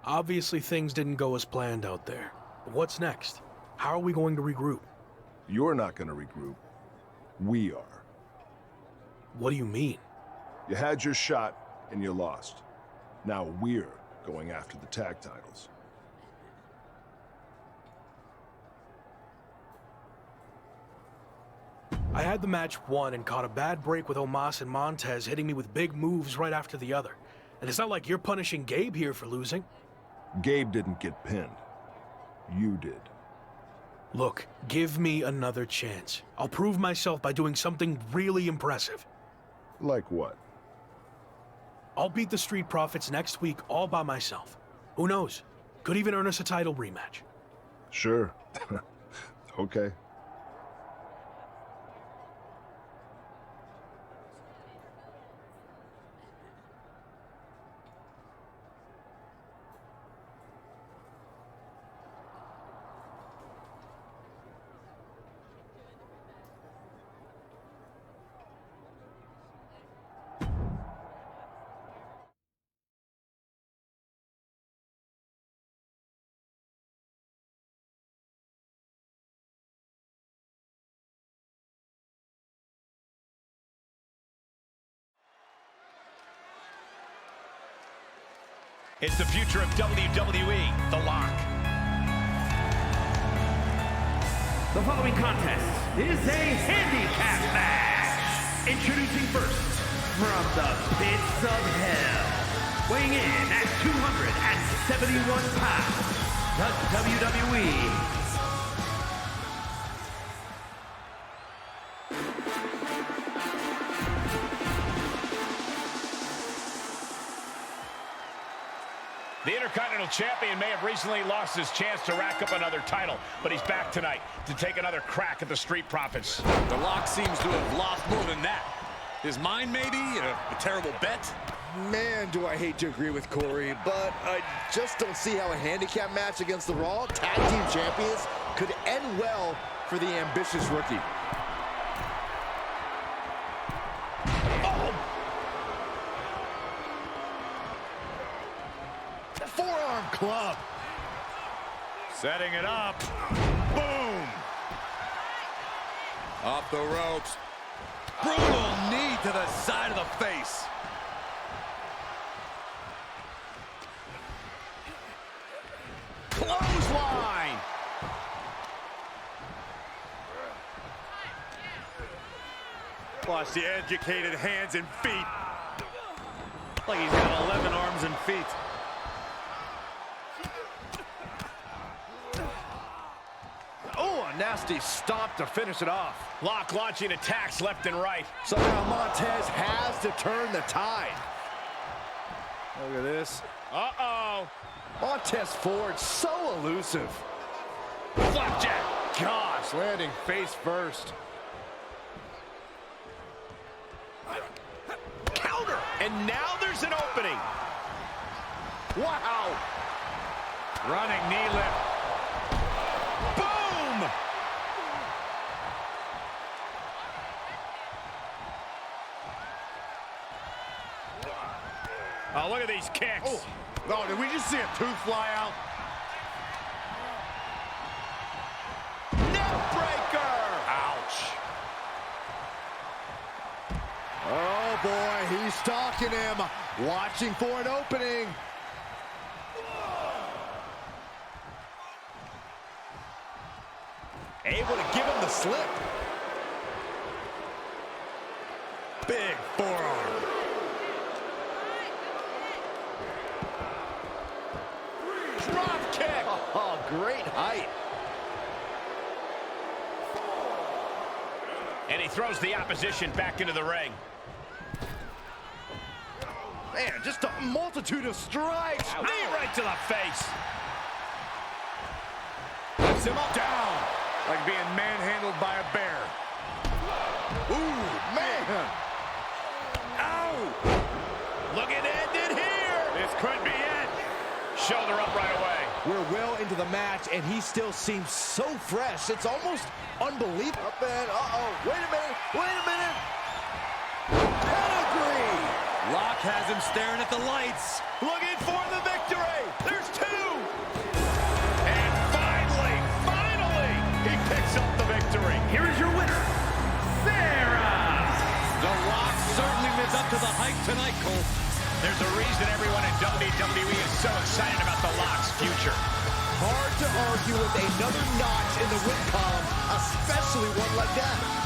Obviously things didn't go as planned out there. But what's next? How are we going to regroup? You're not going to regroup. We are. What do you mean? You had your shot, and you lost. Now we're going after the tag titles. I had the match won and caught a bad break with Omos and Montez hitting me with big moves right after the other. And it's not like you're punishing Gabe here for losing. Gabe didn't get pinned. You did. Look, give me another chance. I'll prove myself by doing something really impressive. Like what? I'll beat the Street Profits next week all by myself. Who knows? Could even earn us a title rematch. Sure. Okay. It's the future of WWE, The Lock. The following contest is a handicap match. Introducing first, from the pits of hell, weighing in at 271 pounds, the WWE The Intercontinental Champion may have recently lost his chance to rack up another title, but he's back tonight to take another crack at the Street Profits. The Lock seems to have lost more than that. His mind, maybe? A terrible bet? Man, do I hate to agree with Corey, but I just don't see how a handicap match against the Raw Tag Team Champions could end well for the ambitious rookie. Forearm club. Setting it up. Boom! Off the ropes. Brutal knee to the side of the face. Clothesline! Watch the educated hands and feet. Like he's got 11 arms and feet. Oh, a nasty stop to finish it off. Lock launching attacks left and right. So now Montez has to turn the tide. Look at this. Uh-oh. Montez Ford, so elusive. Flapjack. Gosh, landing face first. Counter. And now there's an opening. Wow. Running knee lift. Boom! Oh, look at these kicks. Oh, no, did we just see a tooth fly out? Neck breaker! Ouch. Oh, boy, he's stalking him. Watching for an opening. Able to give him the slip. Big forearm. Drop kick. Oh, great height. And he throws the opposition back into the ring. Man, just a multitude of strikes. Knee right to the face. Puts him up down. Like being manhandled by a bear. Ooh, man. Ow! Looking to end it here. This could be it. Shoulder up right away. We're well into the match, and he still seems so fresh. It's almost unbelievable. Up and, uh-oh. Wait a minute. Wait a minute. Pedigree. Lock has him staring at the lights. Looking for the victory. There's two. And finally, he picks up the victory. Here is your winner, Sarah. The Rock certainly lives up to the hype tonight, Cole. There's a reason everyone in WWE is so excited about the Lock's future. Hard to argue with another notch in the win column, especially one like that.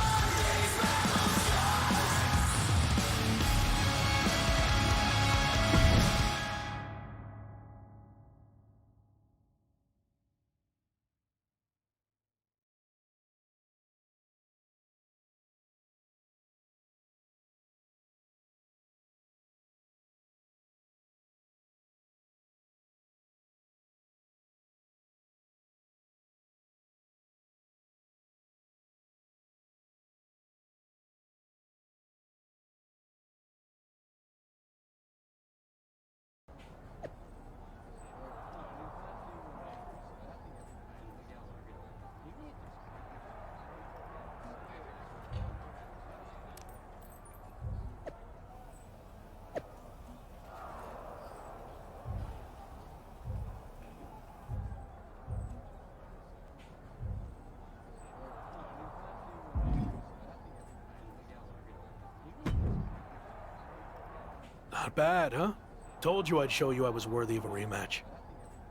Not bad, huh? Told you I'd show you I was worthy of a rematch.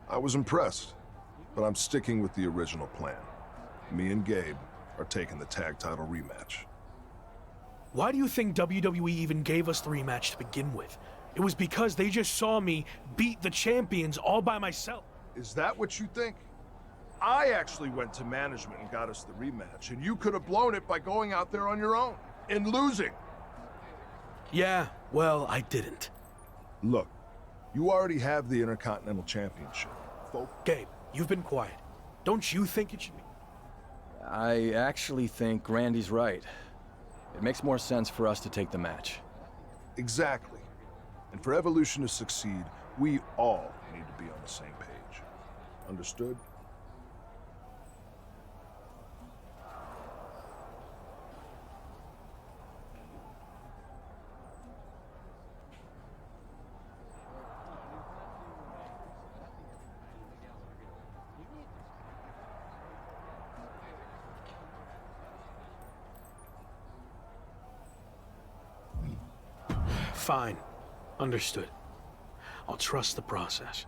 I was impressed, but I'm sticking with the original plan. Me and Gabe are taking the tag title rematch. Why do you think WWE even gave us the rematch to begin with? It was because they just saw me beat the champions all by myself. Is that what you think? I actually went to management and got us the rematch, and you could have blown it by going out there on your own and losing. Yeah, well, I didn't. Look, you already have the Intercontinental Championship. Gabe, you've been quiet. Don't you think it should be? I actually think Randy's right. It makes more sense for us to take the match. Exactly. And for Evolution to succeed, we all need to be on the same page. Understood? Fine. Understood. I'll trust the process.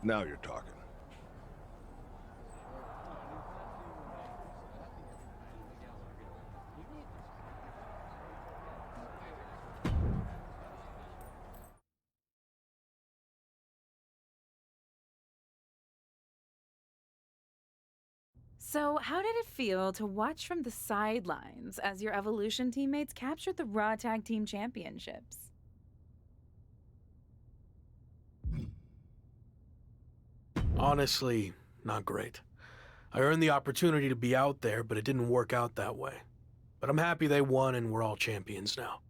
Now you're talking. So, how did it feel to watch from the sidelines as your Evolution teammates captured the Raw Tag Team Championships? Honestly, not great. I earned the opportunity to be out there, but it didn't work out that way. But I'm happy they won and we're all champions now.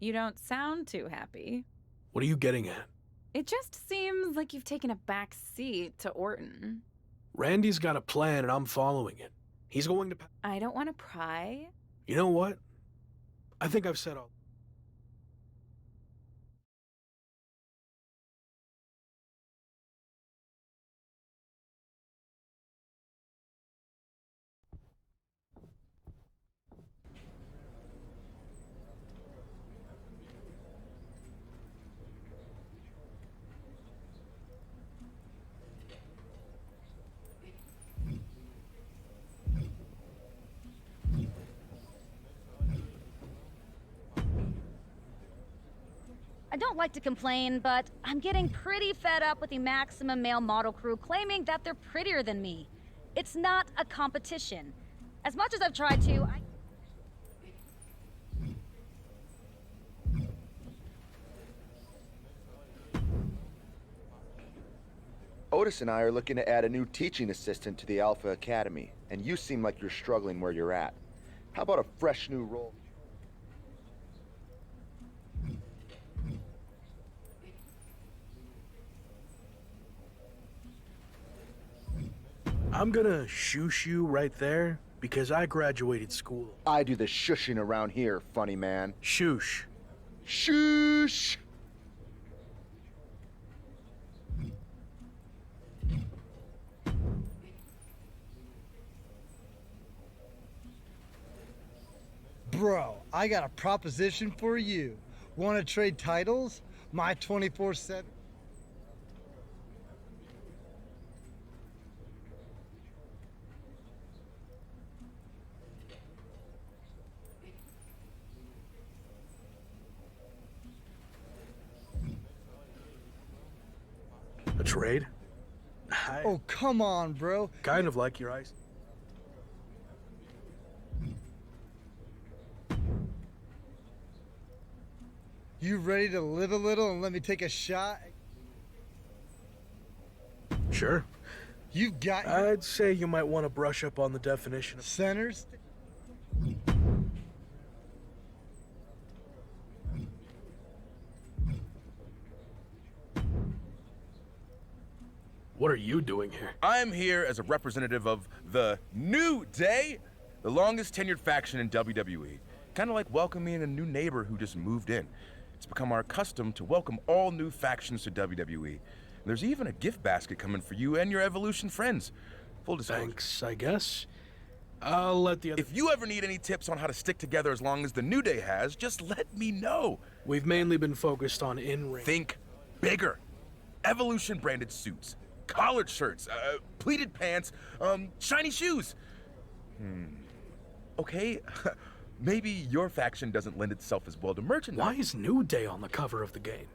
You don't sound too happy. What are you getting at? It just seems like you've taken a back seat to Orton. Randy's got a plan and I'm following it. He's going to... I don't want to pry. You know what? I think I've said all... I don't like to complain, but I'm getting pretty fed up with the Maximum Male model crew claiming that they're prettier than me. It's not a competition. As much as I've tried to, Otis and I are looking to add a new teaching assistant to the Alpha Academy, and you seem like you're struggling where you're at. How about a fresh new role? I'm gonna shoosh you right there because I graduated school. I do the shushing around here, funny man. Shoosh. Shush! Bro, I got a proposition for you. Want to trade titles? My 24/7. A trade? Oh, come on, bro. Kind of like your ice. You ready to live a little and let me take a shot? Sure. You've got your I'd say you might want to brush up on the definition of centers. What are you doing here? I'm here as a representative of the New Day, the longest tenured faction in WWE. Kind of like welcoming a new neighbor who just moved in. It's become our custom to welcome all new factions to WWE. And there's even a gift basket coming for you and your Evolution friends. Full disclosure. Thanks, I guess. I'll let the other... If you ever need any tips on how to stick together as long as the New Day has, just let me know. We've mainly been focused on in-ring. Think bigger. Evolution branded suits, collared shirts, pleated pants, shiny shoes. Okay, maybe your faction doesn't lend itself as well to merchandise. Why is New Day on the cover of the game?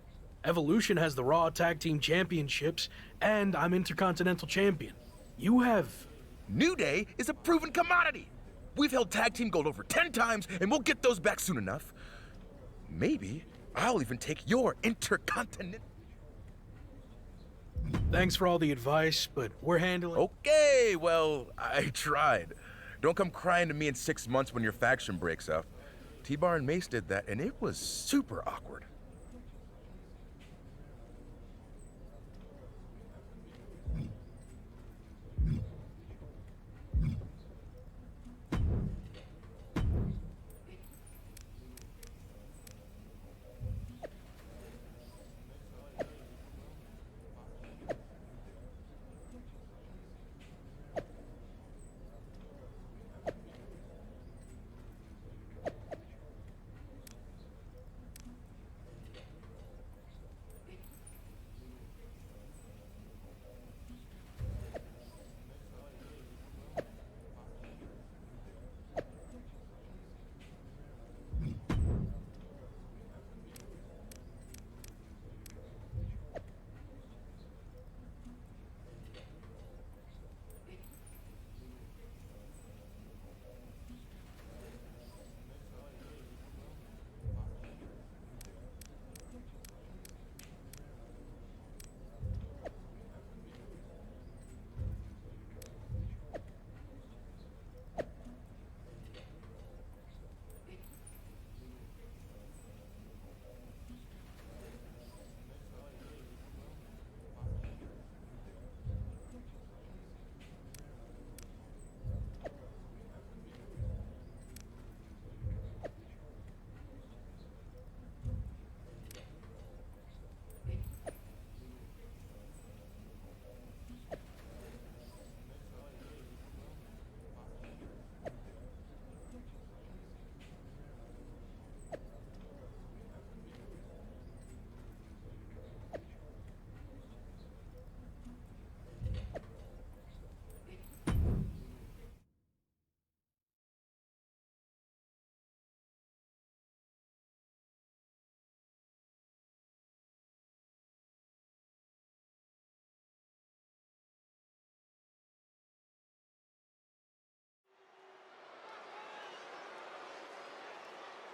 Evolution has the Raw Tag Team Championships, and I'm Intercontinental Champion. You have... New Day is a proven commodity. We've held tag team gold over 10 times, and we'll get those back soon enough. Maybe I'll even take your Intercontinental... Thanks for all the advice, but we're handling... Okay, well, I tried. Don't come crying to me in 6 months when your faction breaks up. T-Bar and Mace did that, and it was super awkward.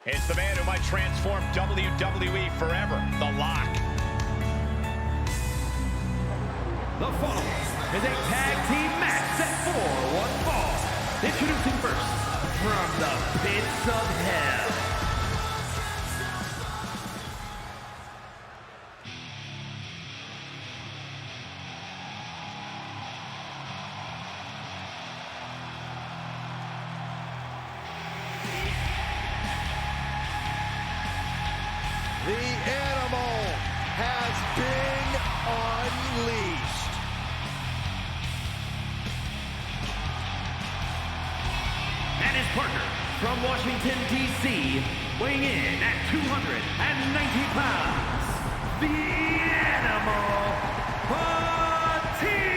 It's the man who might transform WWE forever, The Lock. The following is a tag team match set for one fall. Introducing first, from the pits of hell, The animal has been unleashed. and his partner from Washington, D.C., weighing in at 290 pounds, the Animal Batista!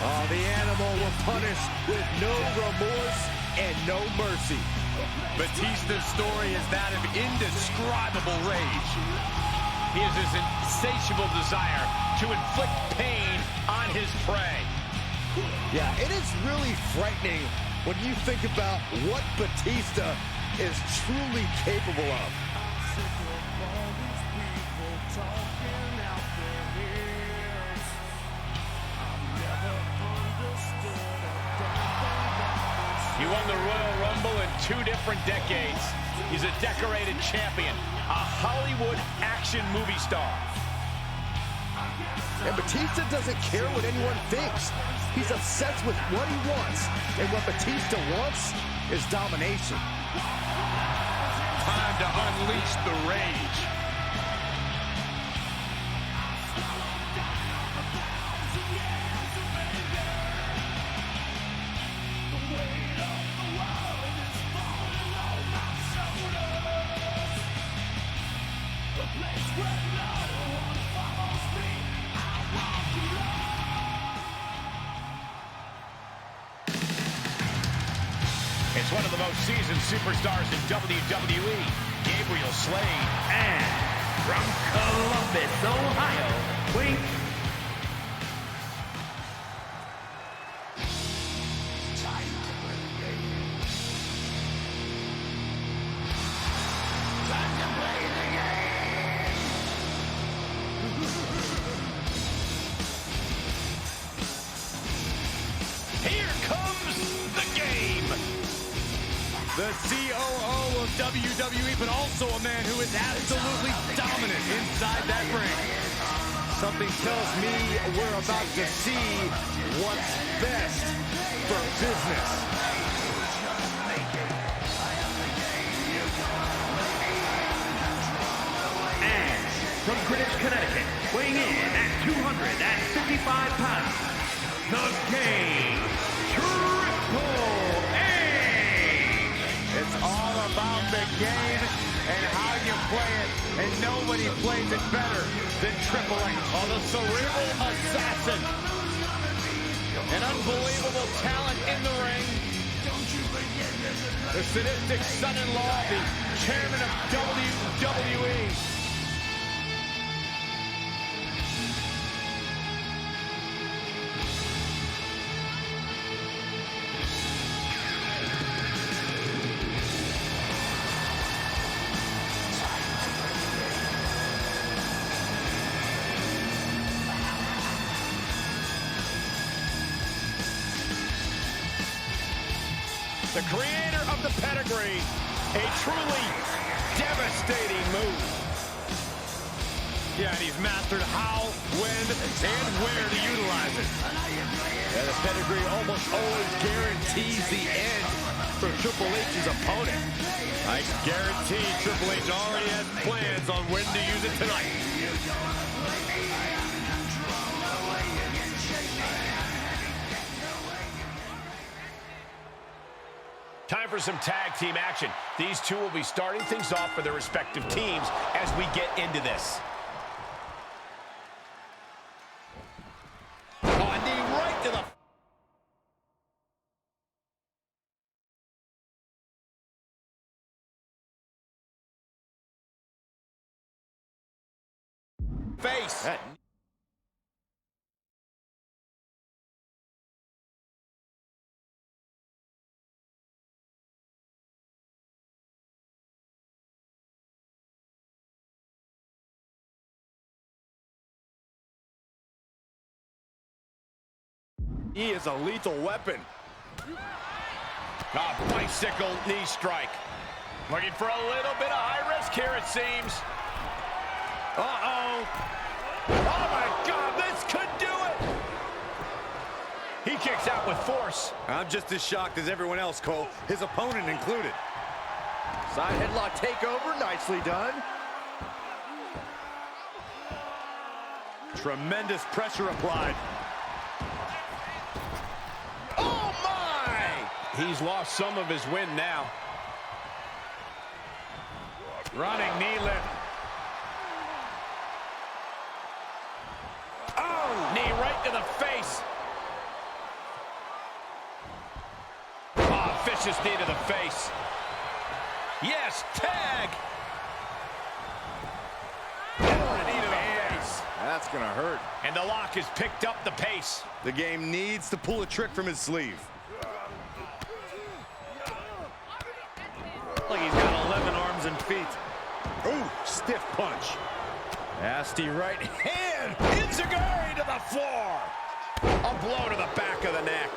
Oh, the Animal will punish with no remorse and no mercy. Batista's story is that of indescribable rage. He has this insatiable desire to inflict pain on his prey. Yeah, it is really frightening when you think about what Batista is truly capable of. He won the Royal Rumble in 2 different decades. He's a decorated champion, a Hollywood action movie star. And Batista doesn't care what anyone thinks. He's obsessed with what he wants. And what Batista wants is domination. Time to unleash the rage. It's one of the most seasoned superstars in WWE, Gabriel Slade. And from Columbus, Ohio, weighing... The COO of WWE, but also a man who is absolutely dominant inside that ring. Something tells me we're about to see what's best for business. And from Greenwich, Connecticut, weighing in at 255 pounds, the Game Triple H! It's all about the game and how you play it, and nobody plays it better than Triple H. Oh, the cerebral assassin. An unbelievable talent in the ring. The sadistic son-in-law, the chairman of WWE. The creator of the pedigree, a truly devastating move. Yeah, and he's mastered how, when, and where to utilize it. Yeah, the pedigree almost always guarantees the end for Triple H's opponent. I guarantee Triple H already has plans on when to use it tonight. Time for some tag team action. These two will be starting things off for their respective teams as we get into this. Oh, a knee right to the face. He is a lethal weapon. A bicycle knee strike. Looking for a little bit of high risk here, it seems. Uh-oh. Oh, my God, this could do it. He kicks out with force. I'm just as shocked as everyone else, Cole, his opponent included. Side headlock takeover, nicely done. Tremendous pressure applied. Oh my! He's lost some of his wind now. Running knee lift. Oh! Knee right to the face. Oh, vicious knee to the face. Yes, tag! Oh, knee to the face. That's gonna hurt. And the Lock has picked up the pace. The game needs to pull a trick from his sleeve. Like he's got 11 arms and feet. Ooh, stiff punch. Nasty right hand. Enziguri to the floor. A blow to the back of the neck.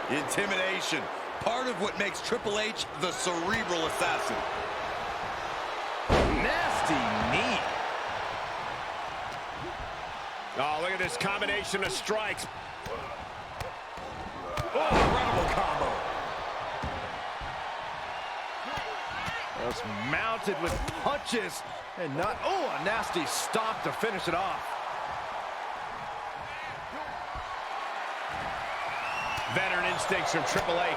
Intimidation. Part of what makes Triple H the cerebral assassin. Nasty knee. Oh, look at this combination of strikes. Oh, incredible combo. Just mounted with punches and not, oh, a nasty stop to finish it off. Veteran instincts from Triple H.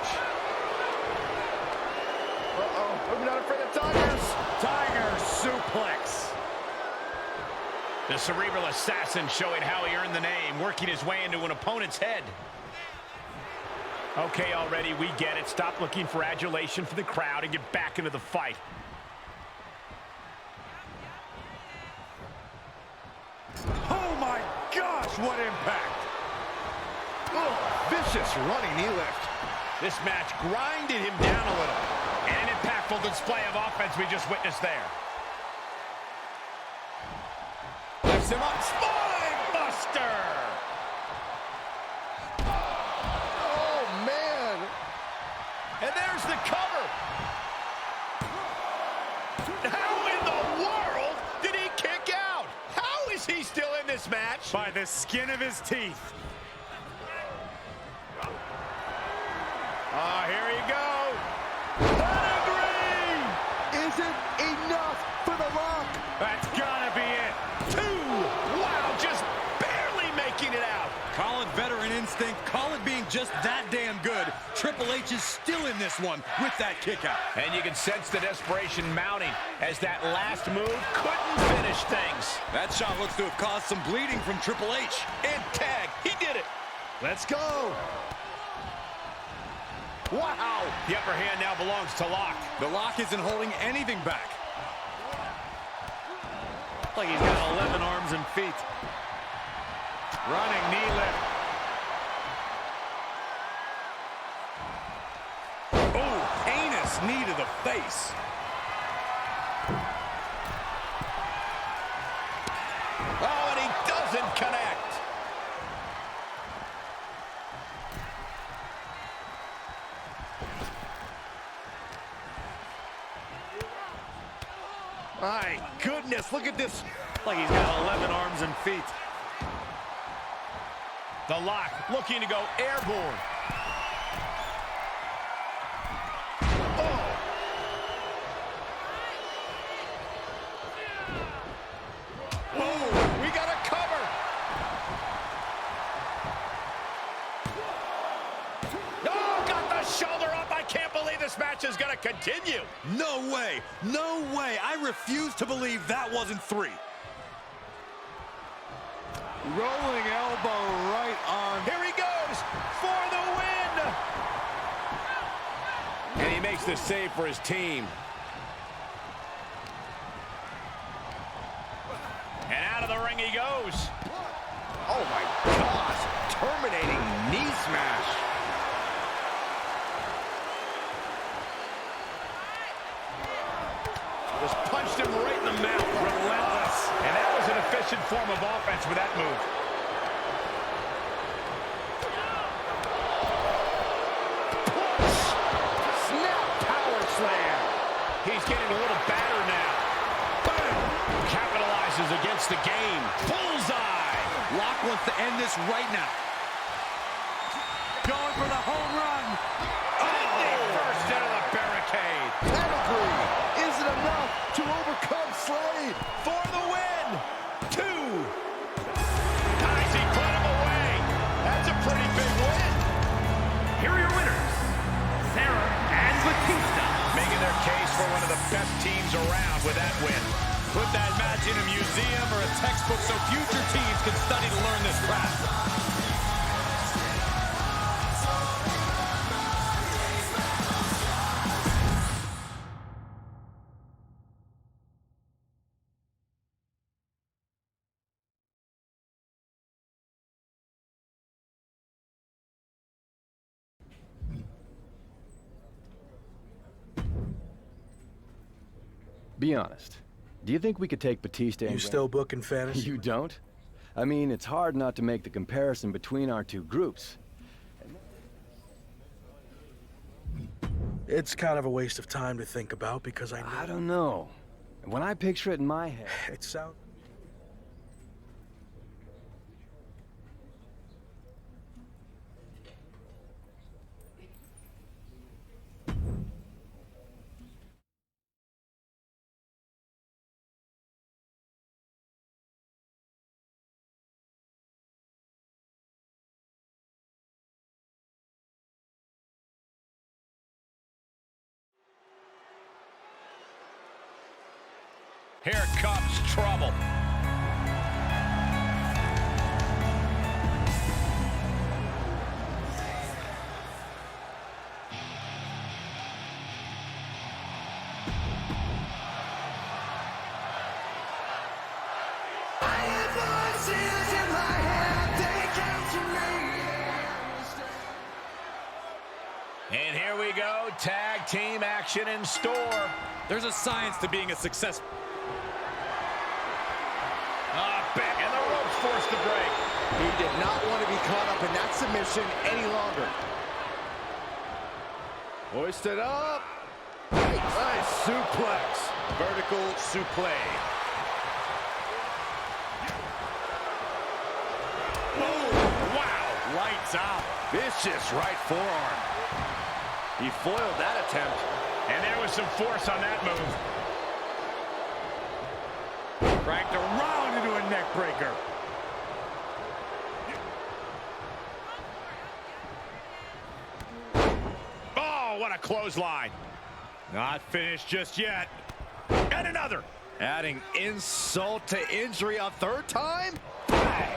Uh-oh, I'm not afraid of tigers. Tiger suplex. The cerebral assassin showing how he earned the name, working his way into an opponent's head. Okay, already, we get it. Stop looking for adulation for the crowd and get back into the fight. Oh my gosh, what impact! Oh, vicious running knee lift. This match grinded him down a little. And an impactful display of offense we just witnessed there. Lifts him up, spine buster! Oh, man. And there's the cover. How in the world did he kick out? How is he still in this match? By the skin of his teeth. Here you go. Pedigree! Isn't enough for the Lock. That's gotta be it. 2. Wow, just barely making it out. Call it veteran instinct. Call it being just that damn good. Triple H is still in this one with that kick out. And you can sense the desperation mounting as that last move couldn't finish things. That shot looks to have caused some bleeding from Triple H. And tag, he did it. Let's go. Wow. The upper hand now belongs to Lock. The Lock isn't holding anything back. Like he's got 11 arms and feet. Running knee lift. Oh, heinous knee to the face. Oh, and he doesn't connect. My goodness, look at this. Like he's got 11 arms and feet. The Lock looking to go airborne. Oh! Oh, we got a cover. Oh, got the shoulder up. I can't believe this match is going to continue. No way. No way. I refuse to believe that wasn't 3. Rolling elbow right on. Here he goes for the win. And he makes the save for his team. And out of the ring he goes. Oh my gosh. Terminating knee smash. Just punched him right in the mouth. Relentless. And that was an efficient form of offense with that move. Push. Snap power slam. He's getting a little battered now. Boom. Capitalizes against the game. Bullseye. Lock wants to end this right now. Going for the home run. First into the barricade. Pedigree isn't enough to overcome Slade. For the win. 2. Guys, he put him away. That's a pretty big win. Batista. Making their case for one of the best teams around with that win. Put that match in a museum or a textbook so future teams can study to learn this craft. Be honest. Do you think we could take Batista and... You still booking fantasy? You don't? I mean, it's hard not to make the comparison between our two groups. It's kind of a waste of time to think about because I don't know. When I picture it in my head... It sounds... Here comes trouble. And here we go, tag team action in store. There's a science to being a success. Back, and the ropes forced to break. He did not want to be caught up in that submission any longer. Hoisted up. Nice suplex. Vertical suplex. Oh, wow. Lights out. Vicious right forearm. He foiled that attempt. And there was some force on that move. Cranked around into a neck breaker. Oh, what a clothesline. Not finished just yet. And another. Adding insult to injury a third time? Bang.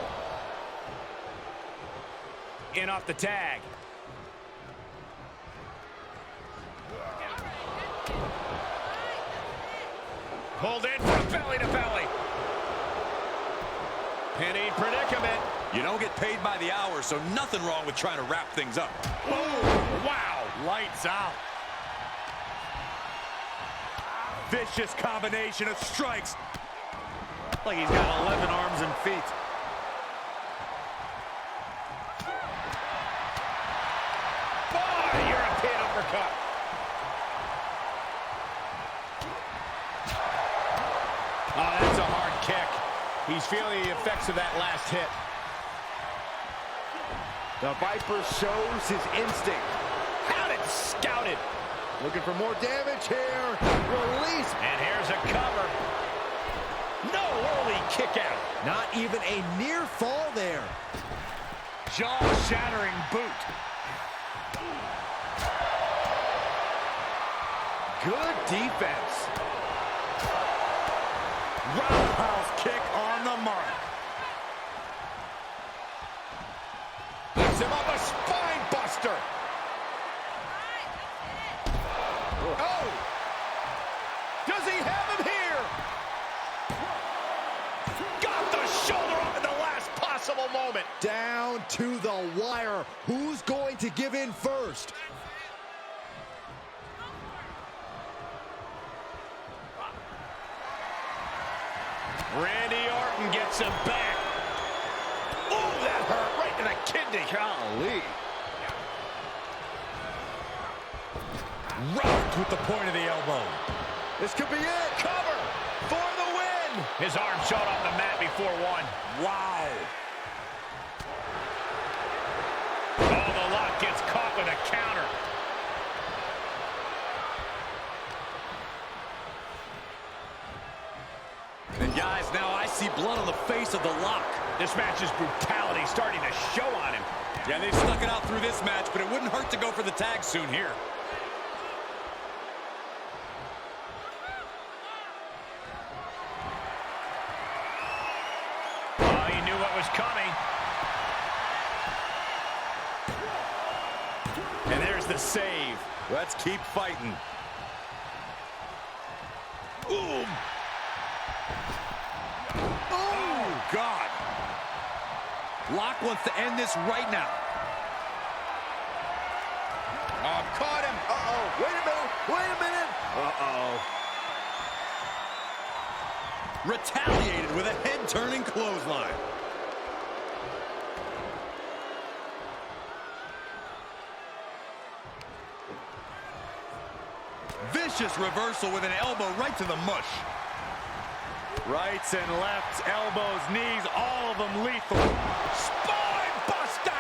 In off the tag. Pulled in from belly to belly. Pinning predicament. You don't get paid by the hour, so nothing wrong with trying to wrap things up. Oh, wow. Lights out. Vicious combination of strikes. Like he's got 11 arms and feet. Oh, European uppercut. Oh, that's a hard kick. He's feeling the effects of that last hit. The Viper shows his instinct. Had it scouted. Looking for more damage here. Release. And here's a cover. No early kick out. Not even a near fall there. Jaw-shattering boot. Good defense. Roundhouse kick on the mark. Picks him up a spine buster. Oh! Does he have him here? Got the shoulder up at the last possible moment. Down to the wire. Who's going to give in first? Randy Orton gets him back. Ooh, that hurt right to the kidney. Golly. Rocked with the point of the elbow. This could be it. Cover for the win. His arm showed off the mat before one. Wow. Oh, the lock gets caught with a counter. And guys, now I see blood on the face of the Lock. This match's brutality starting to show on him. Yeah, they stuck it out through this match, but it wouldn't hurt to go for the tag soon here. the save. Let's keep fighting. Ooh. Oh, God. Lock wants to end this right now. Oh, caught him. Uh-oh. Wait a minute. Wait a minute. Uh-oh. Retaliated with a head-turning clothesline. Vicious reversal with an elbow right to the mush. Rights and lefts, elbows, knees, all of them lethal. Spine buster!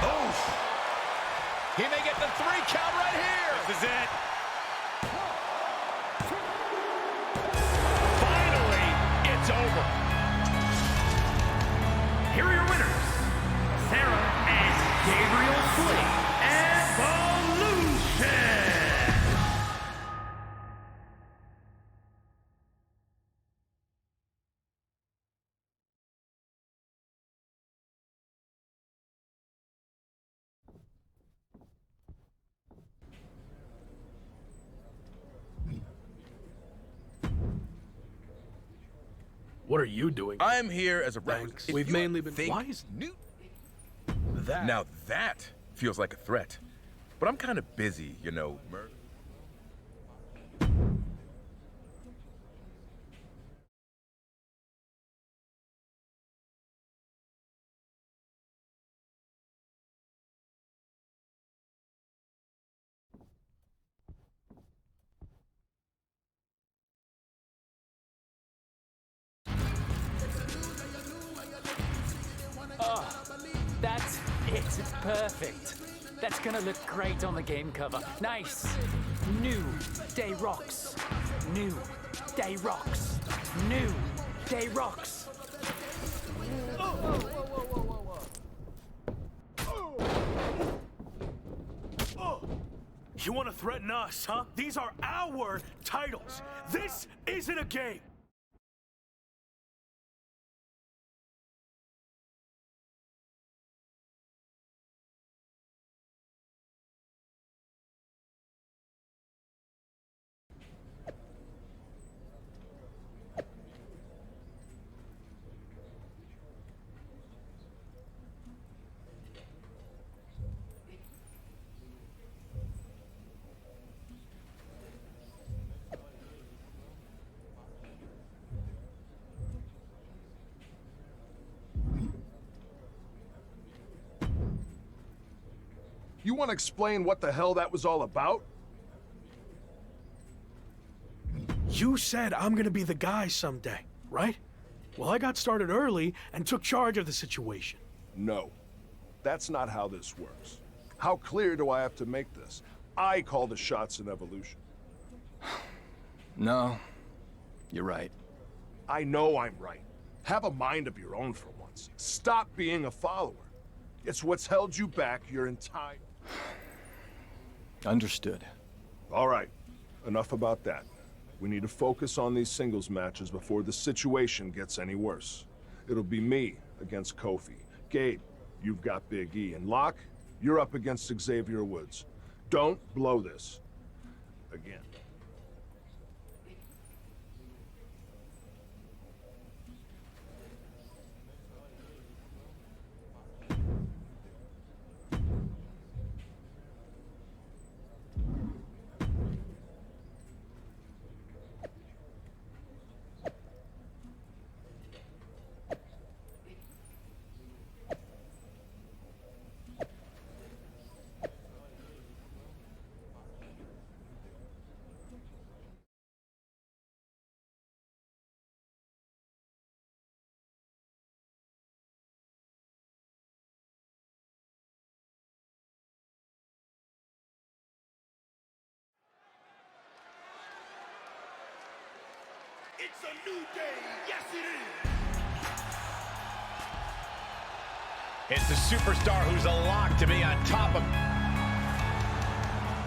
Oof! He may get the 3 count right here. This is it. Finally, it's over. Here are your winners, Sarah and Gabriel Slee. Evolution! What are you doing? I'm here as a Thanks. representative. We've mainly been. Think Why is new? that? Now that feels like a threat. But I'm kind of busy, you know. That's it. It's perfect. That's gonna look great on the game cover. Nice. New Day rocks. New Day rocks. New Day rocks. You want to threaten us, huh? These are our titles. This isn't a game. You want to explain what the hell that was all about? You said I'm gonna be the guy someday, right? Well, I got started early and took charge of the situation. No. That's not how this works. How clear do I have to make this? I call the shots in Evolution. No, you're right. I know I'm right. Have a mind of your own for once. Stop being a follower. It's what's held you back your entire... Understood. All right. Enough about that. We need to focus on these singles matches before the situation gets any worse. It'll be me against Kofi. Gabe, you've got Big E. And Lock, you're up against Xavier Woods. Don't blow this. Again. It's a new day. Yes, it is. It's the superstar who's a lock to be on top of.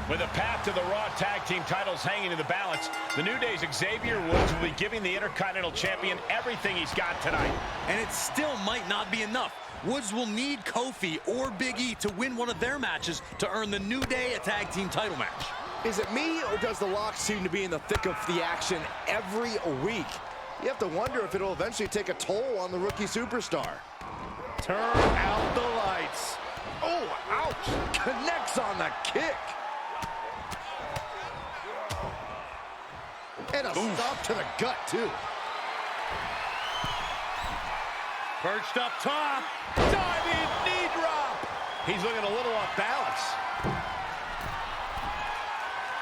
With a path to the Raw Tag Team titles hanging in the balance, the New Day's Xavier Woods will be giving the Intercontinental Champion everything he's got tonight. And it still might not be enough. Woods will need Kofi or Big E to win one of their matches to earn the New Day a tag team title match. Is it me, or does the Lock seem to be in the thick of the action every week? You have to wonder if it'll eventually take a toll on the rookie superstar. Turn out the lights. Oh, ouch! Connects on the kick. And a stop to the gut, too. Perched up top. Diving knee drop. He's looking a little off balance.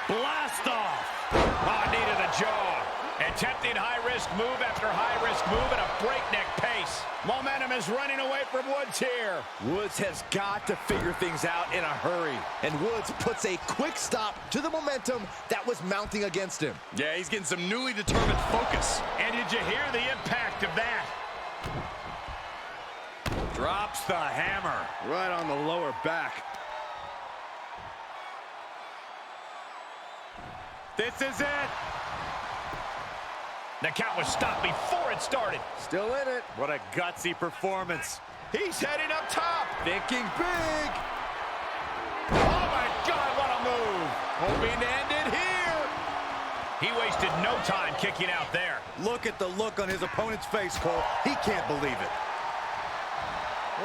Blast off. Oh, knee to the jaw. Attempting high-risk move after high-risk move at a breakneck pace. Momentum is running away from Woods here. Woods has got to figure things out in a hurry. And Woods puts a quick stop to the momentum that was mounting against him. Yeah, he's getting some newly determined focus. And did you hear the impact of that? Drops the hammer. Right on the lower back. This is it. The count was stopped before it started. Still in it. What a gutsy performance. He's heading up top. Thinking big. Oh, my God, what a move. Hoping to end it here. He wasted no time kicking out there. Look at the look on his opponent's face, Cole. He can't believe it.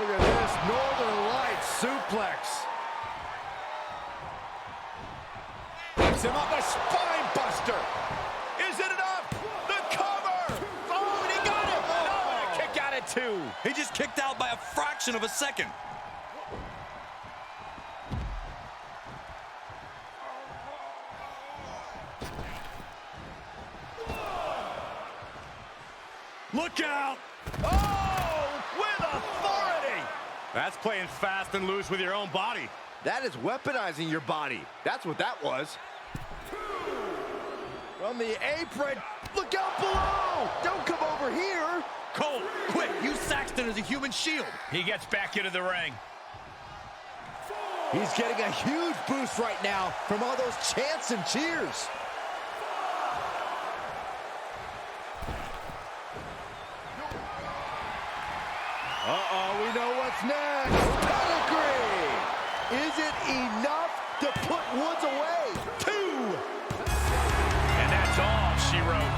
Look at this Northern Lights suplex. Puts him up a spine buster. Is it enough? The cover. Oh, and he got it. Oh, and a kick out at 2. He just kicked out by a fraction of a second. Look out! Oh, with authority. That's playing fast and loose with your own body. That is weaponizing your body. That's what that was. From the apron. Look out below! Don't come over here! Cole, quick, use Saxton as a human shield. He gets back into the ring. He's getting a huge boost right now from all those chants and cheers. Uh-oh, we know what's next. Pedigree! Is it enough to put Woods away? 2! And that's all she wrote.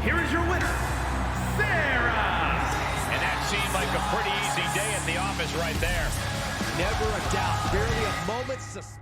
Here is your winner, Sarah! And that seemed like a pretty easy day at the office right there. Never a doubt. Barely a moment's suspense.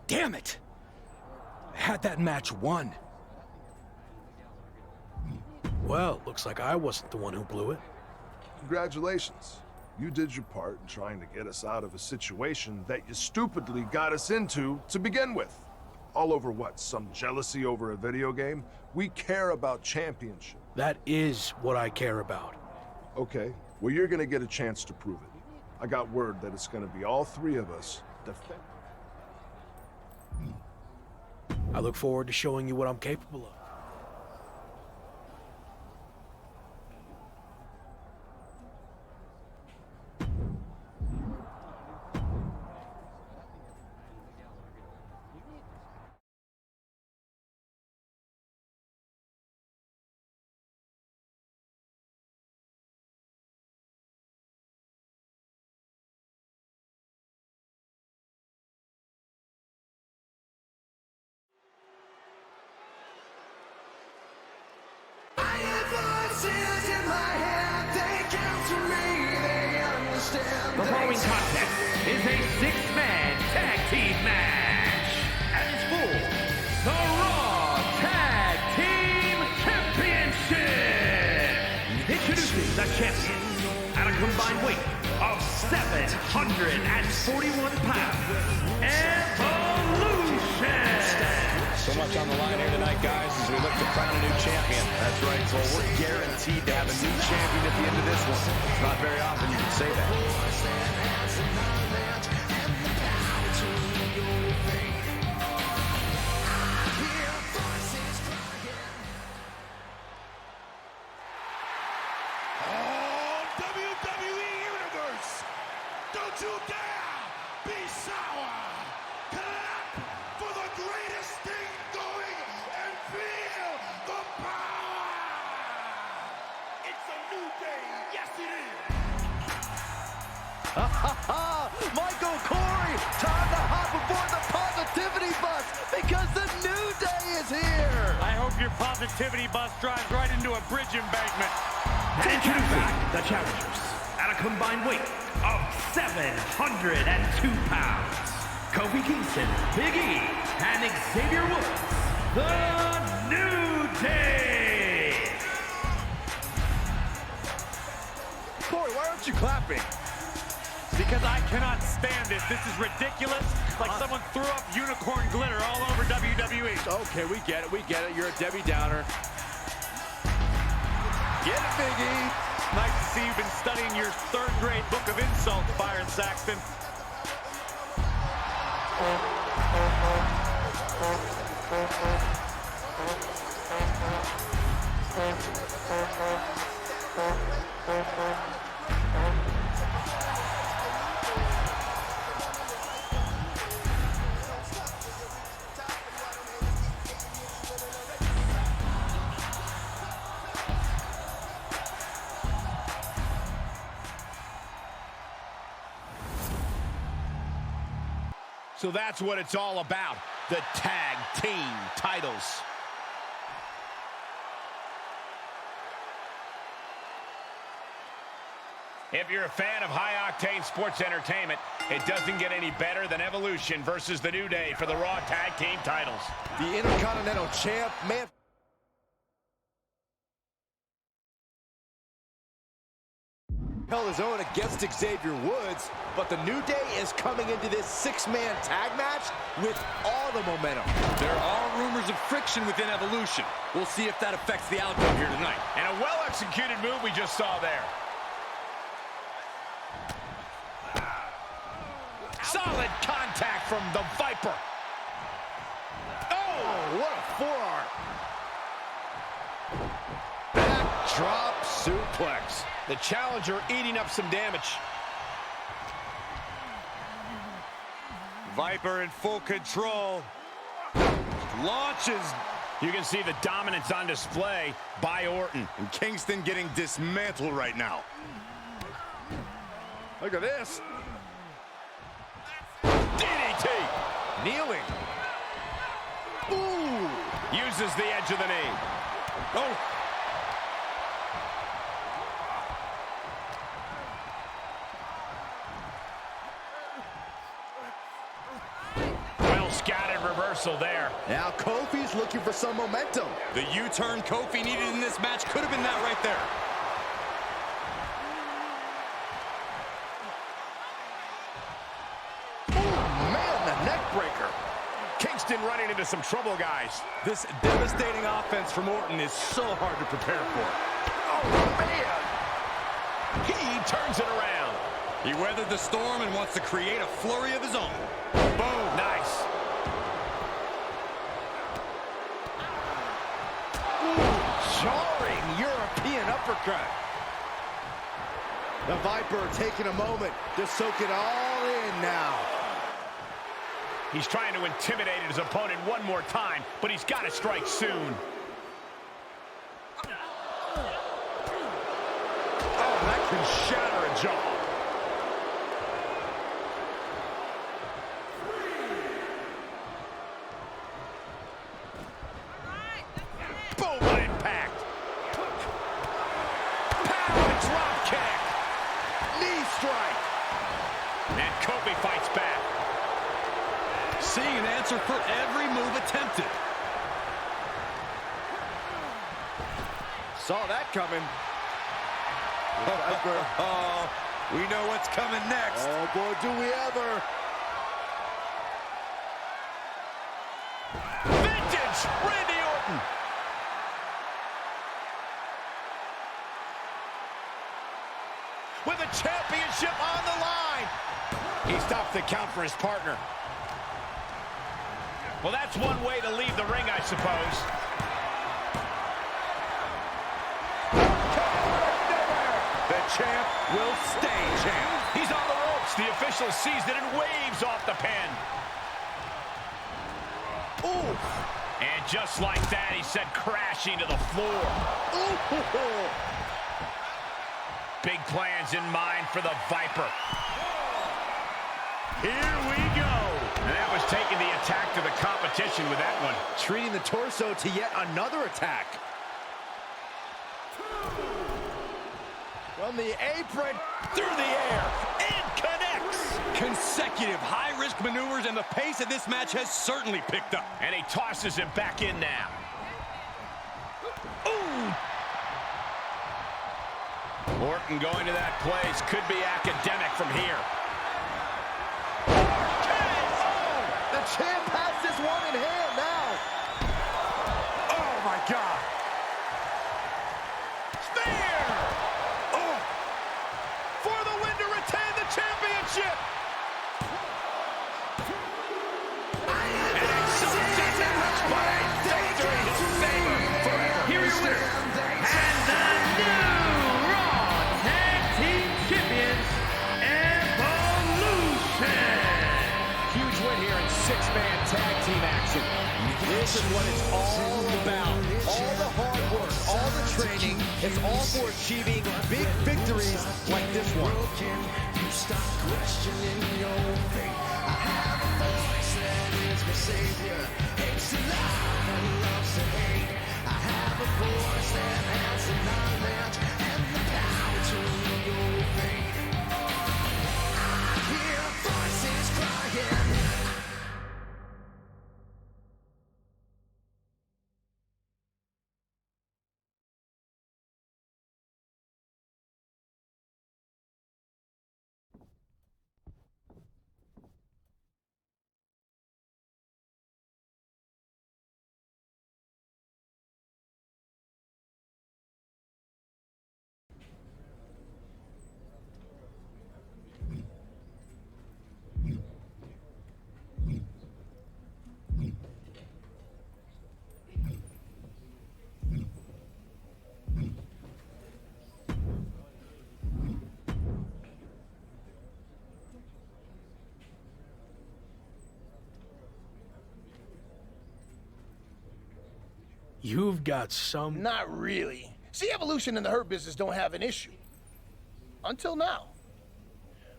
Damn it! I had that match won. Well, looks like I wasn't the one who blew it. Congratulations. You did your part in trying to get us out of a situation that you stupidly got us into to begin with. All over what? Some jealousy over a video game? We care about championship. That is what I care about. Okay, well, you're gonna get a chance to prove it. I got word that it's gonna be all 3 of us defend. I look forward to showing you what I'm capable of. The following contest is a 6-man tag team match. And it's for the Raw Tag Team Championship. Introducing the champions at a combined weight of 741 pounds, Evolution! So much on the line here tonight, guys, as we look to crown a new champion. That's right, Cole. We're guaranteed to have a new champion at the end of this one. It's not very often you can say that. WWE Universe, don't you dare be sour. Clap for the greatest thing going and feel the power. It's a new day. Yes, it is. Michael Corey, time to hop aboard the positivity bus because the new day is here. I hope your positivity bus drives right into a bridge embankment. Introducing the challengers at a combined weight of 702 pounds. Kofi Kingston, Big E, and Xavier Woods, the New Day. Corey, why aren't you clapping? Because I cannot stand it. This is ridiculous. Like someone threw up unicorn glitter all over WWE. Okay, we get it. We get it. You're a Debbie Downer. Get it, Big E. Nice to see you've been studying your third-grade book of insults, Byron Saxton. So that's what it's all about, the tag team titles. If you're a fan of high-octane sports entertainment, it doesn't get any better than Evolution versus the New Day for the Raw Tag Team titles. The Intercontinental Champ may have held his own against Xavier Woods, but the New Day is coming into this six-man tag match with all the momentum. There are rumors of friction within Evolution. We'll see if that affects the outcome here tonight. And a well-executed move we just saw there. Solid contact from the Viper. Oh, what a forearm. Backdrop suplex. The challenger eating up some damage. Viper in full control. Launches. You can see the dominance on display by Orton. And Kingston getting dismantled right now. Look at this. DDT. Kneeling. Ooh. Uses the edge of the knee. Oh. Scattered reversal there. Now Kofi's looking for some momentum. The U-turn Kofi needed in this match could have been that right there. Oh, man, the neck breaker. Kingston running into some trouble, guys. This devastating offense from Orton is so hard to prepare for. Oh, man. He turns it around. He weathered the storm and wants to create a flurry of his own. Boom. Nice. Jarring European uppercut. The Viper taking a moment to soak it all in now. He's trying to intimidate his opponent one more time, but he's got to strike soon. Oh, that can shatter a jaw. And Kofi fights back. Seeing an answer for every move attempted. Saw that coming. We know what's coming next. Oh, boy, do we ever. Vintage Randy Orton. With a championship on the line. He stopped the count for his partner. Well, that's one way to leave the ring, I suppose. The champ will stay champ. He's on the ropes. The official sees it and waves off the pin. Ooh. And just like that, he sent crashing to the floor. Ooh. Big plans in mind for the Viper. Here we go. And that was taking the attack to the competition with that one. Treating the torso to yet another attack. From the apron, Through the air, and connects. Consecutive high-risk maneuvers, and the pace of this match has certainly picked up. And he tosses him back in now. Ooh. Orton going to that place could be academic from here. the champ has this one in hand now. Oh, my God. Spear! Oh. For the win to retain the championship! And exalted match by victory in favor forever. Here are your winners, and the new Raw Tag Team Champions, Evolution. Huge win here in six-man tag team action. This is what it's all about. All the hard work, all the training, it's all for achieving big victories like this one. You stop questioning your fate. I have a voice that is my savior. Hates to love and loves to hate. I have a voice that has the knowledge and the power to rule your fate. I hear voices crying. You've got some... Not really. See, Evolution and the Hurt Business don't have an issue. Until now.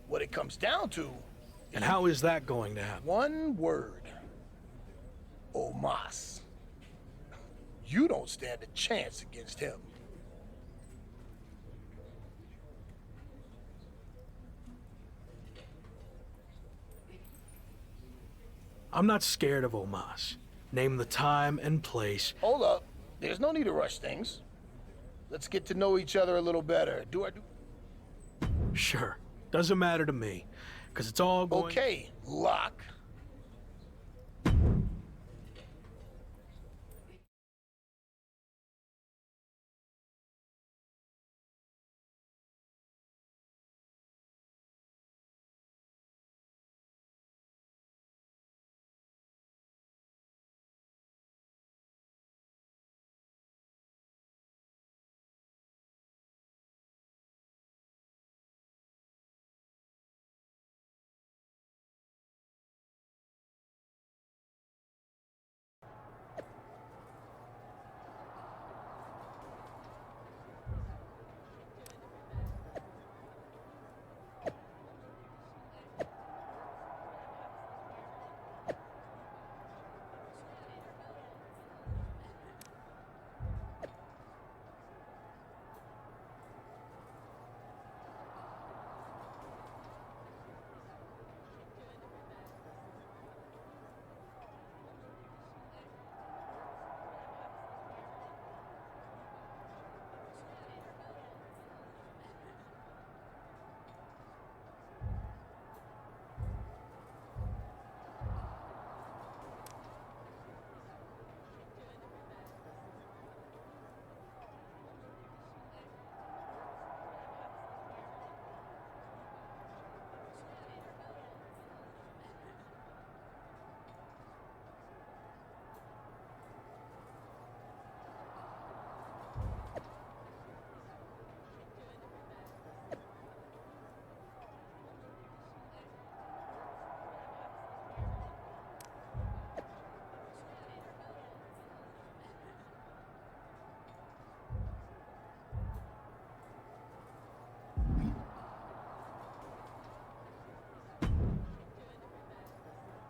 What it comes down to... And how is that going to happen? One word. Omos. You don't stand a chance against him. I'm not scared of Omos. Name the time and place. Hold up. There's no need to rush things. Let's get to know each other a little better. Do? Sure. Doesn't matter to me. Because it's all going... Okay, Lock.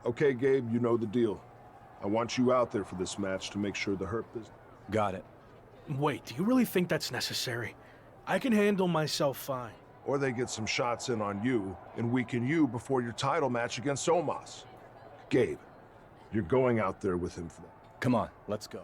Okay, Gabe, you know the deal. I want you out there for this match to make sure the Hurt Business... Got it. Wait, do you really think that's necessary? I can handle myself fine. Or they get some shots in on you and weaken you before your title match against Omos. Gabe, you're going out there with him for that. Come on, let's go.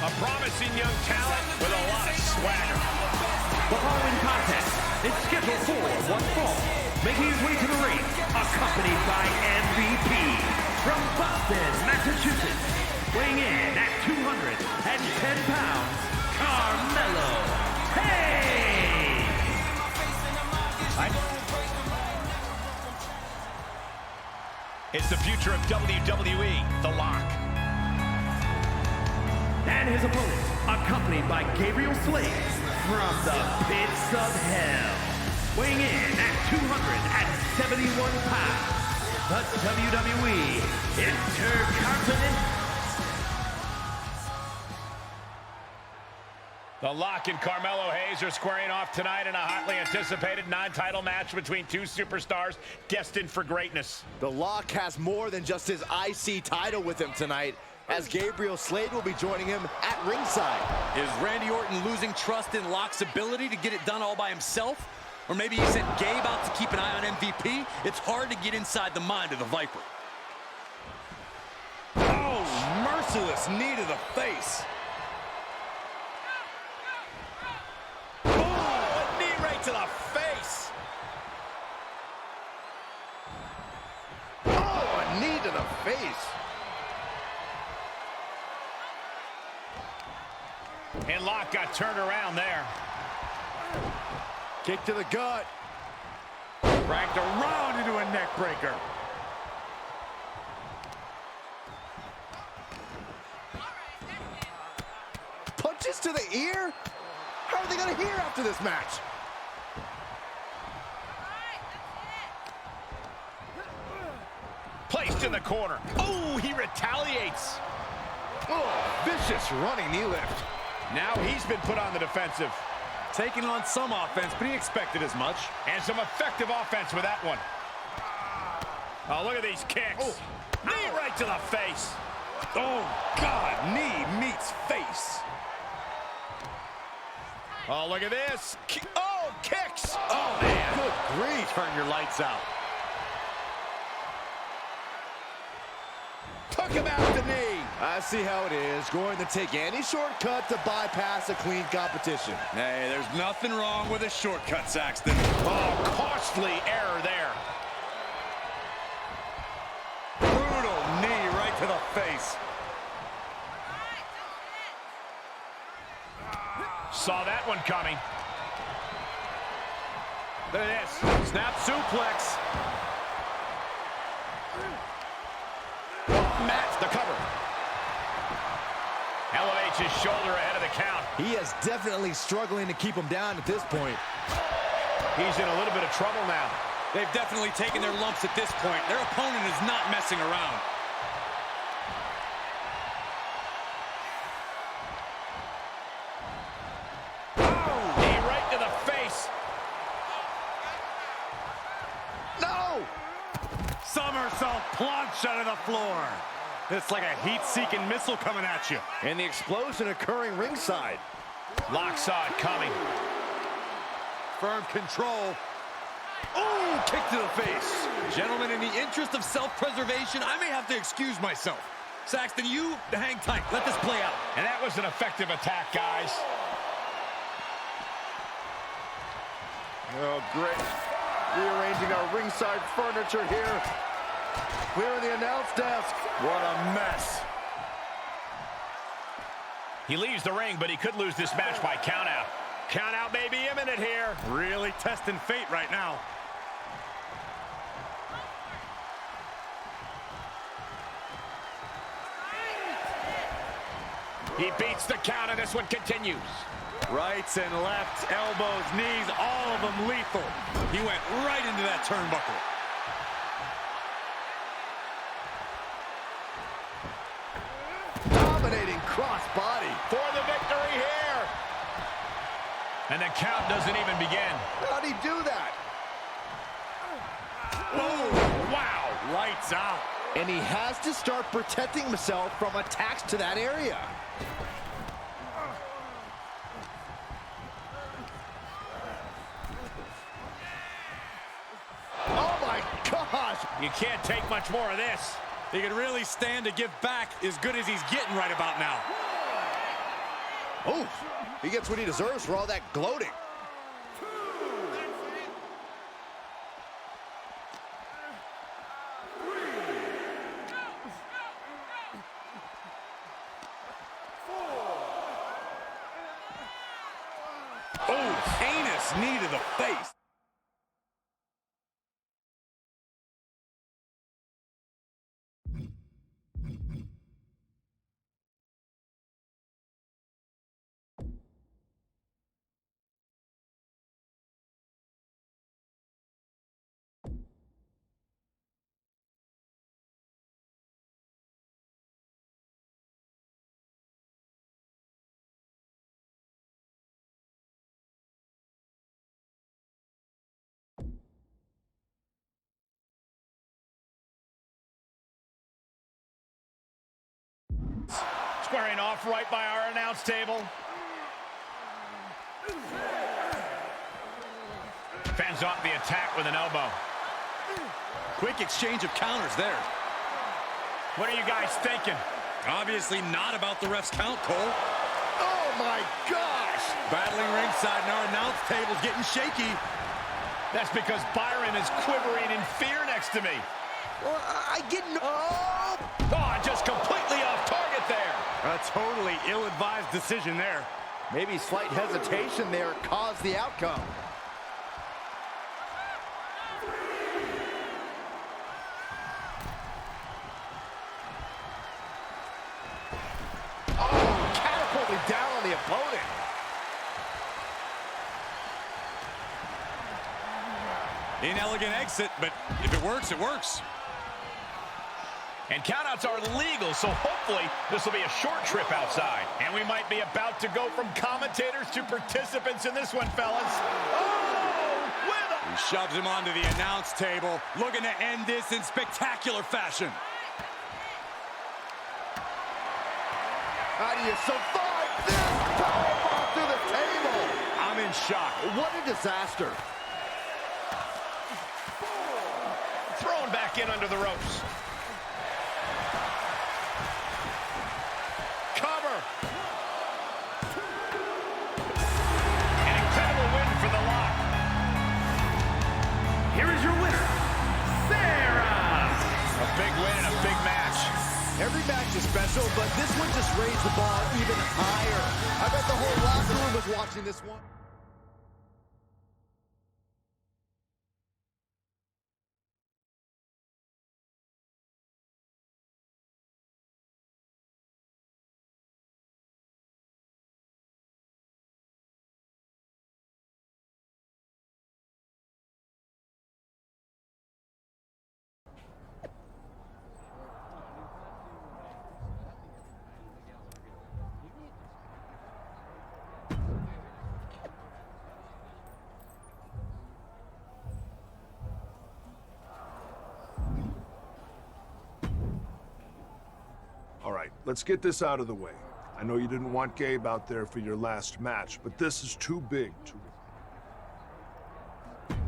A promising young talent with a lot of swagger. The following contest is scheduled for one fall. Making his way to the ring, accompanied by MVP from Boston, Massachusetts. Weighing in at 210 pounds, Carmelo Hayes. It's the future of WWE, The Lock. And his opponent, accompanied by Gabriel Slade from the pits of hell. Weighing in at 271 pounds, the WWE Intercontinental. The Lock and Carmelo Hayes are squaring off tonight in a hotly anticipated non-title match between two superstars destined for greatness. The Lock has more than just his IC title with him tonight, as Gabriel Slade will be joining him at ringside. Is Randy Orton losing trust in Lock's ability to get it done all by himself? Or maybe he sent Gabe out to keep an eye on MVP? It's hard to get inside the mind of the Viper. Oh, merciless knee to the face. Oh, a knee right to the face. Oh, a knee to the face. And Lock got turned around there. Kick to the gut. Dragged around into a neck breaker. Punches to the ear? How are they going to hear after this match? Placed in the corner. Oh, he retaliates. Oh, vicious running knee lift. Now he's been put on the defensive. Taking on some offense, but he expected as much. And some effective offense with that one. Oh, look at these kicks. Oh. Knee right to the face. Oh, God, knee meets face. Oh, look at this. Oh, kicks. Oh, man. Good grief. Turn your lights out. Took him out the knee. I see how it is. Going to take any shortcut to bypass a clean competition. Hey, there's nothing wrong with a shortcut, Saxton. Oh, costly error there. Brutal knee right to the face. Saw that one coming. Look at this. Snap suplex. Matt, the cover. Elevates his shoulder ahead of the count. He is definitely struggling to keep him down at this point. He's in a little bit of trouble now. They've definitely taken their lumps at this point. Their opponent is not messing around. Oh, knee right to the face. No! Somersault plunge out of the floor. It's like a heat-seeking missile coming at you. And the explosion occurring ringside. Lock saw it coming. Firm control. Oh, kick to the face. Gentlemen, in the interest of self-preservation, I may have to excuse myself. Saxton, you hang tight. Let this play out. And that was an effective attack, guys. Oh, great. Rearranging our ringside furniture here. Clearing the announce desk. What a mess. He leaves the ring, but he could lose this match by countout. Countout may be imminent here. Really testing fate right now. He beats the count, and this one continues. Rights and lefts, elbows, knees, all of them lethal. He went right into that turnbuckle. Dominating cross-body. For the victory here. And the count doesn't even begin. How'd he do that? Oh, wow. Lights out. And he has to start protecting himself from attacks to that area. Oh my gosh! You can't take much more of this. He could really stand to give back as good as he's getting right about now. Oh, he gets what he deserves for all that gloating. Oh, heinous knee to the face. Squaring off right by our announce table. Fends off the attack with an elbow. Quick exchange of counters there. What are you guys thinking? Obviously not about the ref's count, Cole. Oh my gosh! Battling ringside and our announce table's getting shaky. That's because Byron is quivering in fear next to me. Well, I get no... Oh, just completely off target there. A totally ill-advised decision there. Maybe slight hesitation there caused the outcome. Oh, catapulted down on the opponent. Inelegant exit, but if it works, it works. And countouts are legal, so hopefully this will be a short trip outside. And we might be about to go from commentators to participants in this one, fellas. Oh, He shoves him onto the announce table, looking to end this in spectacular fashion. How do you survive this? Powerbomb through the table. I'm in shock. What a disaster. Thrown back in under the ropes. Cover. An incredible win for the Lock. Here is your winner, Sarah. A big win and a big match. Every match is special, but this one just raised the bar even higher. I bet the whole locker room was watching this one. All right, let's get this out of the way. I know you didn't want Gabe out there for your last match, but this is too big to...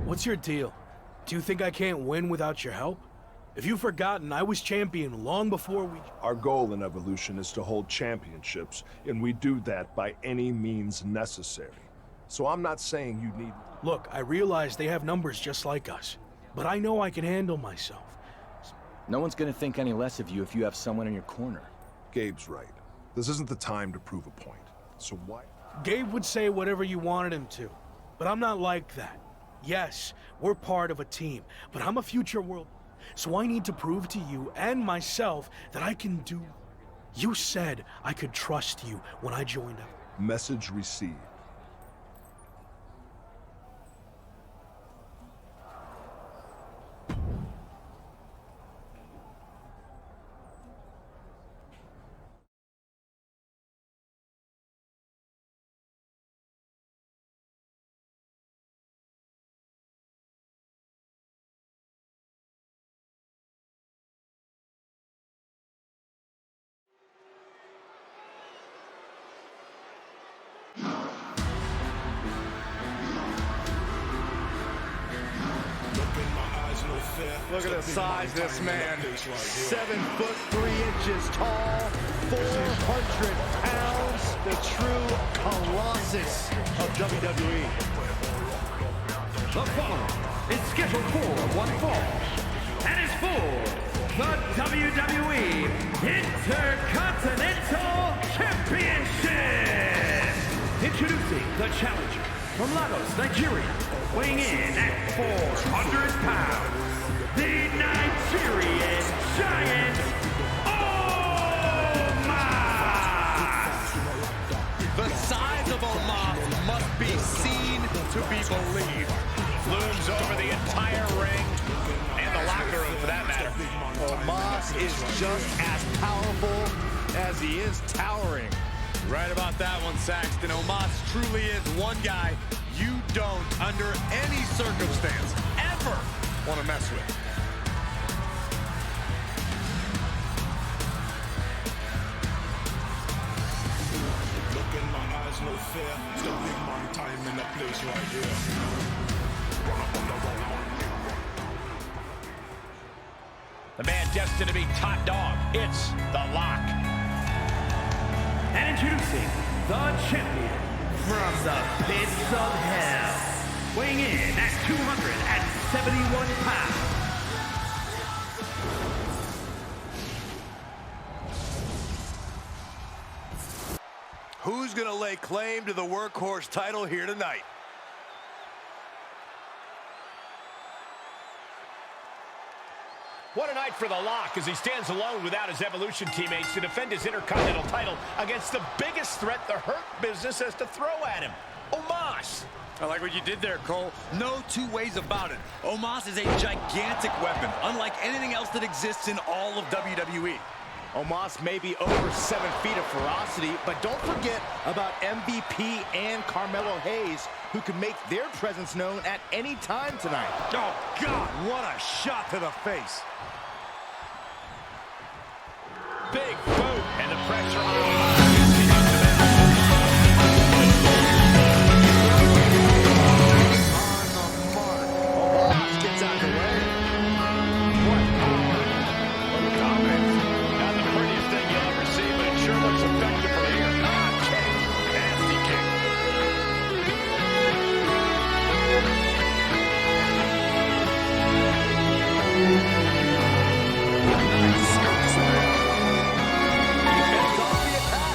What's your deal? Do you think I can't win without your help? If you've forgotten, I was champion long before we... Our goal in Evolution is to hold championships, and we do that by any means necessary. So I'm not saying you need... Look, I realize they have numbers just like us, but I know I can handle myself. No one's gonna think any less of you if you have someone in your corner. Gabe's right. This isn't the time to prove a point. So why? Gabe would say whatever you wanted him to, but I'm not like that. Yes, we're part of a team, but I'm a future world, so I need to prove to you and myself that I can do. You said I could trust you when I joined up. Message received. Look at the size of this man. 7 foot 3 inches tall, 400 pounds. The true colossus of WWE. The following is scheduled for one fall and is for the WWE Intercontinental Championship. Introducing the challenger from Lagos, Nigeria, weighing in at 400 pounds, the Nigerian Giant, Omos! The size of Omos must be seen to be believed. Looms over the entire ring and the locker room for that matter. Omos is just as powerful as he is towering. Right about that one, Saxton. Omos truly is one guy you don't, under any circumstance, ever want to mess with. Look in my eyes, no fear. It's the big man time in the place right here. Run up on the roll. The man destined to be top dog. It's the Lock. And introducing the champion from the pits of hell, weighing in at 271 pounds. Who's going to lay claim to the workhorse title here tonight? What a night for the Lock as he stands alone without his Evolution teammates to defend his Intercontinental title against the biggest threat the Hurt Business has to throw at him, Omos. I like what you did there, Cole. No two ways about it. Omos is a gigantic weapon, unlike anything else that exists in all of WWE. Omos may be over 7 feet of ferocity, but don't forget about MVP and Carmelo Hayes, who can make their presence known at any time tonight. Oh, God, what a shot to the face. Big boot, and the pressure on Omos. Gets out the way. What power. What dominance. Not the prettiest thing you'll ever see, but it sure looks effective from here. Ah, kick. Nasty kick. He fends off the attack.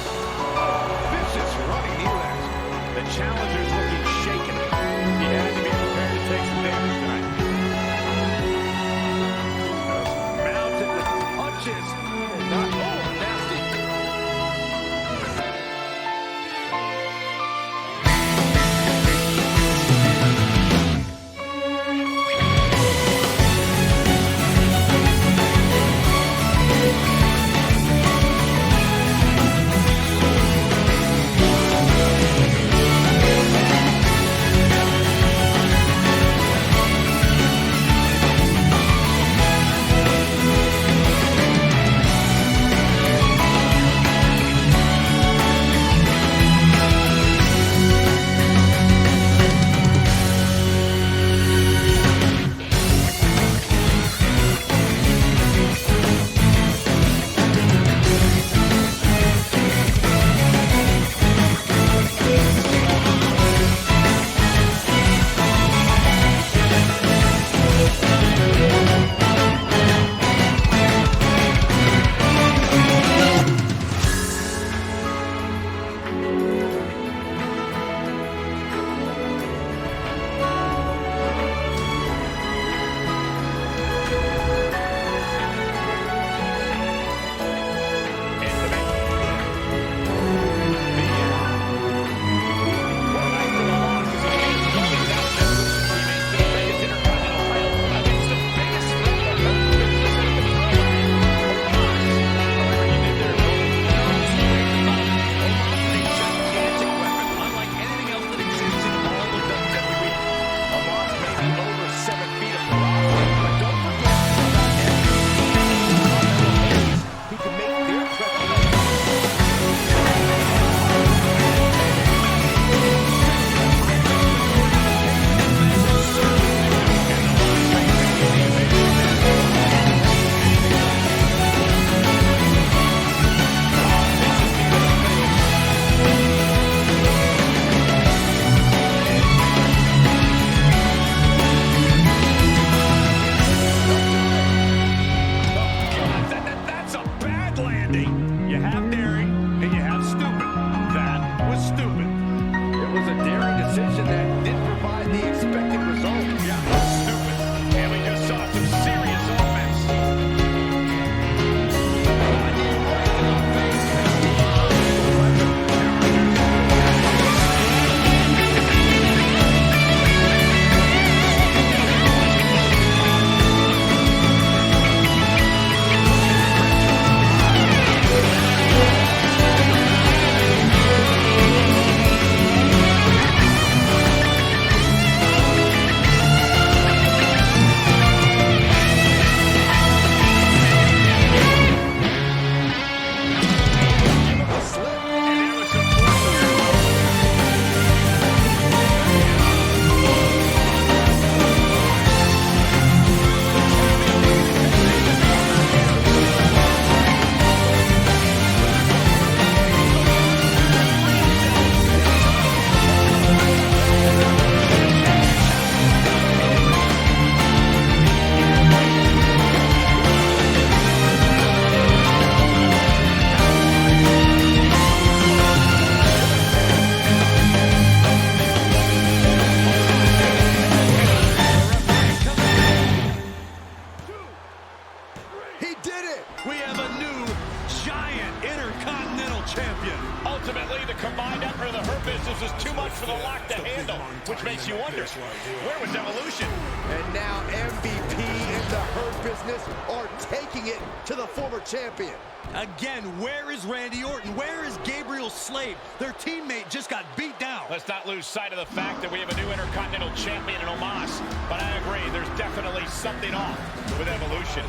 Where was Evolution? And now MVP and the Hurt Business are taking it to the former champion. Again, where is Randy Orton? Where is Gabriel Slade? Their teammate just got beat down. Let's not lose sight of the fact that we have a new Intercontinental Champion in Omos. But I agree, there's definitely something off with Evolution.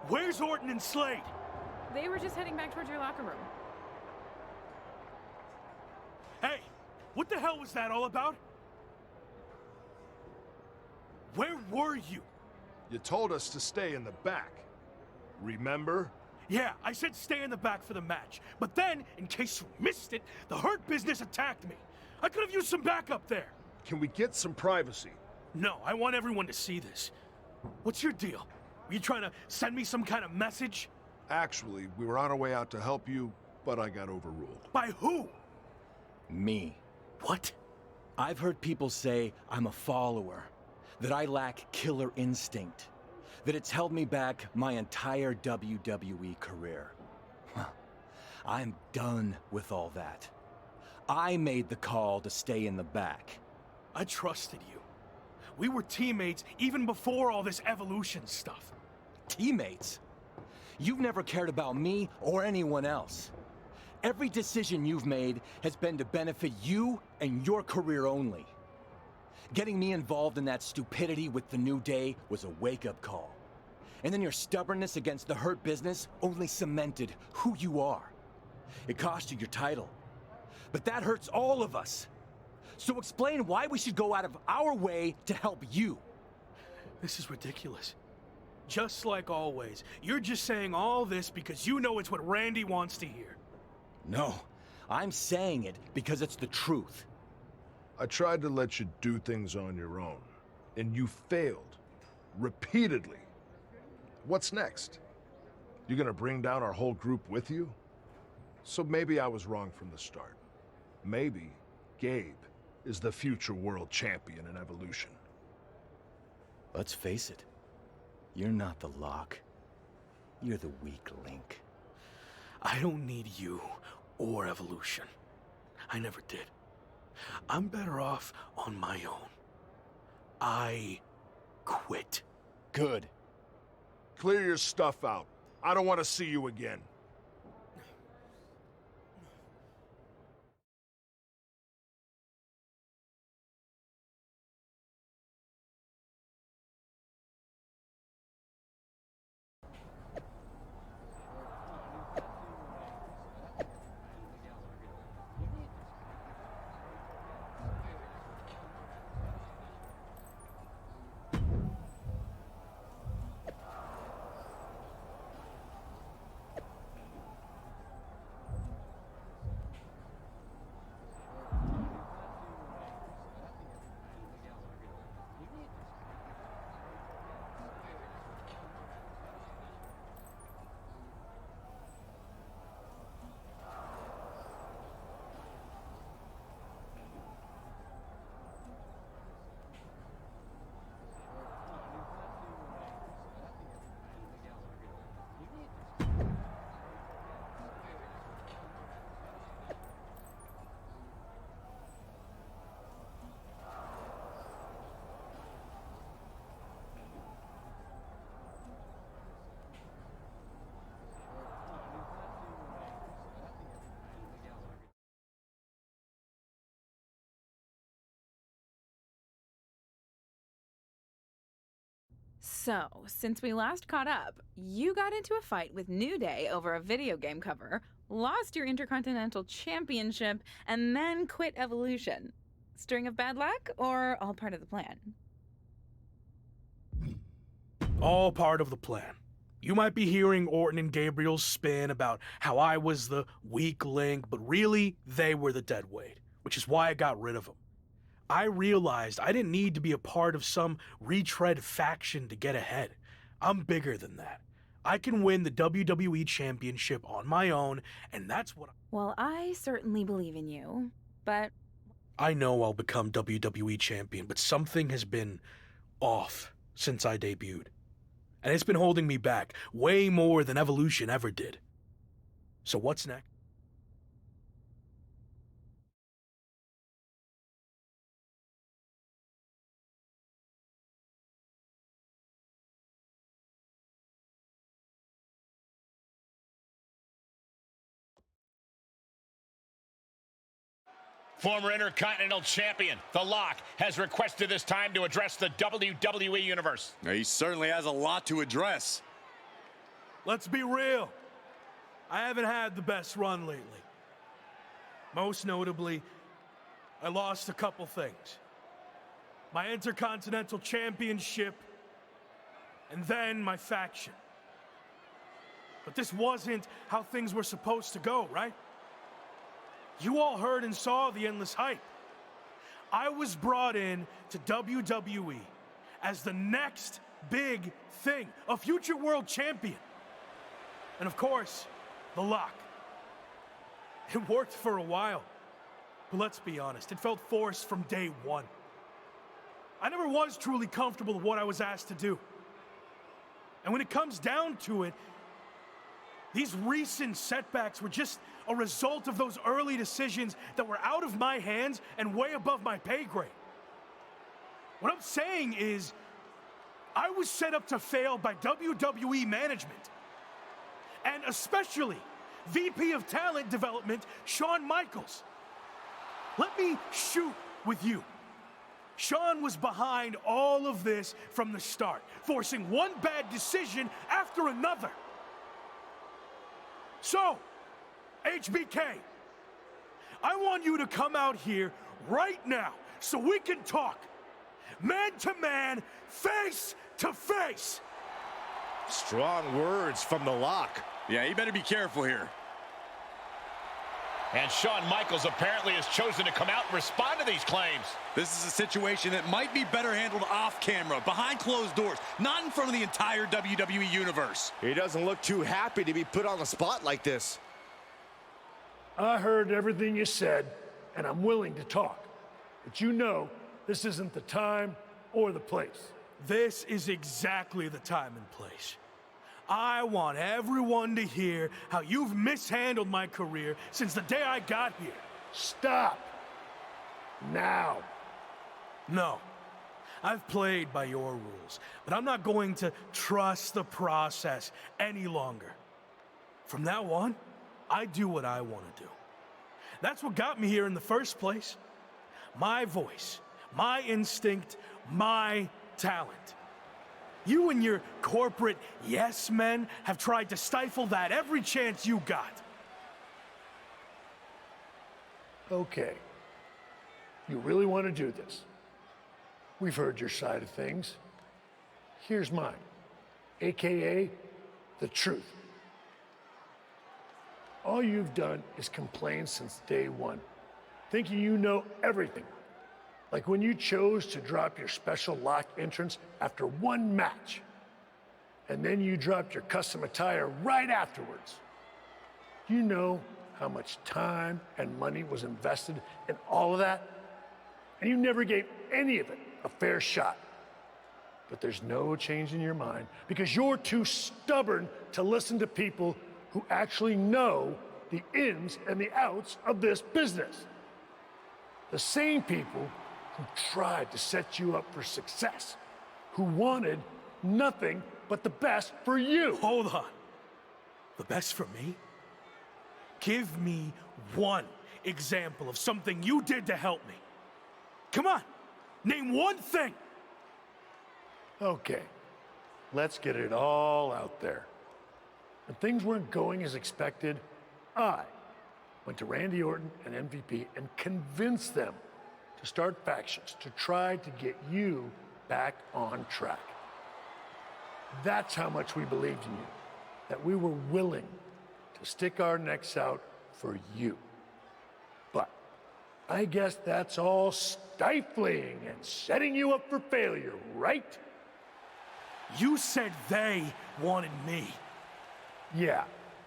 Where's Orton and Slade? They were just heading back towards your locker room. Hey, what the hell was that all about? Where were you? You told us to stay in the back. Remember? Yeah, I said stay in the back for the match. But then, in case you missed it, the Hurt Business attacked me. I could have used some backup there. Can we get some privacy? No, I want everyone to see this. What's your deal? Were you trying to send me some kind of message? Actually, we were on our way out to help you, but I got overruled. By who? Me. What? I've heard people say I'm a follower, that I lack killer instinct, that it's held me back my entire WWE career. Well, I'm done with all that. I made the call to stay in the back. I trusted you. We were teammates even before all this Evolution stuff. Teammates? You've never cared about me or anyone else. Every decision you've made has been to benefit you and your career only. Getting me involved in that stupidity with the New Day was a wake-up call. And then your stubbornness against the Hurt Business only cemented who you are. It cost you your title. But that hurts all of us. So explain why we should go out of our way to help you. This is ridiculous. Just like always, you're just saying all this because you know it's what Randy wants to hear. No, I'm saying it because it's the truth. I tried to let you do things on your own, and you failed. Repeatedly. What's next? You gonna bring down our whole group with you? So maybe I was wrong from the start. Maybe Gabe is the future world champion in Evolution. Let's face it. You're not the Lock. You're the weak link. I don't need you or Evolution. I never did. I'm better off on my own. I quit. Good. Clear your stuff out. I don't want to see you again. So, since we last caught up, you got into a fight with New Day over a video game cover, lost your Intercontinental Championship, and then quit Evolution. String of bad luck, or all part of the plan? All part of the plan. You might be hearing Orton and Gabriel's spin about how I was the weak link, but really, they were the dead weight, which is why I got rid of them. I realized I didn't need to be a part of some retread faction to get ahead. I'm bigger than that. I can win the WWE Championship on my own, and that's what Well, I certainly believe in you, but I know I'll become WWE Champion, but something has been off since I debuted. And it's been holding me back way more than Evolution ever did. So what's next? Former Intercontinental Champion, The Lock, has requested this time to address the WWE Universe. He certainly has a lot to address. Let's be real. I haven't had the best run lately. Most notably, I lost a couple things. My Intercontinental Championship, and then my faction. But this wasn't how things were supposed to go, right? You all heard and saw the endless hype. I was brought in to WWE as the next big thing, a future world champion. And of course, The Lock. It worked for a while, but let's be honest, it felt forced from day one. I never was truly comfortable with what I was asked to do. And when it comes down to it, these recent setbacks were just a result of those early decisions that were out of my hands and way above my pay grade. What I'm saying is, I was set up to fail by WWE management. And especially VP of Talent Development, Shawn Michaels. Let me shoot with you. Shawn was behind all of this from the start, forcing one bad decision after another. So, HBK, I want you to come out here right now so we can talk. Man to man, face to face. Strong words from The Lock. Yeah, you better be careful here. And Shawn Michaels apparently has chosen to come out and respond to these claims. This is a situation that might be better handled off camera, behind closed doors, not in front of the entire WWE Universe. He doesn't look too happy to be put on the spot like this. I heard everything you said, and I'm willing to talk. But you know, this isn't the time or the place. This is exactly the time and place. I want everyone to hear how you've mishandled my career since the day I got here. Stop. Now. No. I've played by your rules, but I'm not going to trust the process any longer. From now on, I do what I want to do. That's what got me here in the first place. My voice, my instinct, my talent. You and your corporate yes men have tried to stifle that every chance you got. Okay. You really want to do this? We've heard your side of things. Here's mine, AKA the truth. All you've done is complain since day one, thinking you know everything. Like when you chose to drop your special lock entrance after one match, and then you dropped your custom attire right afterwards. You know how much time and money was invested in all of that, and you never gave any of it a fair shot. But there's no change in your mind because you're too stubborn to listen to people who actually know the ins and the outs of this business. The same people who tried to set you up for success, who wanted nothing but the best for you. Hold on. The best for me? Give me one example of something you did to help me. Come on, name one thing. Okay, let's get it all out there. When things weren't going as expected, I went to Randy Orton and MVP and convinced them to start factions to try to get you back on track. That's how much we believed in you, that we were willing to stick our necks out for you. But I guess that's all stifling and setting you up for failure, right? You said they wanted me. Yeah,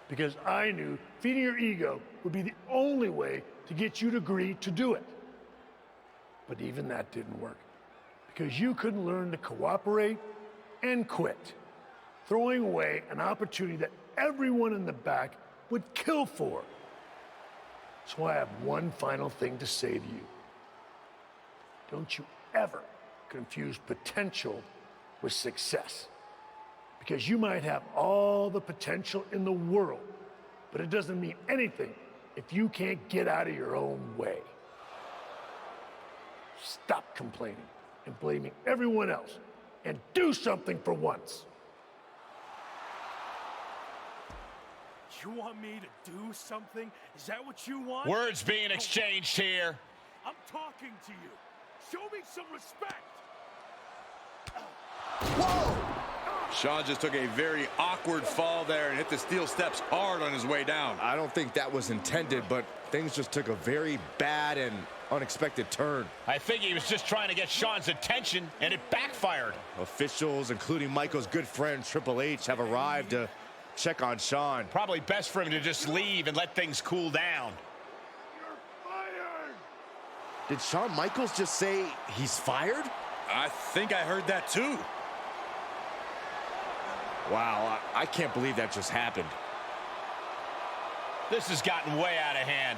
because I knew feeding your ego would be the only way to get you to agree to do it. But even that didn't work, because you couldn't learn to cooperate and quit, throwing away an opportunity that everyone in the back would kill for. So I have one final thing to say to you. Don't you ever confuse potential with success. Because you might have all the potential in the world, but it doesn't mean anything if you can't get out of your own way. Stop complaining and blaming everyone else and do something for once. You want me to do something? Is that what you want? Words being exchanged here. I'm talking to you. Show me some respect. Shawn just took a very awkward fall there and hit the steel steps hard on his way down. I don't think that was intended, but things just took a very bad and unexpected turn. I think he was just trying to get Shawn's attention, and it backfired. Officials, including Michael's good friend Triple H, have arrived to check on Shawn. Probably best for him to just leave and let things cool down. Did Shawn Michaels just say he's fired? I think I heard that too. Wow, I can't believe that just happened. This has gotten way out of hand.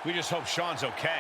We just hope Shawn's okay.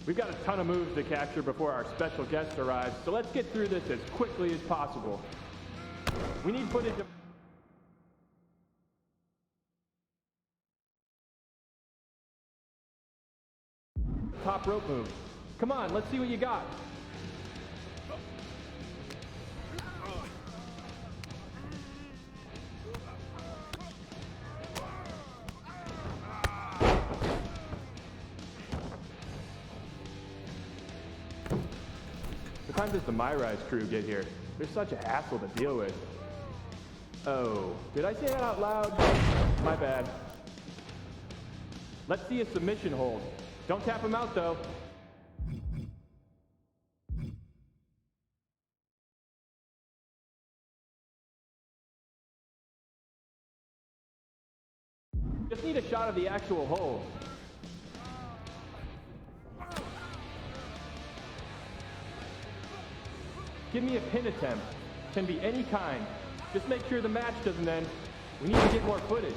We've got a ton of moves to capture before our special guest arrives, so let's get through this as quickly as possible. We need footage of... top rope move. Come on, let's see what you got. time does the My Rise crew get here? They're such a hassle to deal with. Oh, did I say that out loud? My bad. Let's see a submission hold. Don't tap him out, though. Just need a shot of the actual hold. Give me a pin attempt. Can be any kind. Just make sure the match doesn't end. We need to get more footage.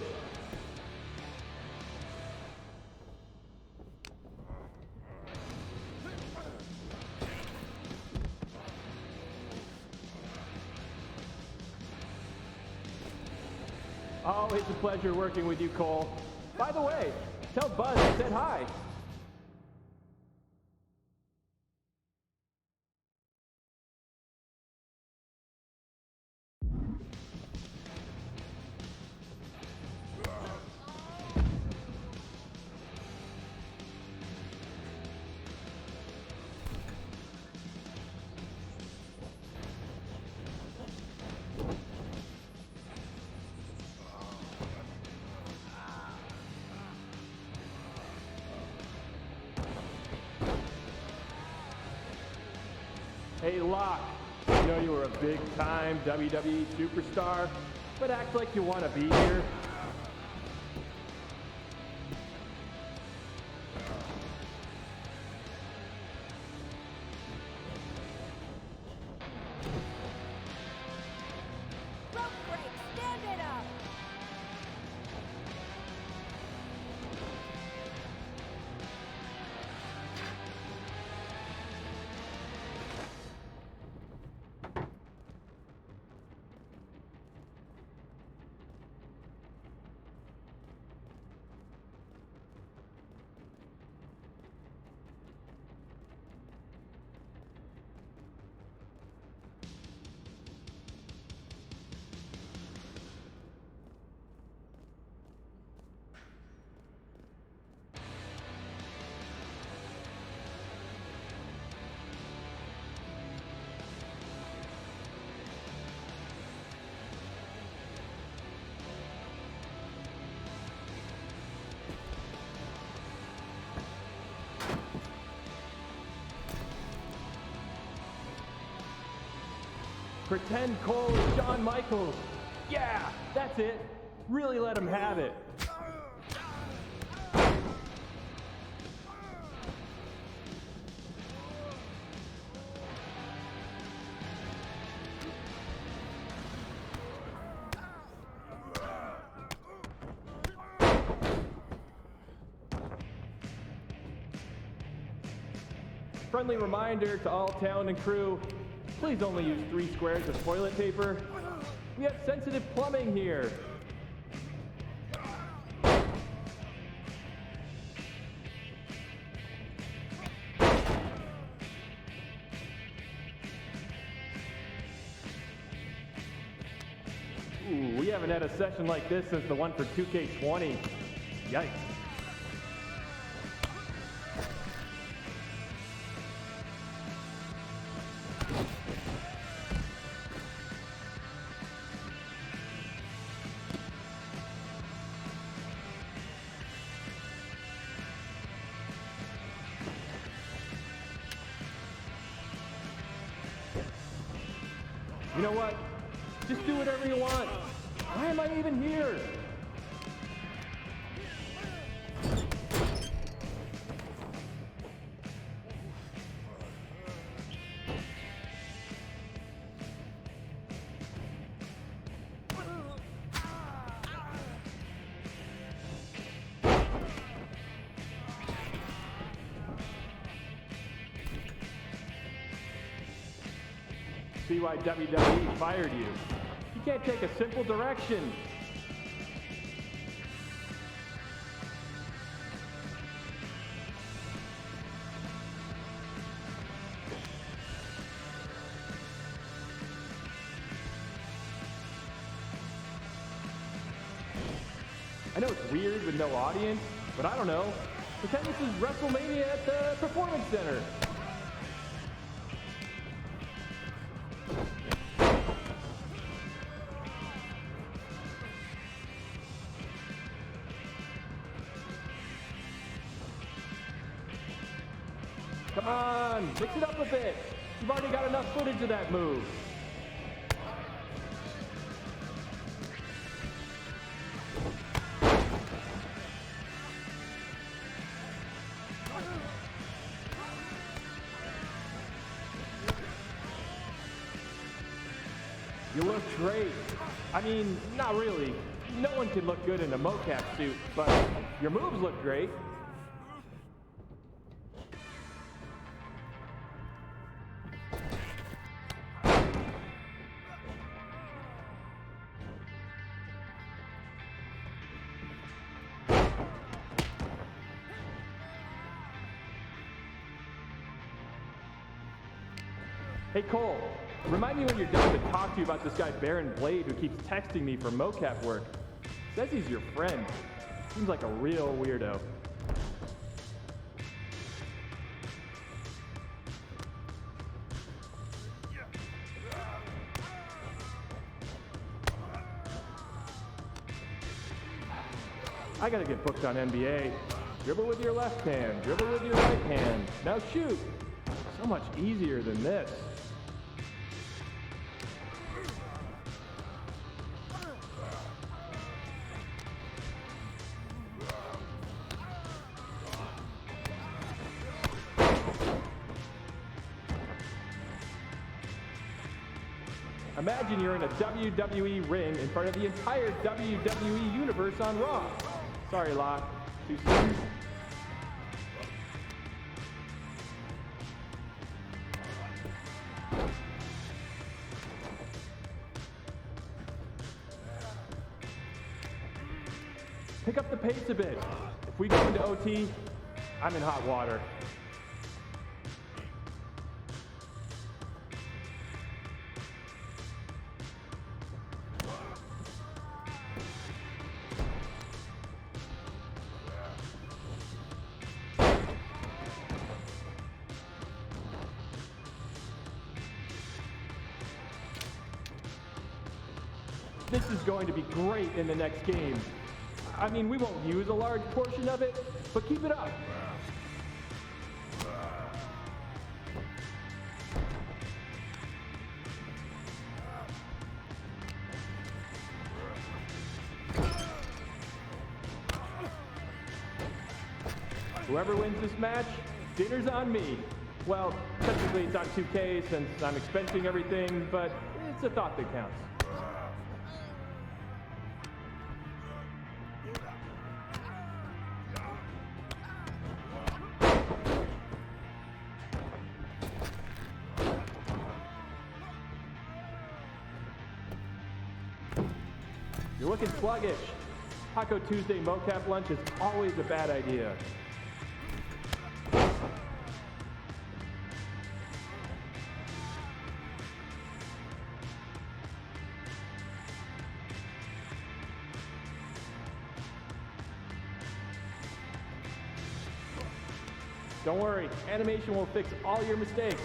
Always a pleasure working with you, Cole. By the way, tell Buzz I said hi. Hey, Lock, I know you were a big-time WWE superstar, but act like you want to be here. Pretend Cole is Shawn Michaels. Yeah, that's it. Really let him have it. Friendly reminder to all talent and crew, please only use 3 squares of toilet paper. We have sensitive plumbing here. Ooh, we haven't had a session like this since the one for 2K20. Yikes. You know what? Just do whatever you want. Why am I even here? See why WWE fired you. You can't take a simple direction. I know it's weird with no audience, but I don't know. Pretend this is WrestleMania at the Performance Center. Come on, mix it up a bit. You've already got enough footage of that move. You look great. I mean, not really. No one can look good in a mocap suit, but your moves look great. Hey Cole, remind me when you're done to talk to you about this guy Baron Blade who keeps texting me for mocap work. Says he's your friend. Seems like a real weirdo. I gotta get booked on NBA. Dribble with your left hand, dribble with your right hand. Now shoot! So much easier than this. Imagine you're in a WWE ring in front of the entire WWE universe on Raw. Sorry, Lock. Too soon? Pick up the pace a bit. If we go into OT, I'm in hot water. This is going to be great in the next game. I mean, we won't use a large portion of it, but keep it up. Whoever wins this match, dinner's on me. Well, technically it's on 2K since I'm expensing everything, but it's a thought that counts. You're looking sluggish. Taco Tuesday mocap lunch is always a bad idea. Don't worry, animation will fix all your mistakes.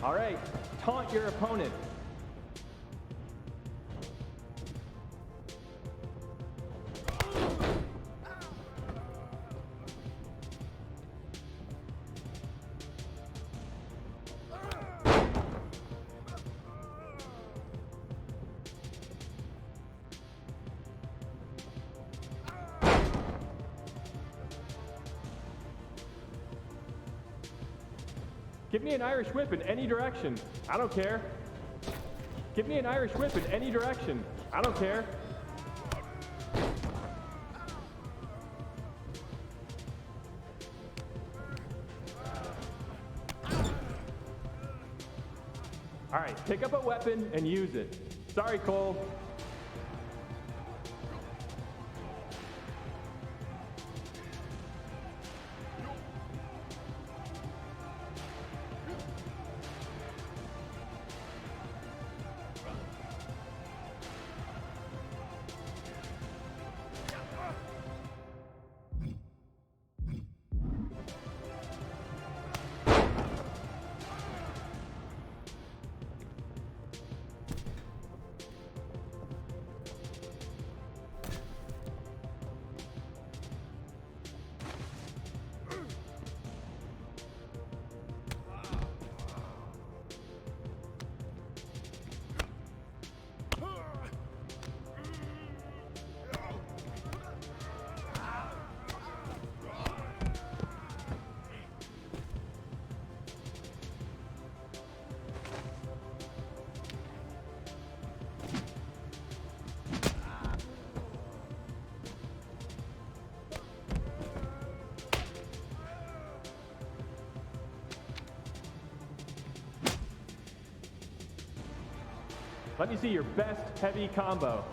All right, taunt your opponent. Give me an Irish whip in any direction. I don't care. Give me an Irish whip in any direction. I don't care. All right, pick up a weapon and use it. Sorry, Cole. Let me see your best heavy combo.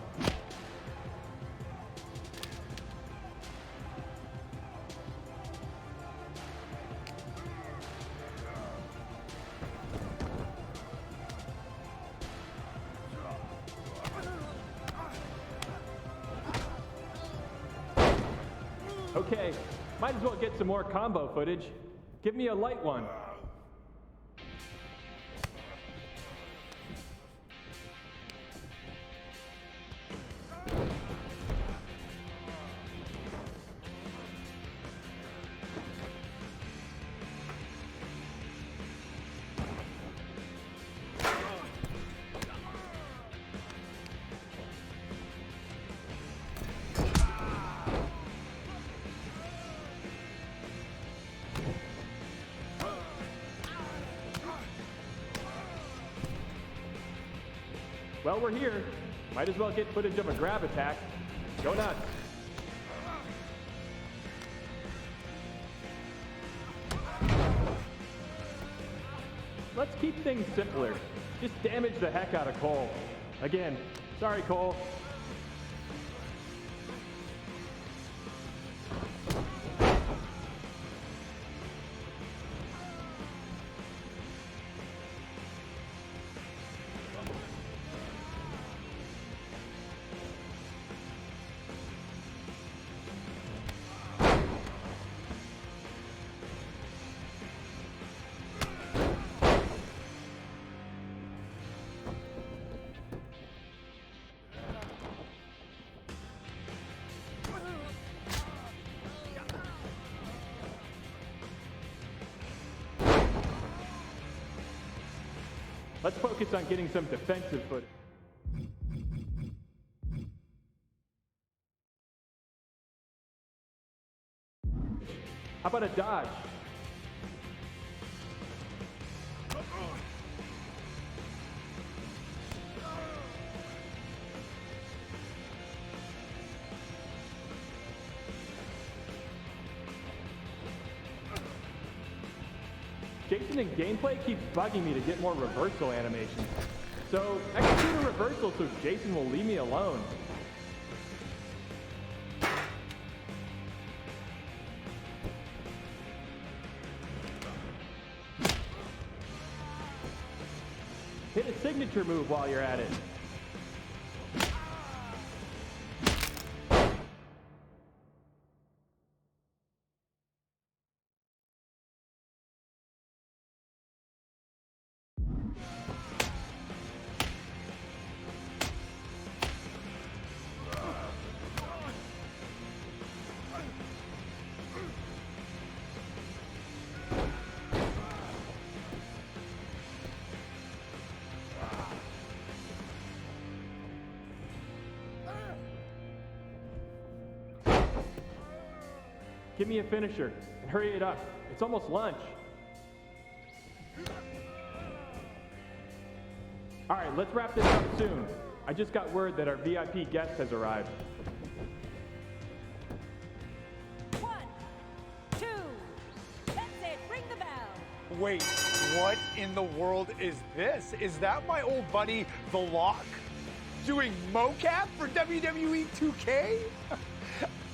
Okay, might as well get some more combo footage. Give me a light one. Well, we're here. Might as well get footage of a grab attack. Go nuts. Let's keep things simpler. Just damage the heck out of Cole. Again, sorry, Cole. Let's focus on getting some defensive footage. How about a dodge? Jason in gameplay keeps bugging me to get more reversal animations. So execute a reversal so Jason will leave me alone. Hit a signature move while you're at it. Give me a finisher, and hurry it up. It's almost lunch. All right, let's wrap this up soon. I just got word that our VIP guest has arrived. 1, 2, that's it, ring the bell. Wait, what in the world is this? Is that my old buddy, The Lock, doing mocap for WWE 2K?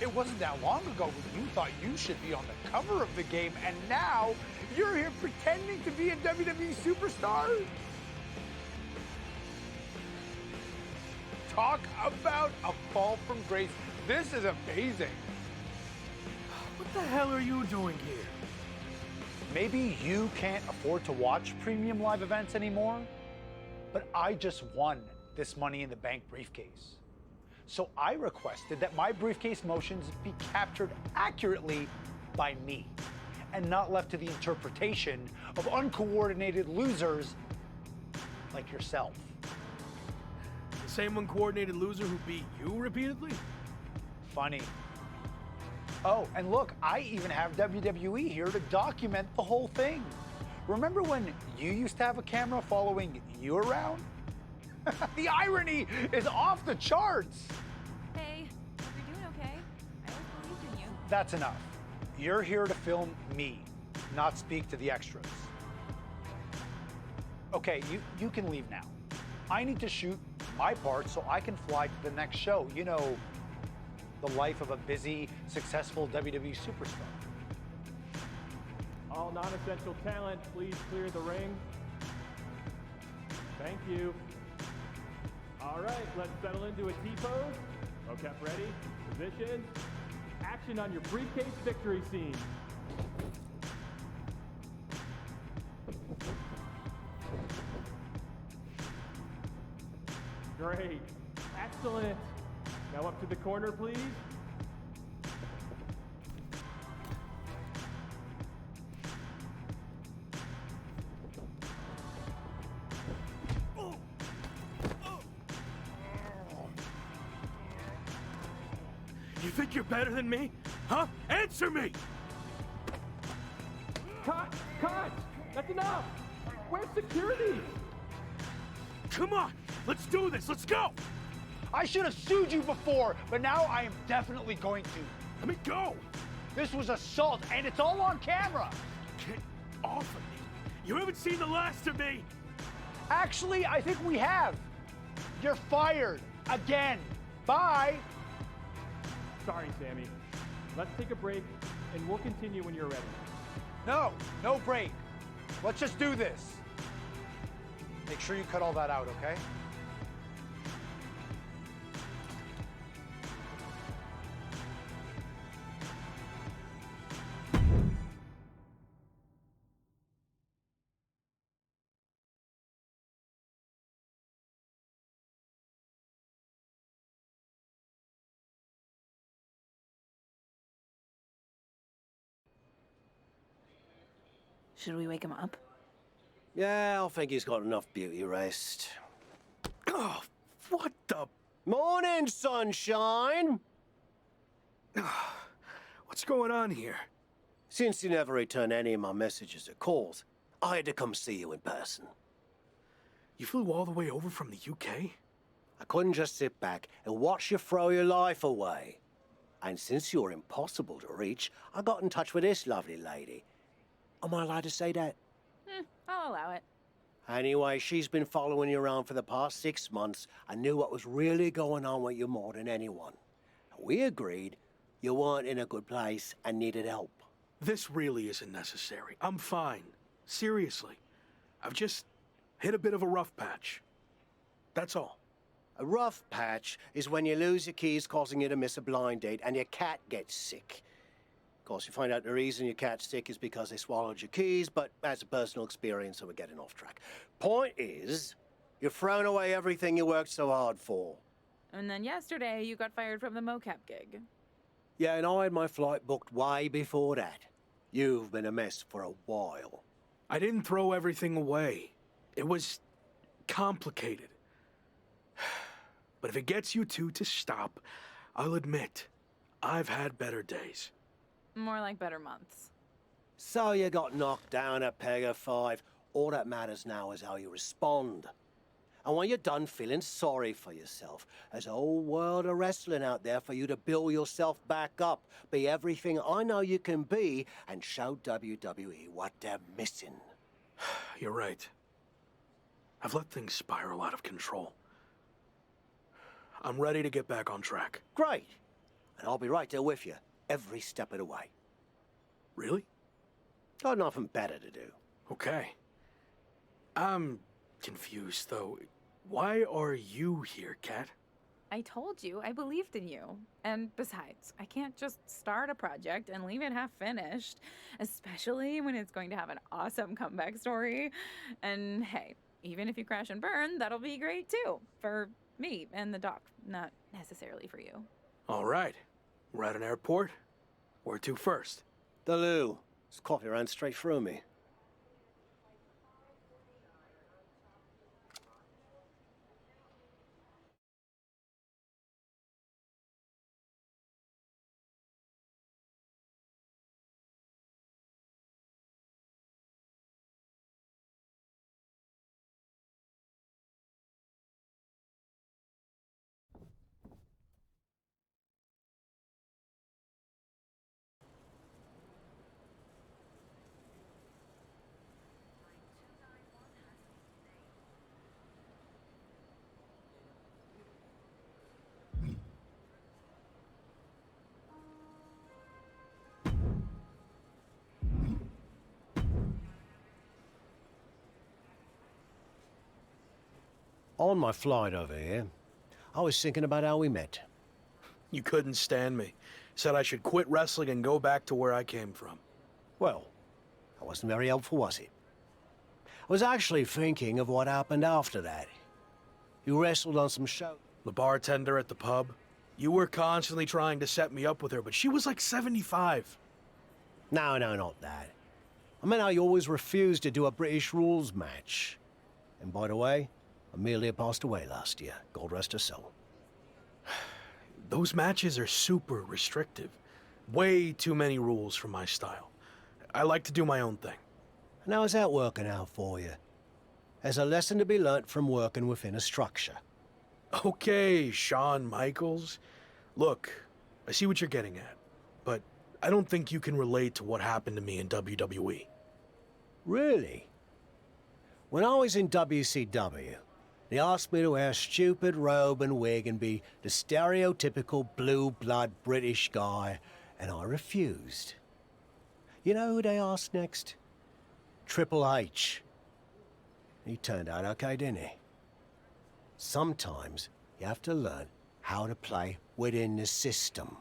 It wasn't that long ago when you thought you should be on the cover of the game, and now you're here pretending to be a WWE superstar? Talk about a fall from grace. This is amazing. What the hell are you doing here? Maybe you can't afford to watch premium live events anymore, but I just won this Money in the Bank briefcase. So I requested that my briefcase motions be captured accurately by me and not left to the interpretation of uncoordinated losers like yourself. The same uncoordinated loser who beat you repeatedly? Funny. Oh, and look, I even have WWE here to document the whole thing. Remember when you used to have a camera following you around? The irony is off the charts. Hey, you're doing okay. I always believed in you. That's enough. You're here to film me, not speak to the extras. Okay, you can leave now. I need to shoot my part so I can fly to the next show. You know, the life of a busy, successful WWE superstar. All non-essential talent, please clear the ring. Thank you. All right, let's settle into a T-pose. Mocap ready, position, action on your briefcase victory scene. Great, excellent. Now up to the corner, please. You think you're better than me? Huh? Answer me! Cut! Cut! That's enough! Where's security? Come on! Let's do this! Let's go! I should have sued you before, but now I am definitely going to. Let me go! This was assault, and it's all on camera. Get off of me! You haven't seen the last of me! Actually, I think we have. You're fired. Again. Bye. Sorry, Sammy. Let's take a break, and we'll continue when you're ready. No break. Let's just do this. Make sure you cut all that out, okay? Should we wake him up? Yeah, I think he's got enough beauty rest. Oh, what the? Morning, sunshine! What's going on here? Since you never return any of my messages or calls, I had to come see you in person. You flew all the way over from the UK? I couldn't just sit back and watch you throw your life away. And since you're impossible to reach, I got in touch with this lovely lady. Am I allowed to say that? I'll allow it. Anyway, she's been following you around for the past 6 months and knew what was really going on with you more than anyone. We agreed you weren't in a good place and needed help. This really isn't necessary. I'm fine. Seriously. I've just hit a bit of a rough patch. That's all. A rough patch is when you lose your keys, causing you to miss a blind date, and your cat gets sick. Of course, you find out the reason your cat's sick is because they swallowed your keys, but that's a personal experience, so we're getting off track. Point is, you've thrown away everything you worked so hard for. And then yesterday, you got fired from the mocap gig. Yeah, and I had my flight booked way before that. You've been a mess for a while. I didn't throw everything away. It was complicated. But if it gets you two to stop, I'll admit, I've had better days. More like better months. So you got knocked down a peg of 5. All that matters now is how you respond. And when you're done feeling sorry for yourself, there's a whole world of wrestling out there for you to build yourself back up, be everything I know you can be, and show WWE what they're missing. You're right. I've let things spiral out of control. I'm ready to get back on track. Great. And I'll be right there with you, every step of the way. Really? Got nothing better to do. Okay. I'm confused, though. Why are you here, Kat? I told you I believed in you. And besides, I can't just start a project and leave it half finished, especially when it's going to have an awesome comeback story. And hey, even if you crash and burn, that'll be great too. For me and the doc, not necessarily for you. All right. We're at an airport. Where to first? The loo. This coffee ran straight through me. On my flight over here, I was thinking about how we met. You couldn't stand me. Said I should quit wrestling and go back to where I came from. Well, that wasn't very helpful, was it? I was actually thinking of what happened after that. You wrestled on some show. The bartender at the pub. You were constantly trying to set me up with her, but she was like 75. No, not that. I mean how you always refused to do a British rules match. And by the way, Amelia passed away last year. God rest her soul. Those matches are super restrictive. Way too many rules for my style. I like to do my own thing. And how's that working out for you? There's a lesson to be learnt from working within a structure. Okay, Shawn Michaels. Look, I see what you're getting at, but I don't think you can relate to what happened to me in WWE. Really? When I was in WCW, they asked me to wear a stupid robe and wig and be the stereotypical blue-blood British guy, and I refused. You know who they asked next? Triple H. He turned out okay, didn't he? Sometimes you have to learn how to play within the system.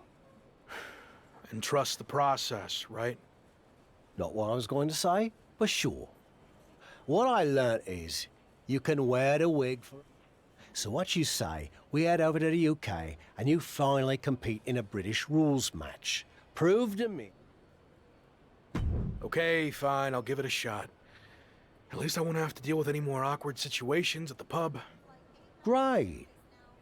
And trust the process, right? Not what I was going to say, but sure. What I learnt is you can wear the wig for... So what you say, we head over to the UK and you finally compete in a British rules match. Prove to me. Okay, fine, I'll give it a shot. At least I won't have to deal with any more awkward situations at the pub. Great.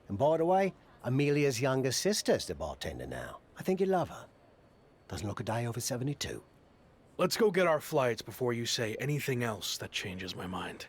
And by the way, Amelia's younger sister's the bartender now. I think you'd love her. Doesn't look a day over 72. Let's go get our flights before you say anything else that changes my mind.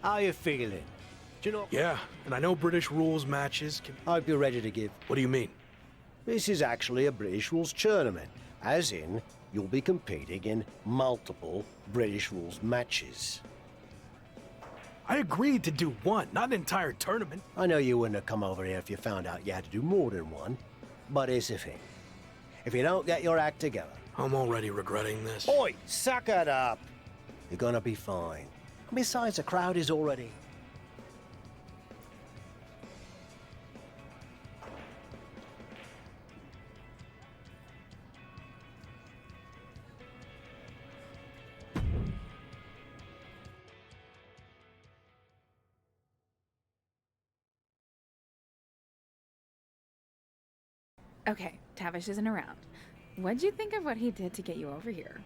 How you feeling? Do you know... Yeah, and I know British rules matches can... I hope you're ready to give. What do you mean? This is actually a British rules tournament. As in, you'll be competing in multiple British rules matches. I agreed to do one, not an entire tournament. I know you wouldn't have come over here if you found out you had to do more than one. But here's the thing. If you don't get your act together... I'm already regretting this. Oi, suck it up! You're gonna be fine. Besides, the crowd is already... Okay, Tavish isn't around. What'd you think of what he did to get you over here?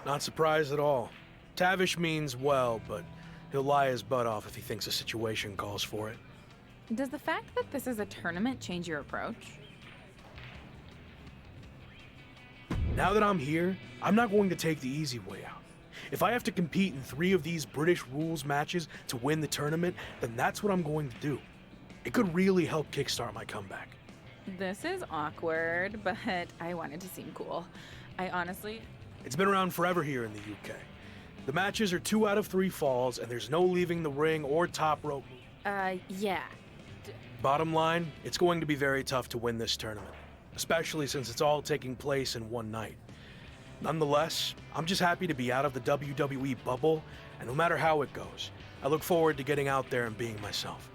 Not surprised at all. Tavish means well, but he'll lie his butt off if he thinks a situation calls for it. Does the fact that this is a tournament change your approach? Now that I'm here, I'm not going to take the easy way out. If I have to compete in 3 of these British rules matches to win the tournament, then that's what I'm going to do. It could really help kickstart my comeback. This is awkward, but I wanted to seem cool. I honestly... It's been around forever here in the UK. The matches are 2 out of 3 falls, and there's no leaving the ring or top rope. Yeah. Bottom line, it's going to be very tough to win this tournament, especially since it's all taking place in one night. Nonetheless, I'm just happy to be out of the WWE bubble, and no matter how it goes, I look forward to getting out there and being myself.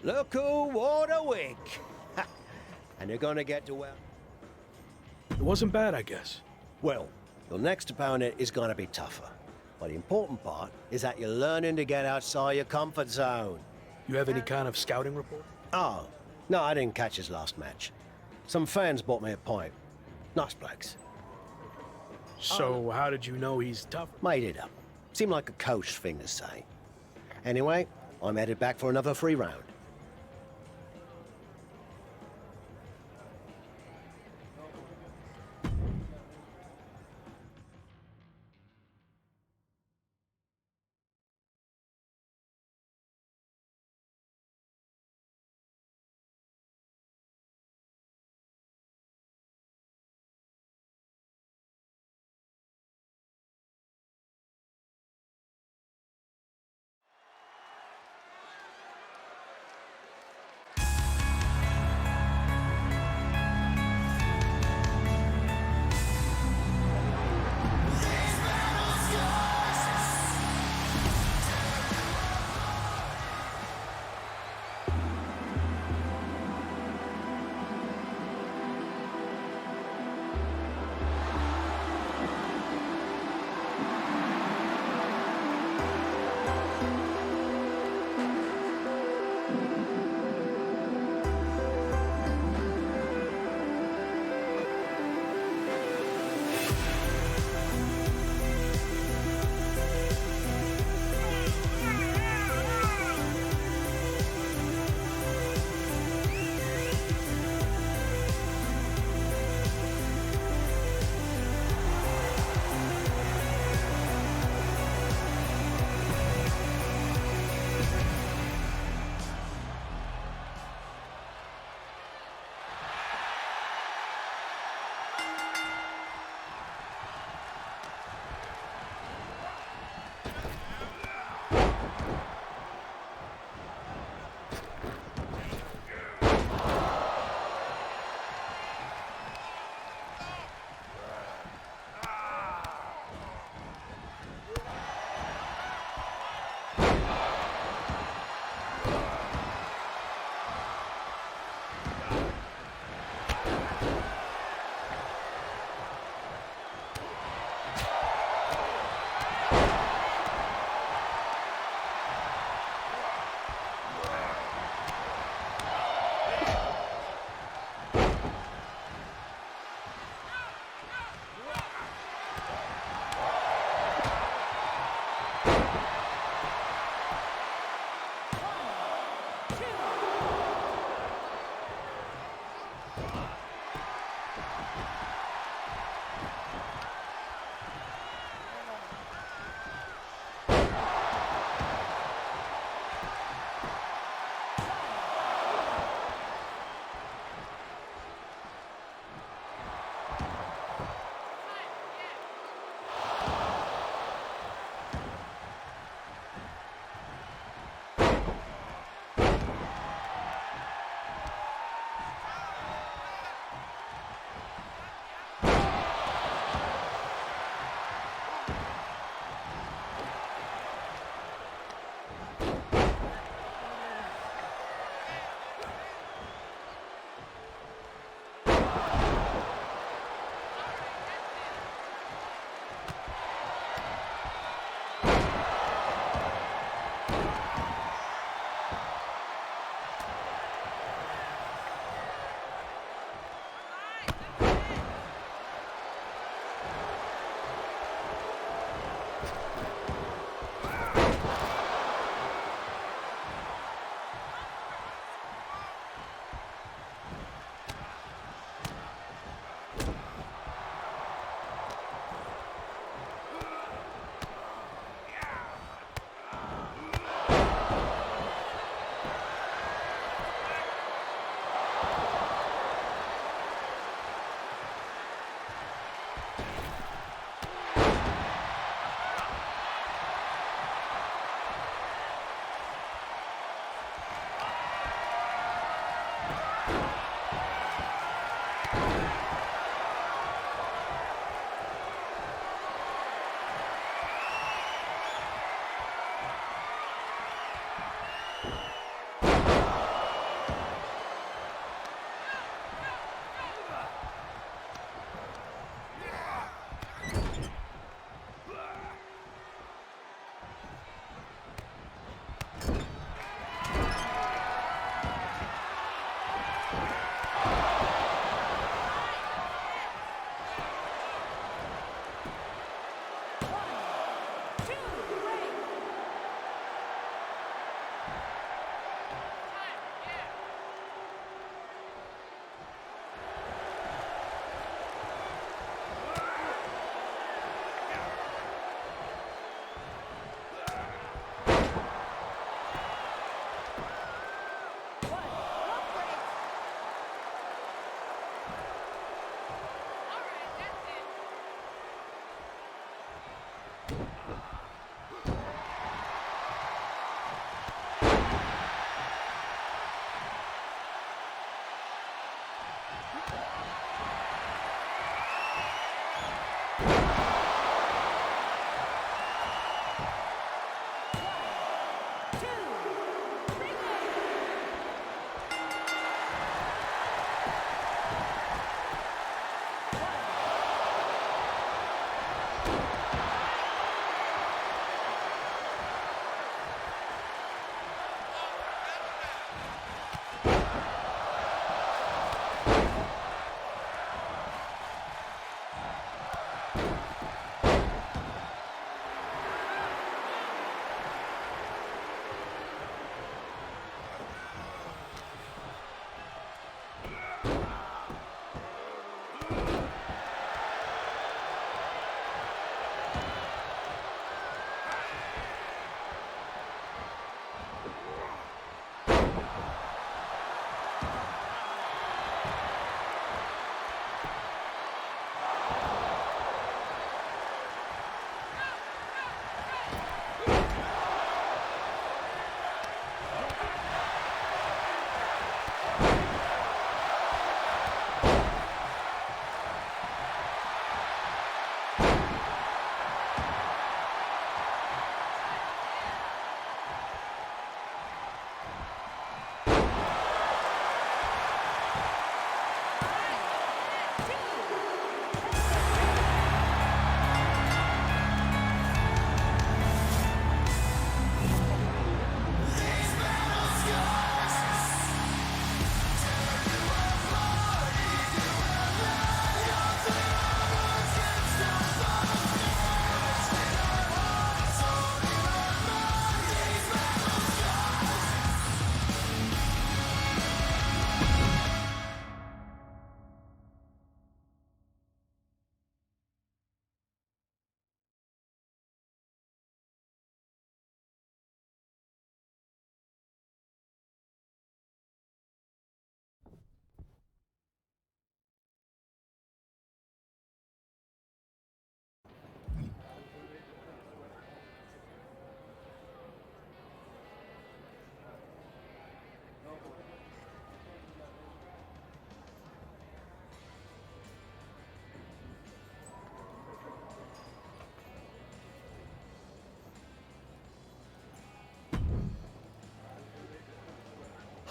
Look who wore the wig. And you're gonna get to well. It wasn't bad, I guess. Well, your next opponent is gonna be tougher. But the important part is that you're learning to get outside your comfort zone. You have any kind of scouting report? Oh, no, I didn't catch his last match. Some fans bought me a pint. Nice blokes. So how did you know he's tough? Made it up. Seemed like a coach thing to say. Anyway, I'm headed back for another free round.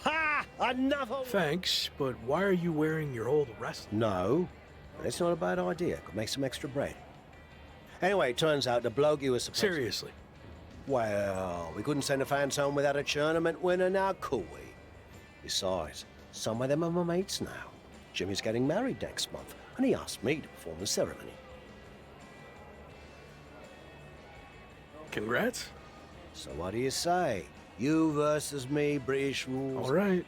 Ha! Another one! Thanks, but why are you wearing your old wrestling? No, but it's not a bad idea. Could make some extra bread. Anyway, it turns out the bloke you were supposed Seriously. Well, we couldn't send the fans home without a tournament winner now, could we? Besides, some of them are my mates now. Jimmy's getting married next month, and he asked me to perform the ceremony. Congrats. So what do you say? You versus me, British rules. All right.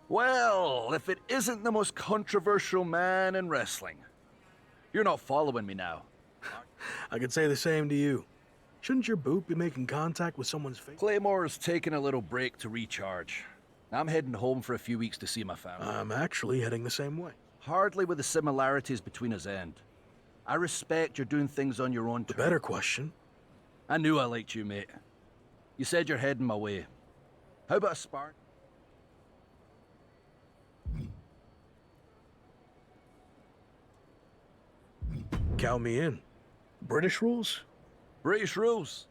Well, if it isn't the most controversial man in wrestling. You're not following me now. I could say the same to you. Shouldn't your boot be making contact with someone's face? Claymore's taking a little break to recharge. I'm heading home for a few weeks to see my family. I'm actually heading the same way. Hardly with the similarities between us end. I respect you're doing things on your own The terms. better question. I knew I liked you, mate. You said you're heading my way. How about a spark? Count me in. British rules? British rules.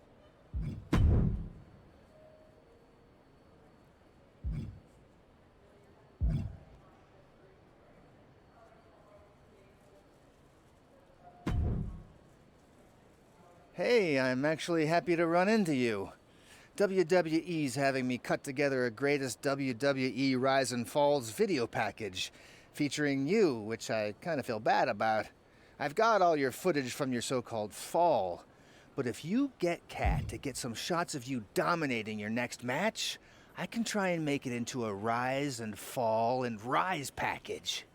Hey, I'm actually happy to run into you. WWE's having me cut together a greatest WWE Rise and Falls video package featuring you, which I kind of feel bad about. I've got all your footage from your so-called fall, but if you get Kat to get some shots of you dominating your next match, I can try and make it into a Rise and Fall and Rise package.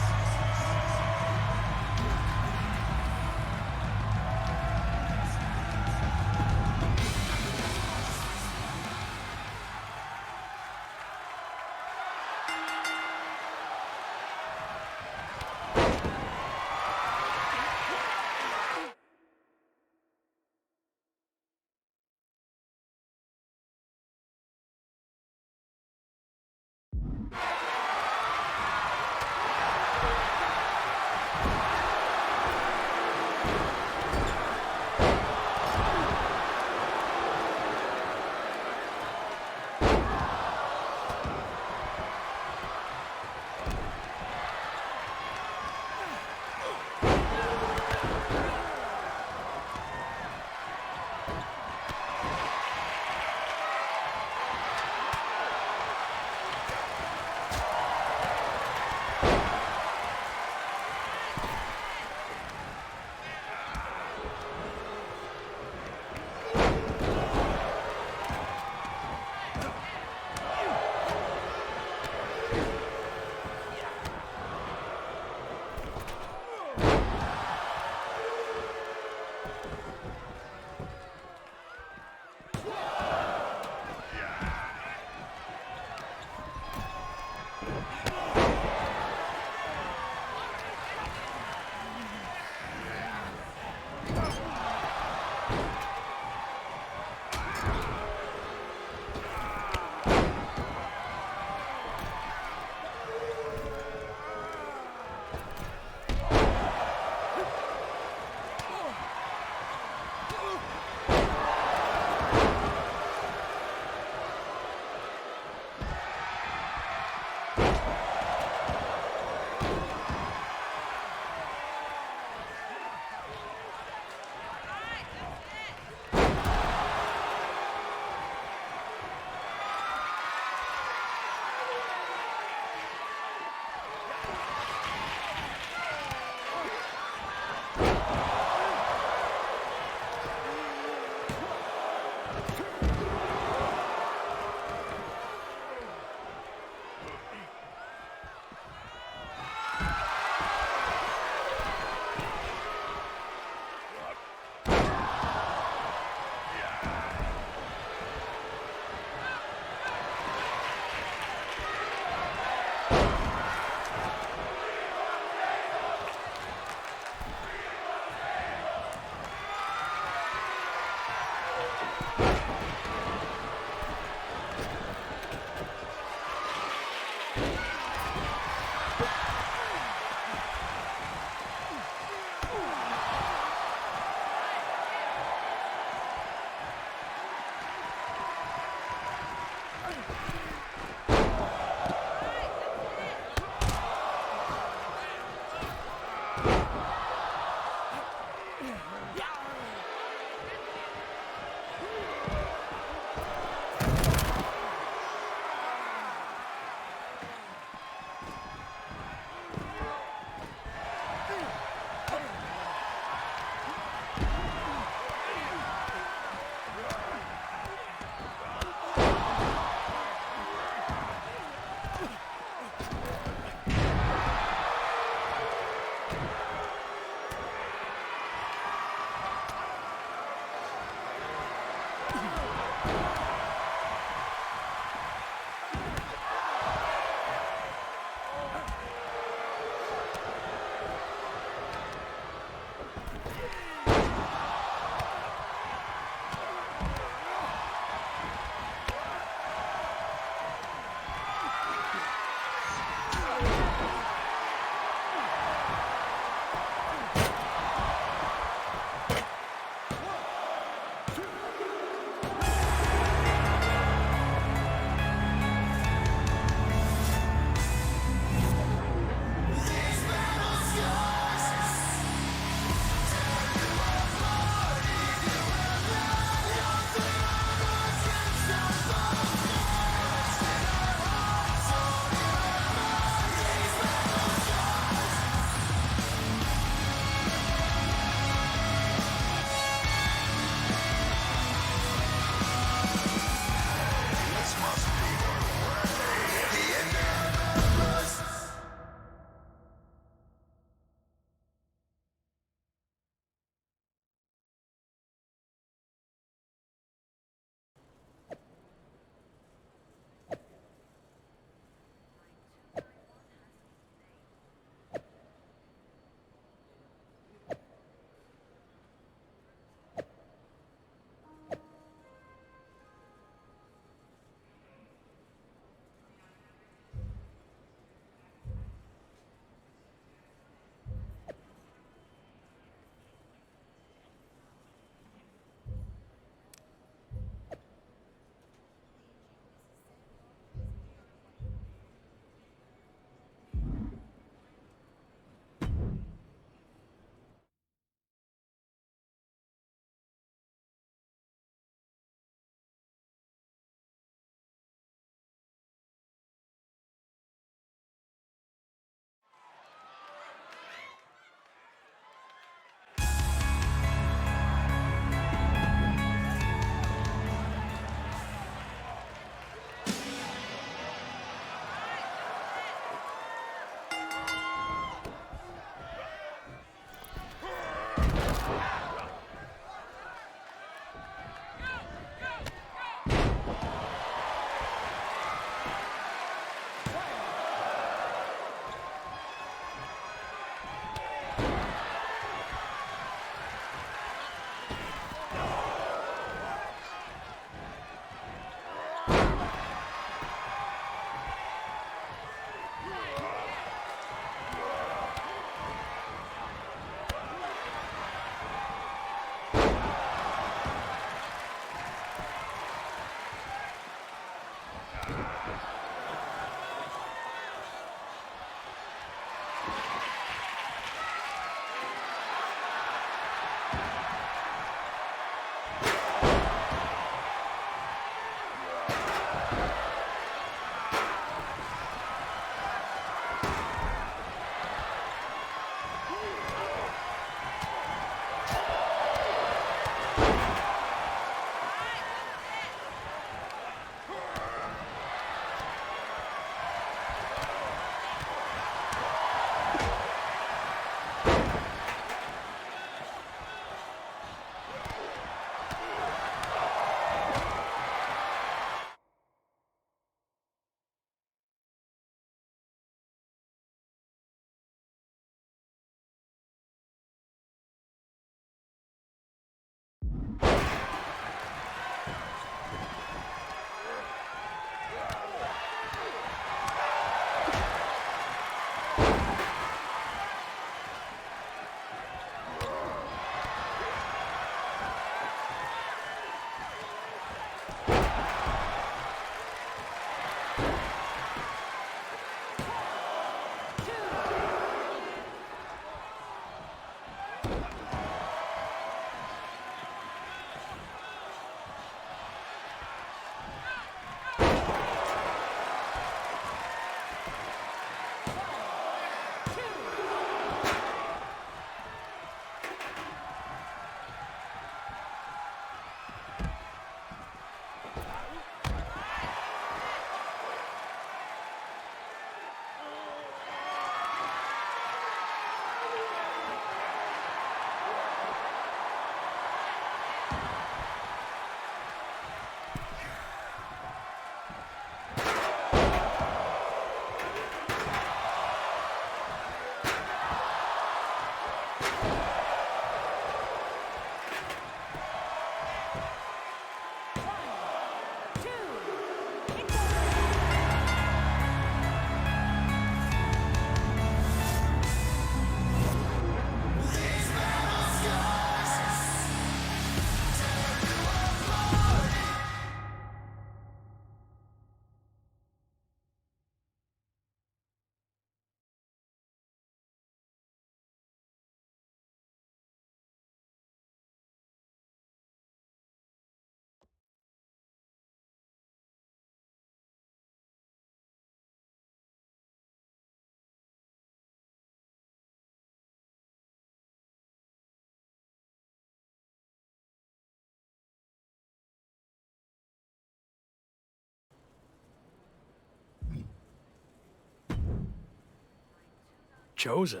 Chosen,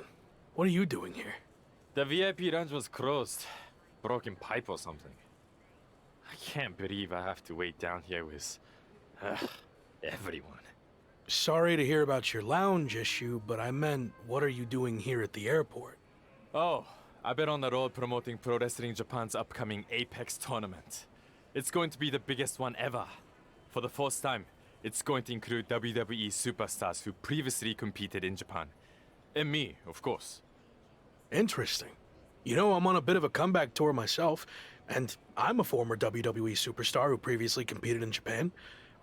what are you doing here? The VIP lounge was closed. Broken pipe or something. I can't believe I have to wait down here with everyone. Sorry to hear about your lounge issue, but I meant, what are you doing here at the airport? Oh, I've been on the road promoting Pro Wrestling Japan's upcoming Apex tournament. It's going to be the biggest one ever. For the first time, it's going to include WWE superstars who previously competed in Japan. And me, of course. Interesting. You know, I'm on a bit of a comeback tour myself, and I'm a former WWE superstar who previously competed in Japan.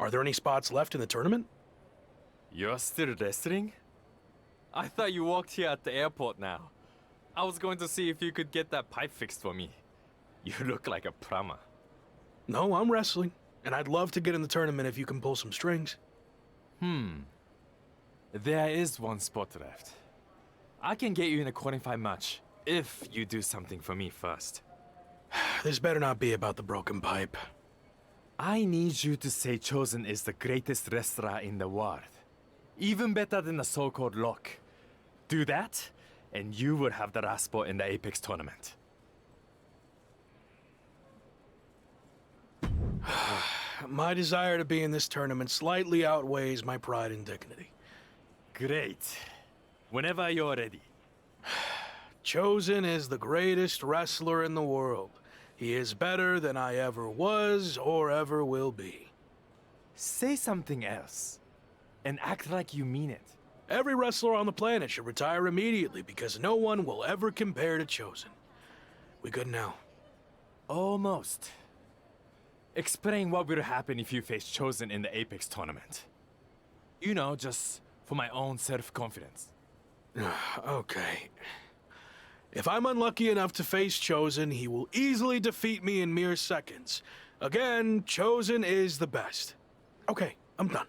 Are there any spots left in the tournament? You're still wrestling? I thought you walked here at the airport now. I was going to see if you could get that pipe fixed for me. You look like a plumber. No, I'm wrestling, and I'd love to get in the tournament if you can pull some strings. There is one spot left. I can get you in a qualifying match if you do something for me first. This better not be about the broken pipe. I need you to say Chosen is the greatest wrestler in the world. Even better than the so-called Lock. Do that, and you will have the last spot in the Apex tournament. My desire to be in this tournament slightly outweighs my pride and dignity. Great. Whenever you're ready. Chosen is the greatest wrestler in the world. He is better than I ever was or ever will be. Say something else, and act like you mean it. Every wrestler on the planet should retire immediately because no one will ever compare to Chosen. We good now? Almost. Explain what will happen if you face Chosen in the Apex tournament. You know, just for my own self-confidence. Okay. If I'm unlucky enough to face Chosen, he will easily defeat me in mere seconds. Again, Chosen is the best. Okay, I'm done.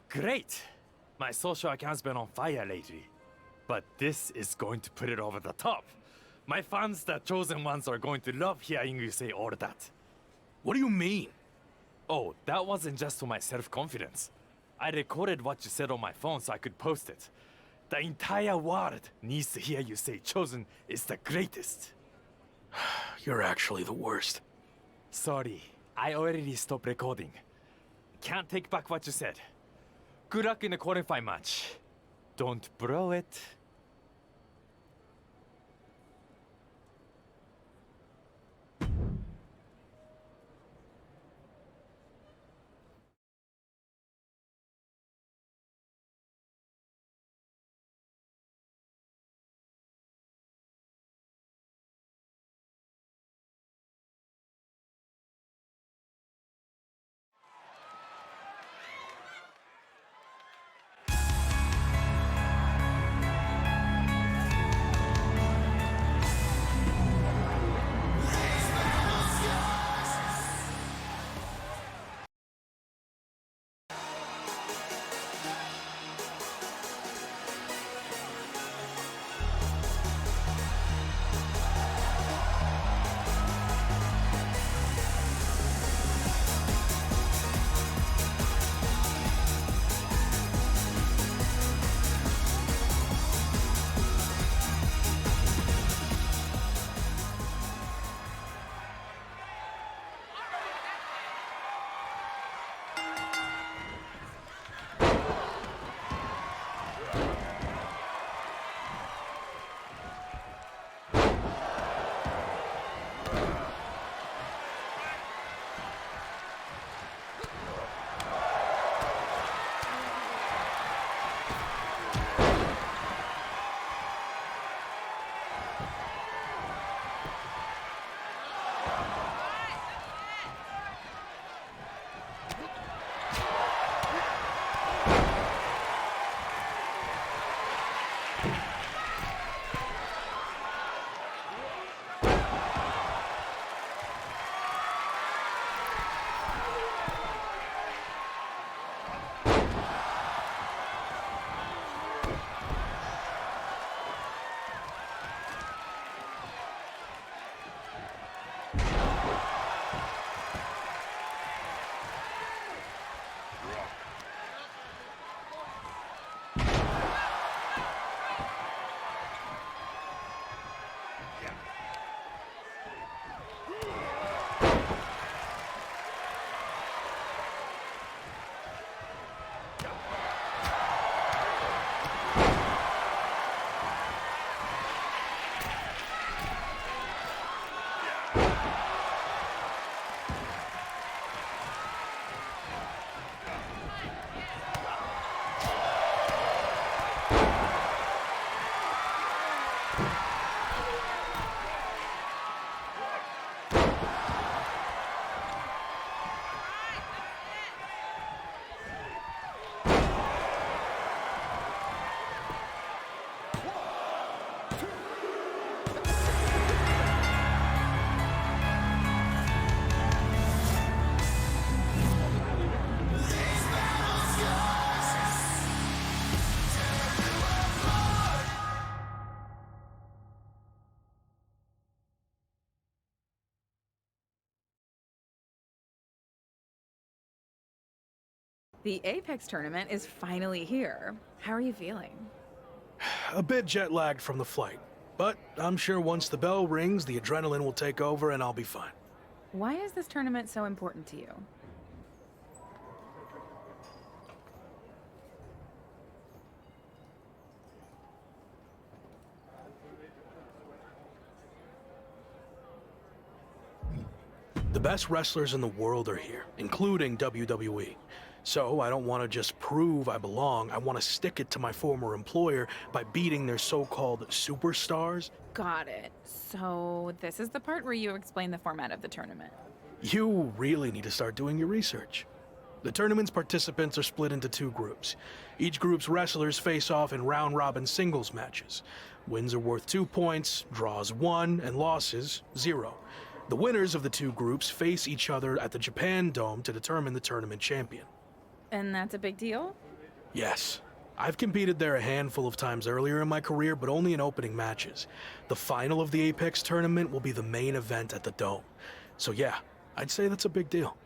Great. My social account's been on fire lately. But this is going to put it over the top. My fans, the Chosen ones, are going to love hearing you say all that. What do you mean? Oh, that wasn't just for my self-confidence. I recorded what you said on my phone so I could post it. The entire world needs to hear you say Chosen is the greatest. You're actually the worst. Sorry, I already stopped recording. Can't take back what you said. Good luck in the qualifying match. Don't blow it. The Apex tournament is finally here. How are you feeling? A bit jet-lagged from the flight, but I'm sure once the bell rings, the adrenaline will take over and I'll be fine. Why is this tournament so important to you? The best wrestlers in the world are here, including WWE. So I don't want to just prove I belong, I want to stick it to my former employer by beating their so-called superstars. Got it. So this is the part where you explain the format of the tournament. You really need to start doing your research. The tournament's participants are split into 2 groups. Each group's wrestlers face off in round-robin singles matches. Wins are worth 2 points, draws 1, and losses 0. The winners of the 2 groups face each other at the Japan Dome to determine the tournament champion. And that's a big deal? Yes. I've competed there a handful of times earlier in my career, but only in opening matches. The final of the Apex tournament will be the main event at the Dome. So yeah, I'd say that's a big deal.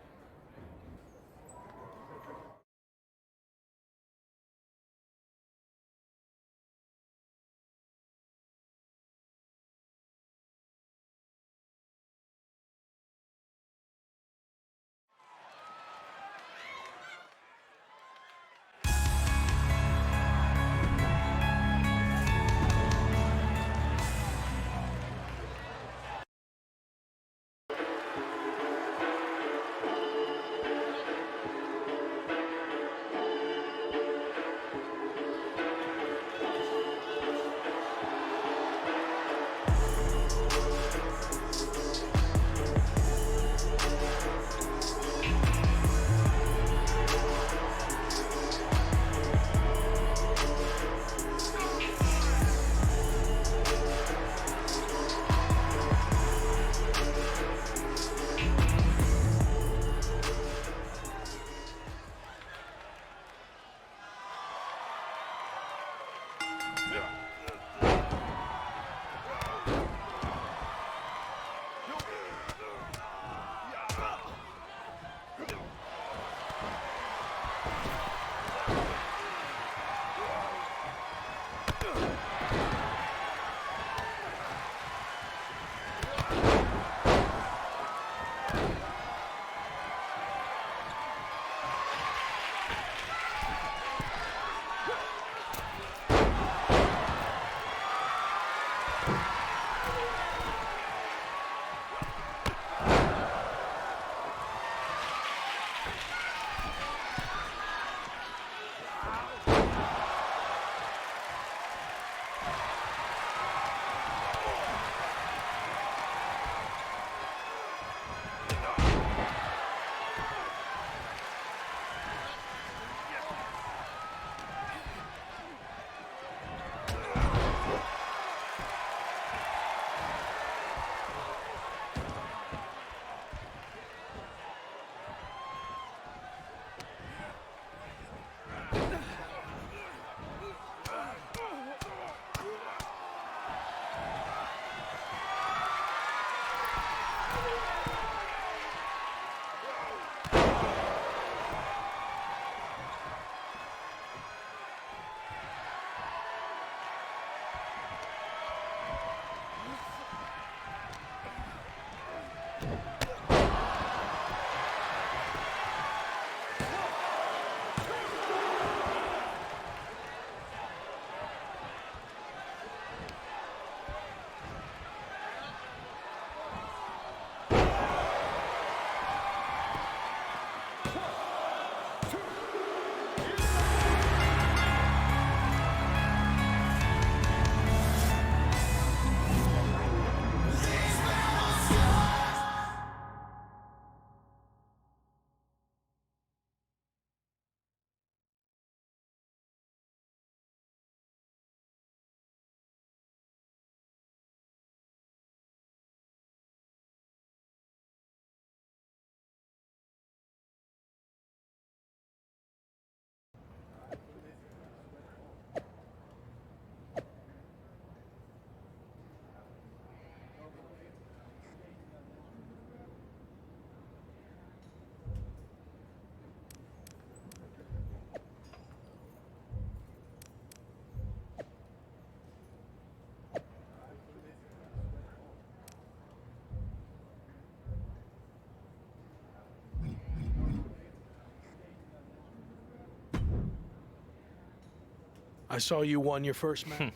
I saw you won your first match.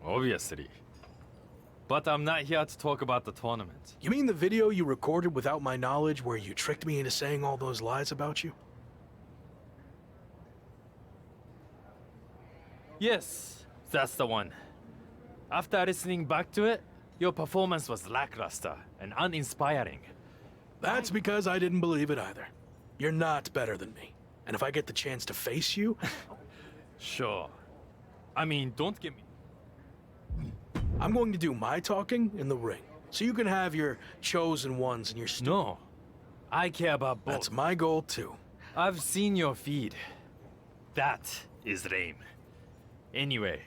Obviously. But I'm not here to talk about the tournament. You mean the video you recorded without my knowledge where you tricked me into saying all those lies about you? Yes, that's the one. After listening back to it, your performance was lackluster and uninspiring. That's because I didn't believe it either. You're not better than me. And if I get the chance to face you... Sure. I mean, don't get me... I'm going to do my talking in the ring, so you can have your chosen ones and your... No. I care about both. That's my goal, too. I've seen your feed. That is lame. Anyway,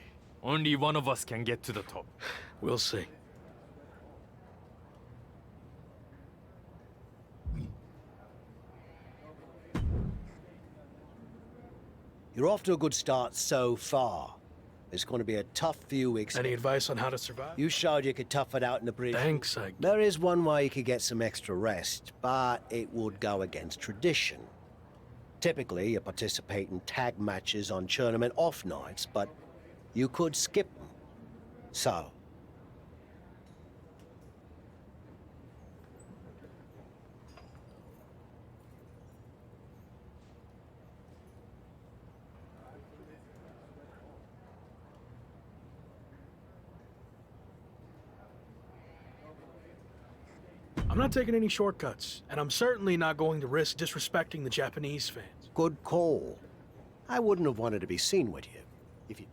only one of us can get to the top. We'll see. You're off to a good start so far. It's going to be a tough few weeks. Any advice on how to survive? You showed you could tough it out in the bridge. Thanks, There is one way you could get some extra rest, but it would go against tradition. Typically, you participate in tag matches on tournament off nights, but you could skip them. So, I'm not taking any shortcuts, and I'm certainly not going to risk disrespecting the Japanese fans. good call. I wouldn't have wanted to be seen with you if you...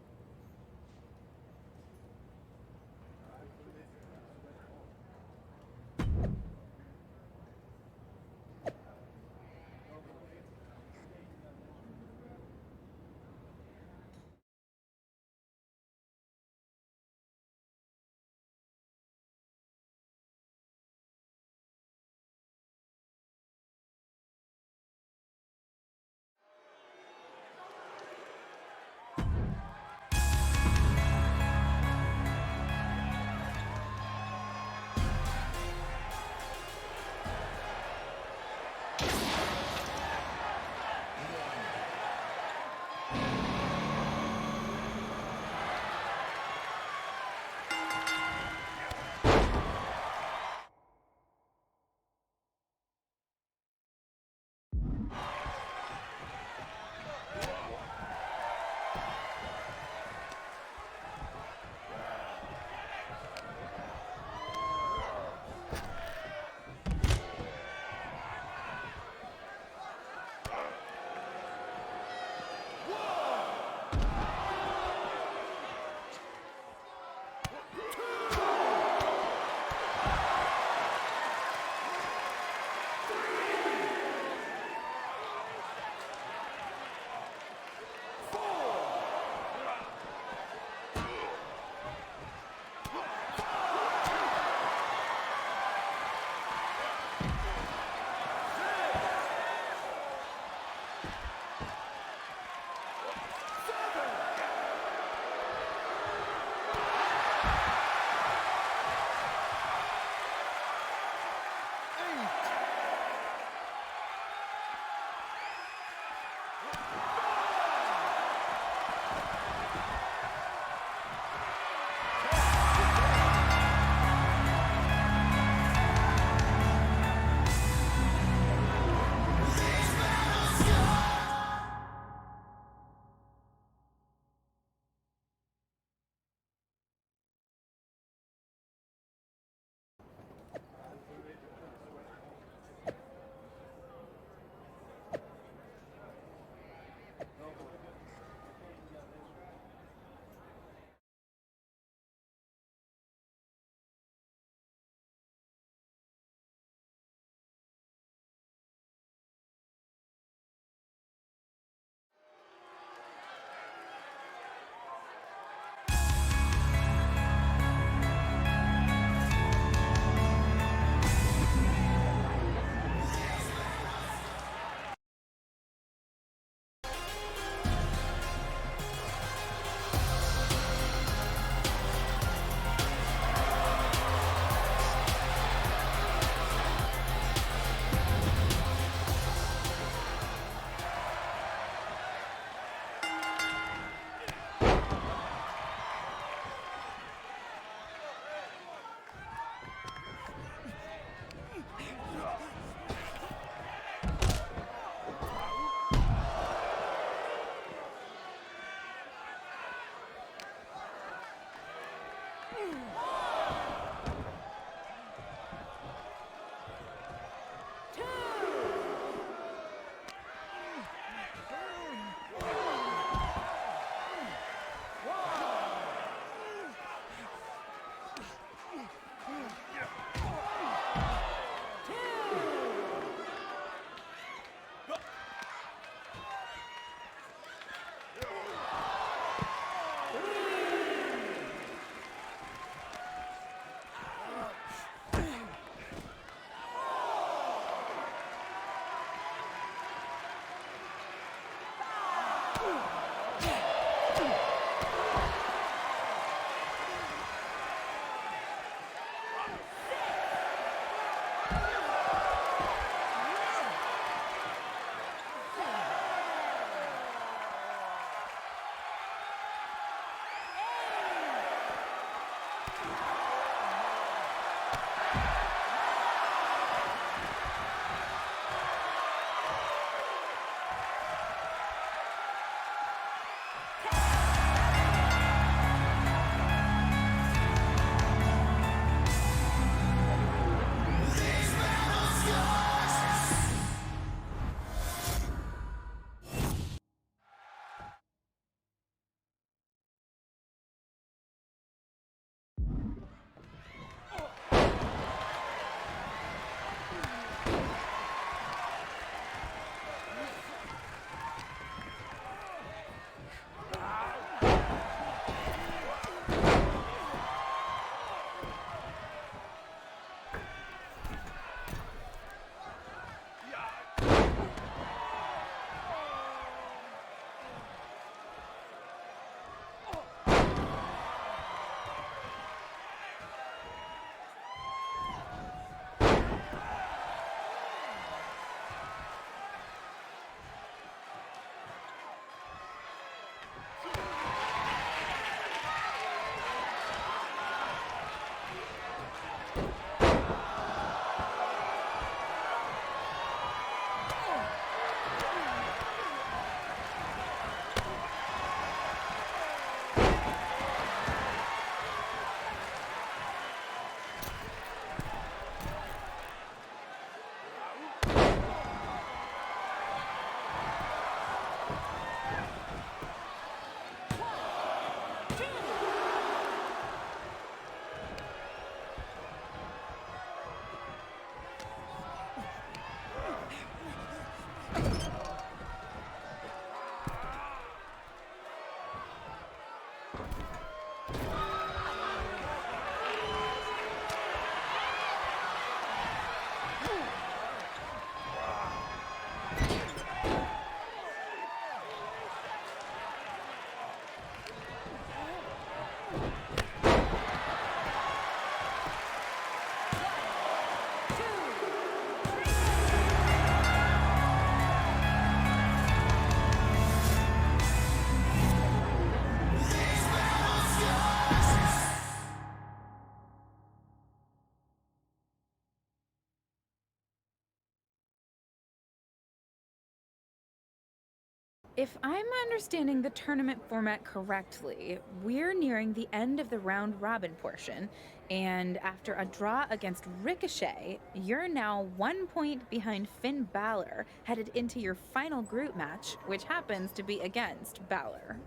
If I'm understanding the tournament format correctly, we're nearing the end of the round-robin portion, and after a draw against Ricochet, you're now 1 point behind Finn Balor, headed into your final group match, which happens to be against Balor.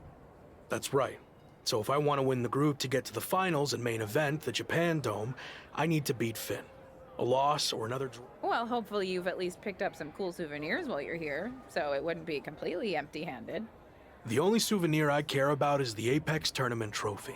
That's right. So if I want to win the group to get to the finals and main event, the Japan Dome, I need to beat Finn. A loss or another draw. Well, hopefully you've at least picked up some cool souvenirs while you're here, so it wouldn't be completely empty-handed. The only souvenir I care about is the Apex Tournament trophy.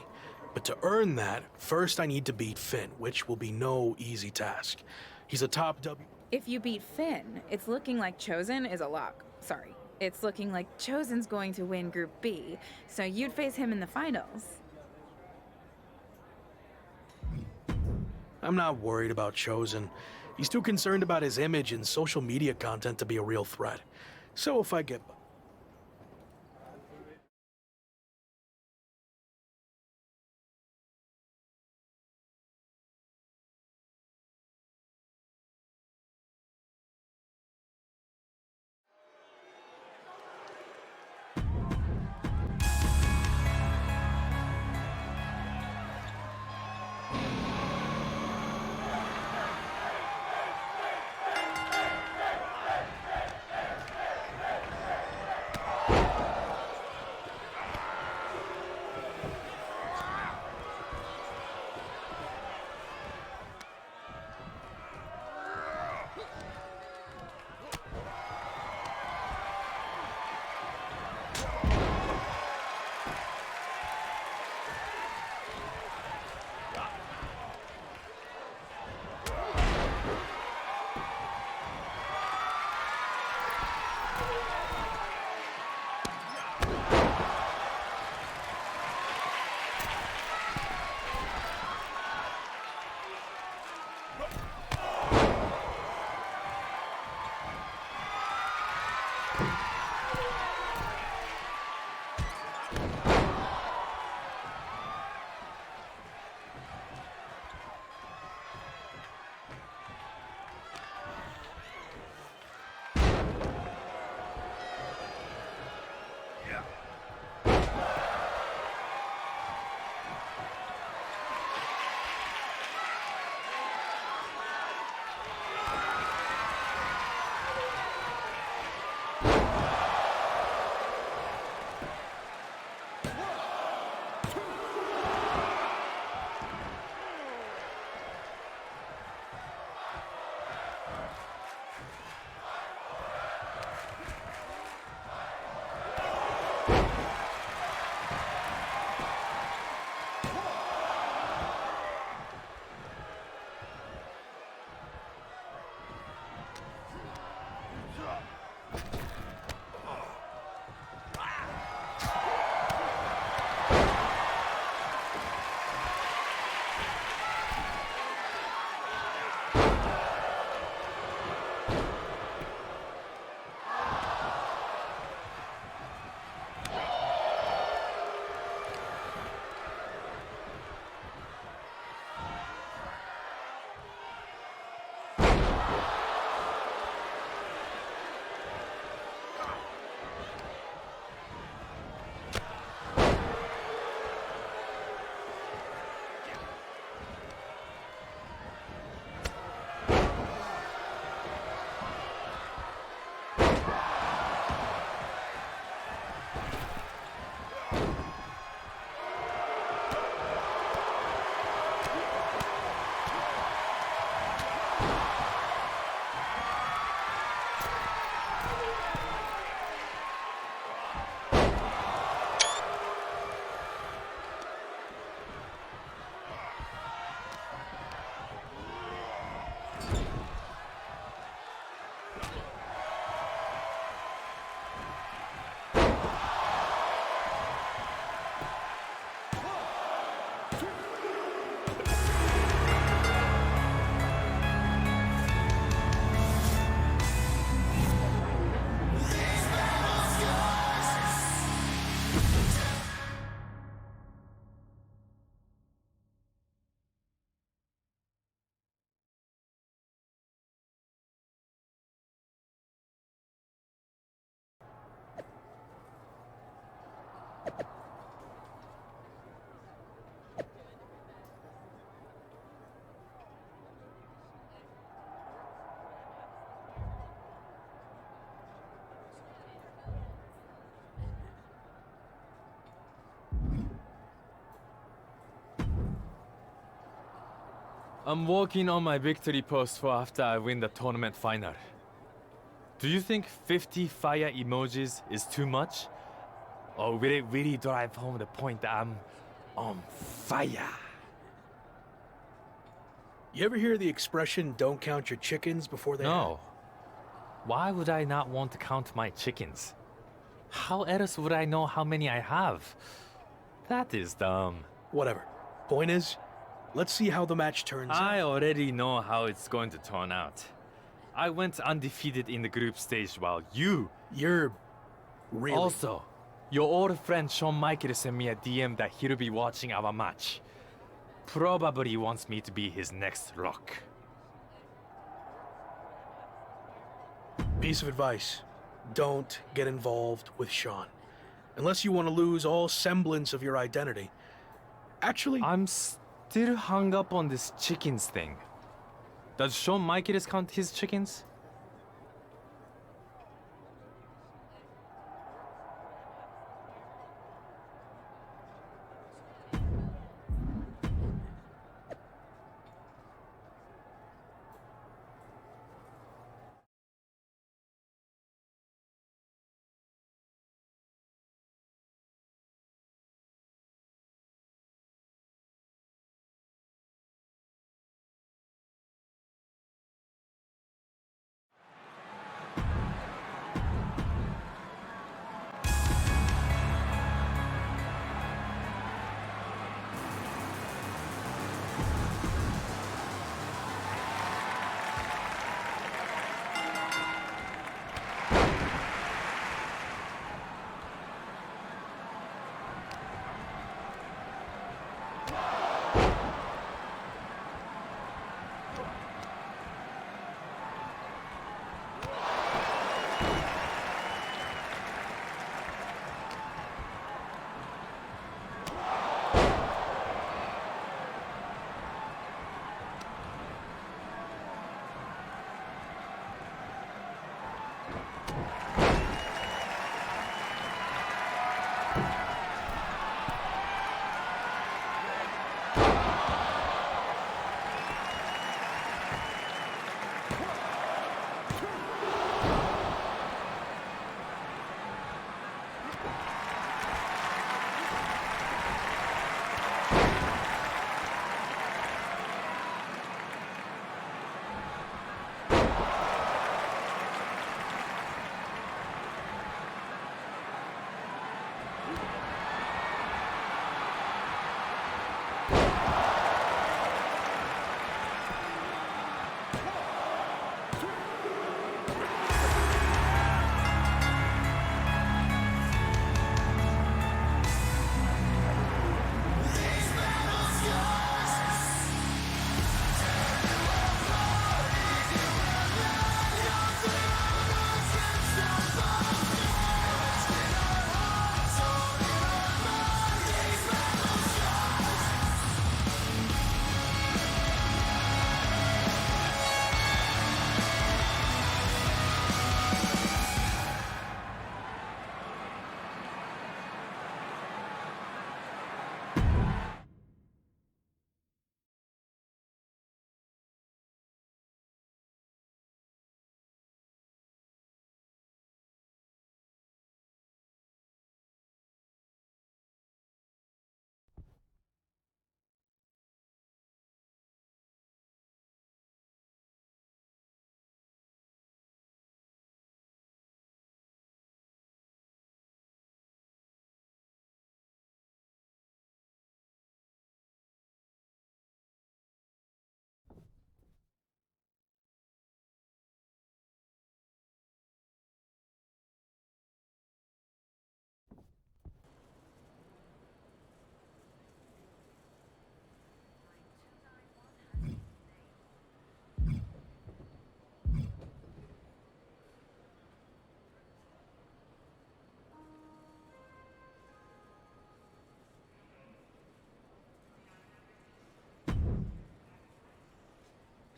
But to earn that, first I need to beat Finn, which will be no easy task. He's a top W. If you beat Finn, it's looking like Chosen is a lock. Sorry. It's looking like Chosen's going to win Group B, so you'd face him in the finals. I'm not worried about Chosen. He's too concerned about his image and social media content to be a real threat. So if I get... I'm working on my victory post for after I win the tournament final. Do you think 50 fire emojis is too much? Or will it really drive home the point that I'm on fire? You ever hear the expression, don't count your chickens before they No. Why would I not want to count my chickens? How else would I know how many I have? That is dumb. Whatever. Point is, let's see how the match turns out. I already know how it's going to turn out. I went undefeated in the group stage while You're really... Also, your old friend Shawn Michaels sent me a DM that he'll be watching our match. Probably wants me to be his next Rock. Piece of advice. Don't get involved with Shawn. Unless you want to lose all semblance of your identity. Actually... I'm still hung up on this chickens thing. Does Shawn Michaels count his chickens?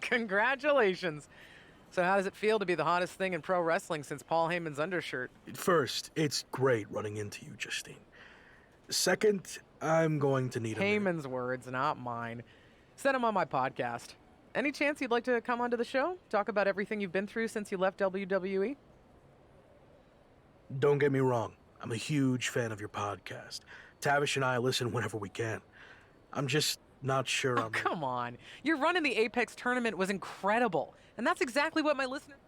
Congratulations. So how does it feel to be the hottest thing in pro wrestling since Paul Heyman's undershirt? First, it's great running into you, Justine. Second, I'm going to need a minute. Heyman's words, not mine. Said him on my podcast. Any chance you'd like to come onto the show? Talk about everything you've been through since you left WWE? Don't get me wrong. I'm a huge fan of your podcast. Tavish and I listen whenever we can. I'm just not sure I'm... Come on. Your run in the Apex tournament was incredible. And that's exactly what my listeners...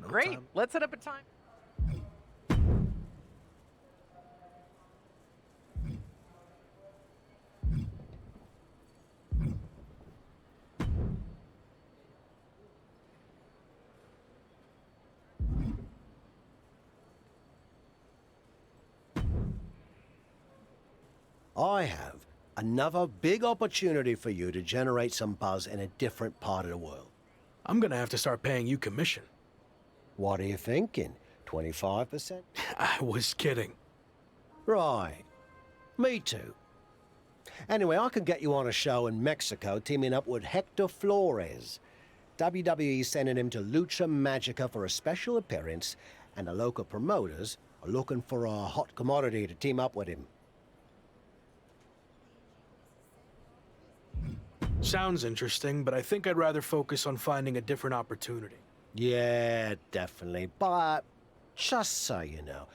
Great. Let's set up a time. I have another big opportunity for you to generate some buzz in a different part of the world. I'm gonna have to start paying you commission. What are you thinking? 25%? I was kidding. Right. Me too. Anyway, I can get you on a show in Mexico teaming up with Hector Flores. WWE's sending him to Lucha Magica for a special appearance, and the local promoters are looking for a hot commodity to team up with him. Sounds interesting, but I think I'd rather focus on finding a different opportunity. Yeah, definitely. But just so you know,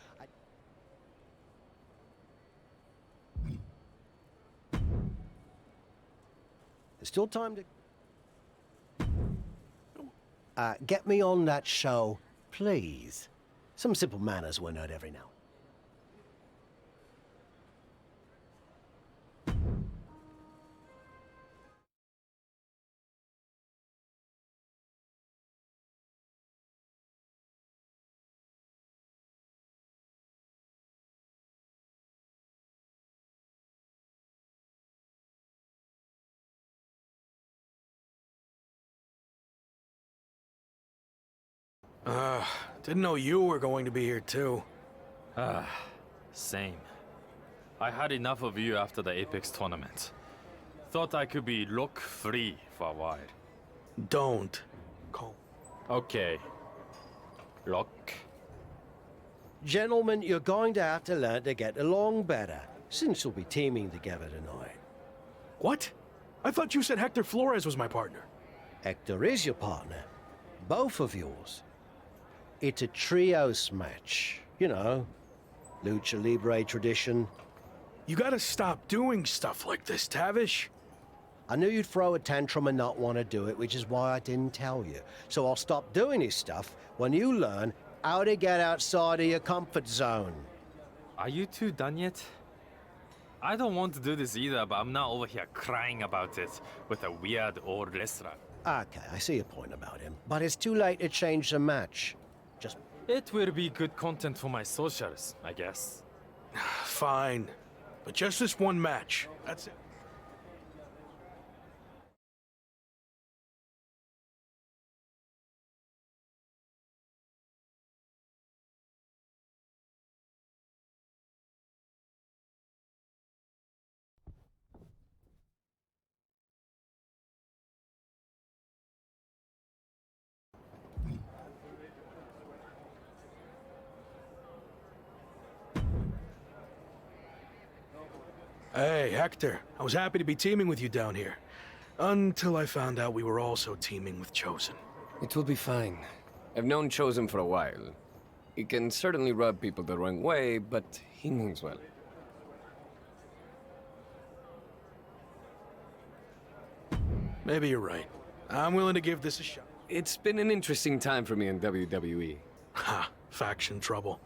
there's still time to... get me on that show, please. Some simple manners were not every now. Didn't know you were going to be here too. Same. I had enough of you after the Apex tournament. Thought I could be look-free for a while. Don't. Call. Okay. Lock. Gentlemen, you're going to have to learn to get along better, since you'll be teaming together tonight. What? I thought you said Hector Flores was my partner. Hector is your partner. Both of yours. It's a trios match. You know, Lucha Libre tradition. You gotta stop doing stuff like this, Tavish. I knew you'd throw a tantrum and not want to do it, which is why I didn't tell you. So I'll stop doing this stuff when you learn how to get outside of your comfort zone. Are you two done yet? I don't want to do this either, but I'm not over here crying about it with a weird old wrestler. Okay, I see your point about him. But it's too late to change the match. Just... It will be good content for my socials, I guess. Fine. But just this one match. That's it. Hey, Hector. I was happy to be teaming with you down here. Until I found out we were also teaming with Chosen. It will be fine. I've known Chosen for a while. He can certainly rub people the wrong way, but he means well. Maybe you're right. I'm willing to give this a shot. It's been an interesting time for me in WWE. Ha, faction trouble.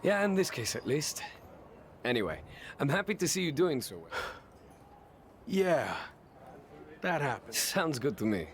Yeah, in this case at least. Anyway, I'm happy to see you doing so well. Yeah, that happened. Sounds good to me.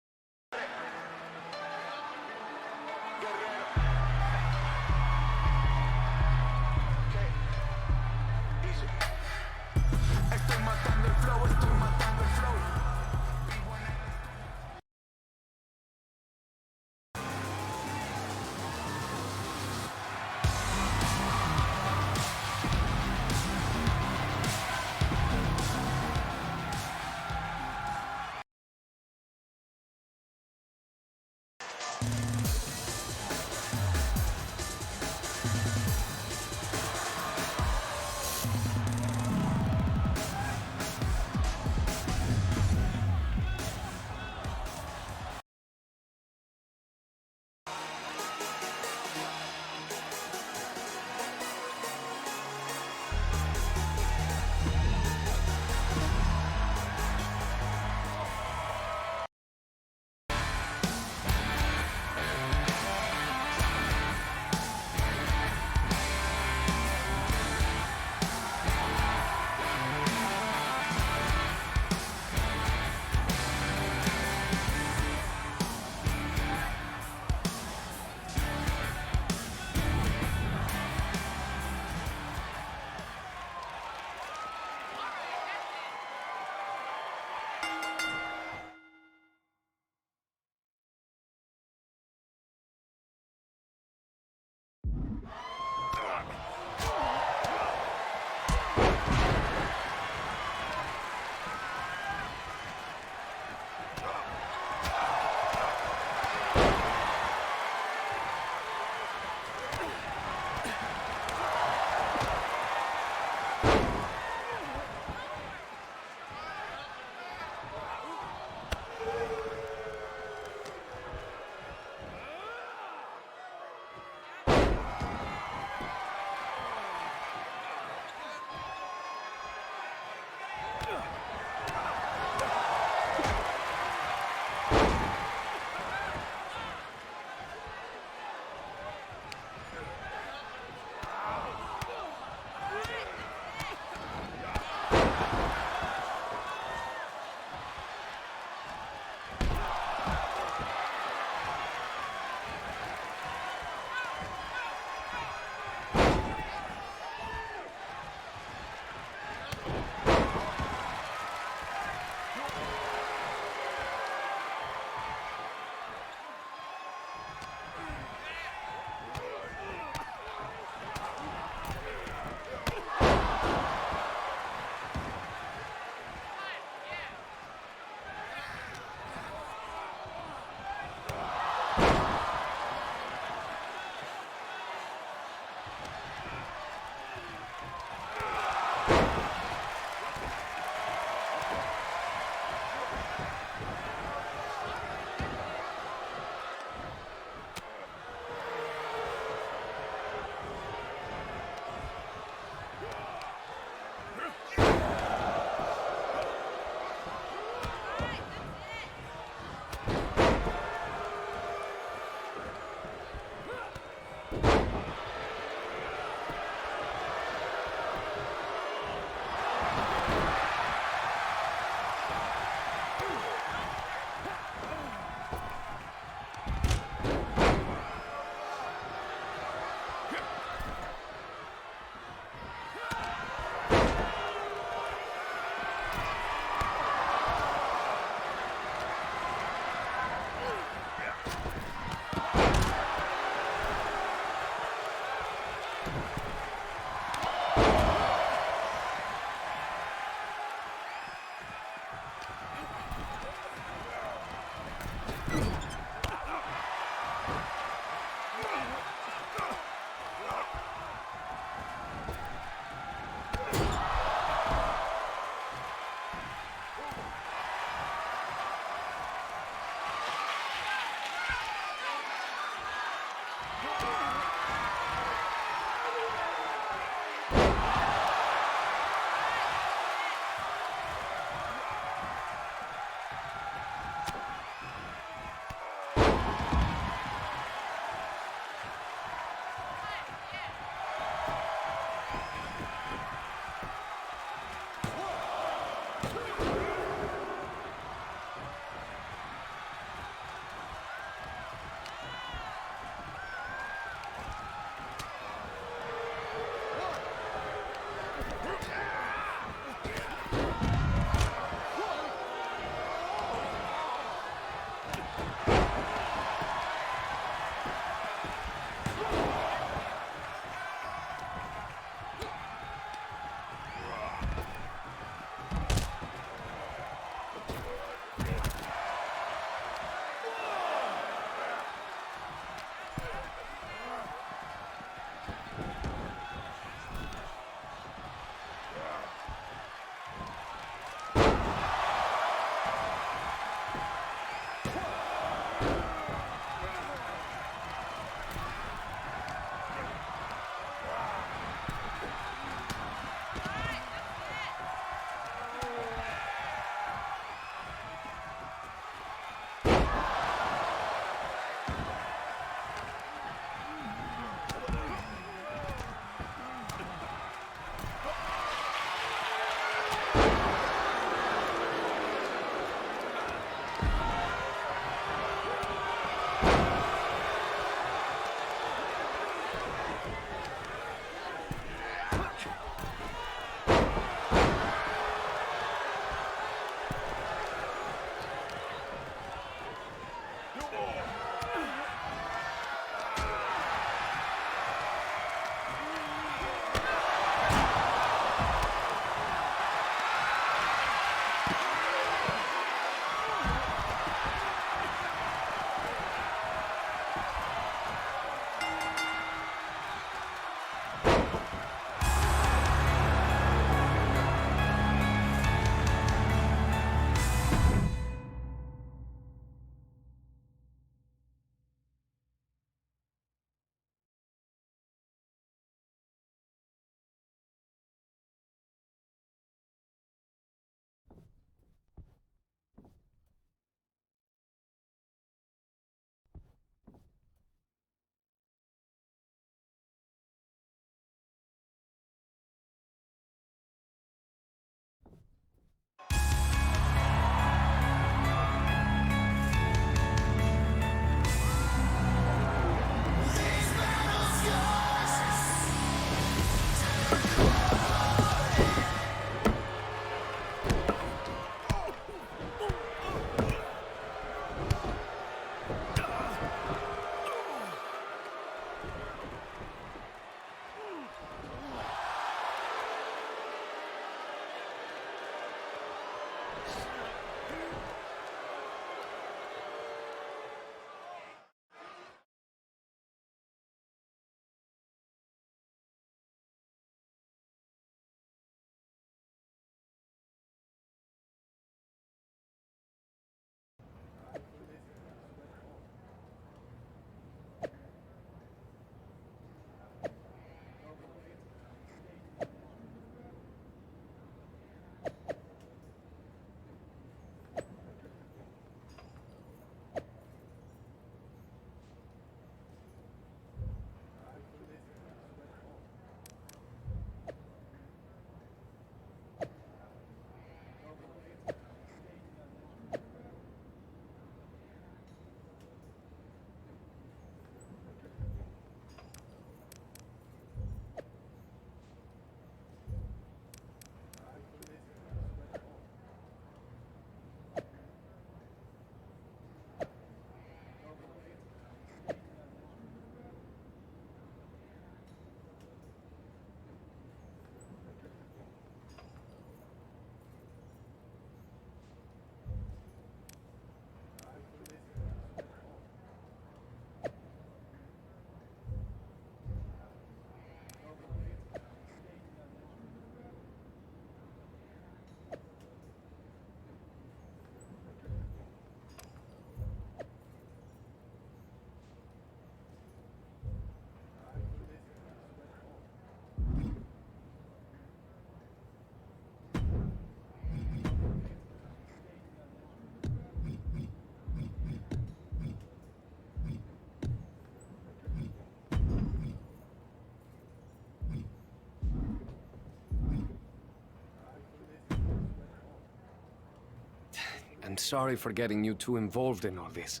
I'm sorry for getting you too involved in all this.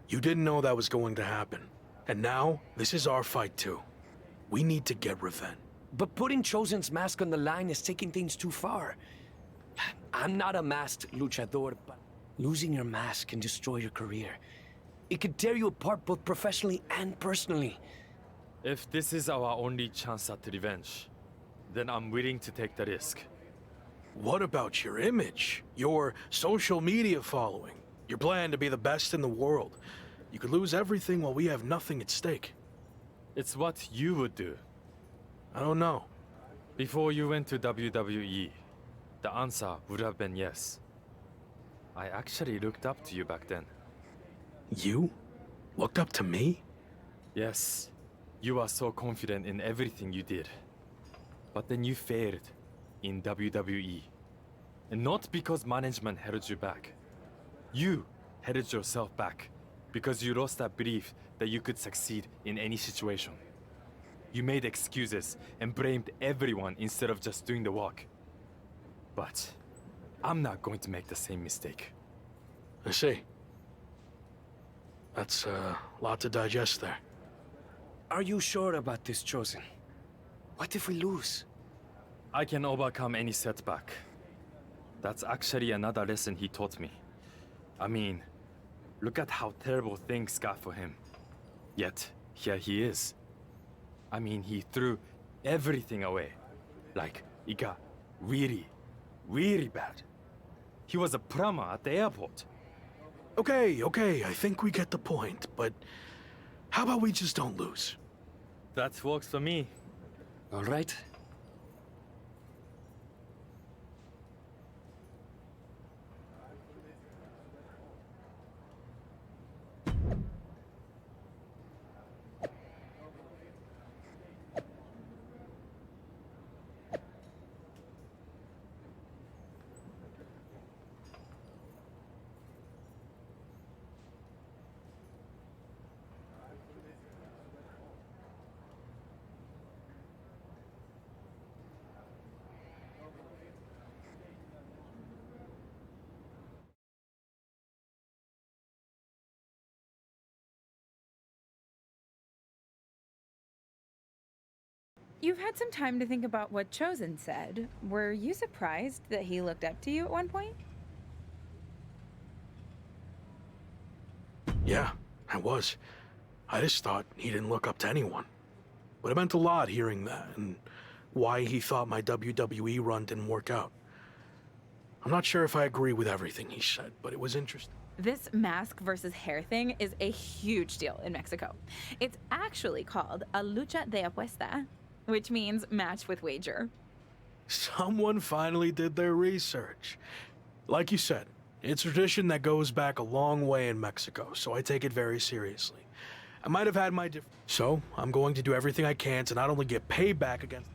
You didn't know that was going to happen. And now, this is our fight too. We need to get revenge. But putting Chosen's mask on the line is taking things too far. I'm not a masked luchador, but losing your mask can destroy your career. It could tear you apart both professionally and personally. If this is our only chance at revenge, then I'm willing to take the risk. What about your image? Your social media following? Your plan to be the best in the world? You could lose everything while we have nothing at stake. It's what you would do. I don't know. Before you went to WWE, the answer would have been yes. I actually looked up to you back then. You? Looked up to me? Yes. You are so confident in everything you did. But then you failed in WWE. And not because management held you back. You held yourself back because you lost that belief that you could succeed in any situation. You made excuses and blamed everyone instead of just doing the work. But I'm not going to make the same mistake. I see. That's a lot to digest there. Are you sure about this, Chosen? What if we lose? I can overcome any setback. That's actually another lesson he taught me. I mean, look at how terrible things got for him. Yet, here he is. I mean, he threw everything away. Like, it got really, really bad. He was a plumber at the airport. Okay, I think we get the point, but how about we just don't lose? That works for me. All right. You've had some time to think about what Chosen said. Were you surprised that he looked up to you at one point? Yeah, I was. I just thought he didn't look up to anyone. But it meant a lot hearing that, and why he thought my WWE run didn't work out. I'm not sure if I agree with everything he said, but it was interesting. This mask versus hair thing is a huge deal in Mexico. It's actually called a lucha de apuesta, which means match with wager. Someone finally did their research. Like you said, it's a tradition that goes back a long way in Mexico, so I take it very seriously. I might have had my so I'm going to do everything I can to not only get payback against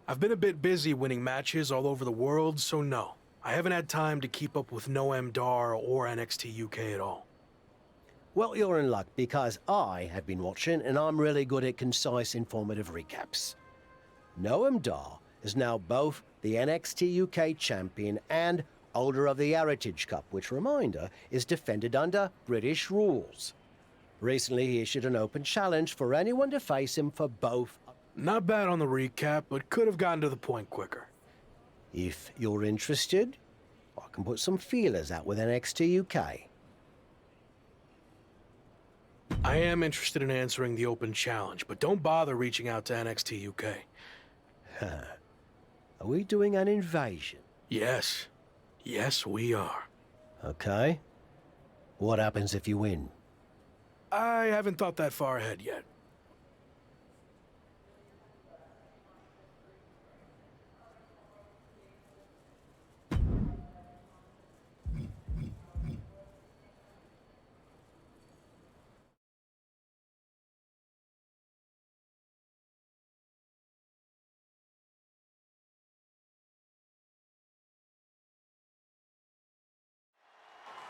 I've been a bit busy winning matches all over the world, so no. I haven't had time to keep up with Noam Dar or NXT UK at all. Well, you're in luck, because I have been watching, and I'm really good at concise, informative recaps. Noam Dar is now both the NXT UK champion and holder of the Heritage Cup, which, reminder, is defended under British rules. Recently, he issued an open challenge for anyone to face him for both. Not bad on the recap, but could have gotten to the point quicker. If you're interested, I can put some feelers out with NXT UK. I am interested in answering the open challenge, but don't bother reaching out to NXT UK. Are we doing an invasion? Yes. Yes, we are. Okay. What happens if you win? I haven't thought that far ahead yet.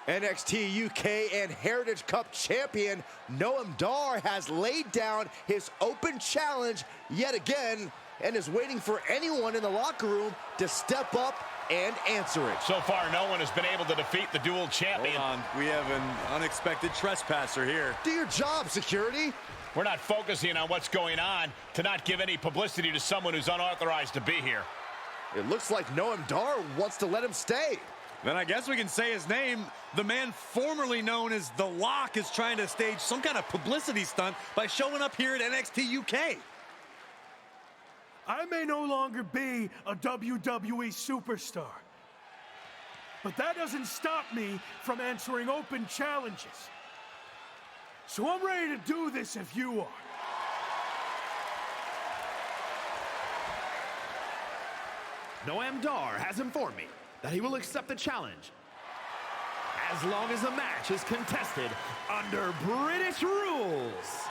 NXT UK and Heritage Cup champion Noam Dar has laid down his open challenge yet again and is waiting for anyone in the locker room to step up and answer it. So far, no one has been able to defeat the dual champion. Hold on, we have an unexpected trespasser here. Do your job, security. We're not focusing on what's going on to not give any publicity to someone who's unauthorized to be here. It looks like Noam Dar wants to let him stay. Then I guess we can say his name. The man formerly known as The Lock is trying to stage some kind of publicity stunt by showing up here at NXT UK. I may no longer be a WWE superstar, but that doesn't stop me from answering open challenges. So I'm ready to do this if you are. Noam Dar has informed me that he will accept the challenge as long as the match is contested under British rules.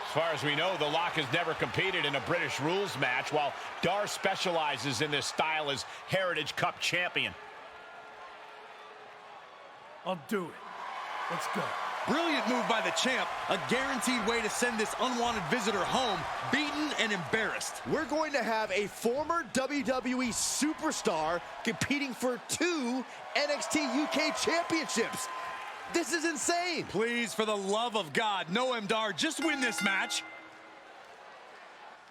As far as we know, The Lock has never competed in a British rules match, while Dar specializes in this style as Heritage Cup champion. I'll do it. Let's go. Brilliant move by the champ. A guaranteed way to send this unwanted visitor home, beaten and embarrassed. We're going to have a former WWE superstar competing for 2 NXT UK championships. This is insane. Please, for the love of God, Noam Dar, just win this match.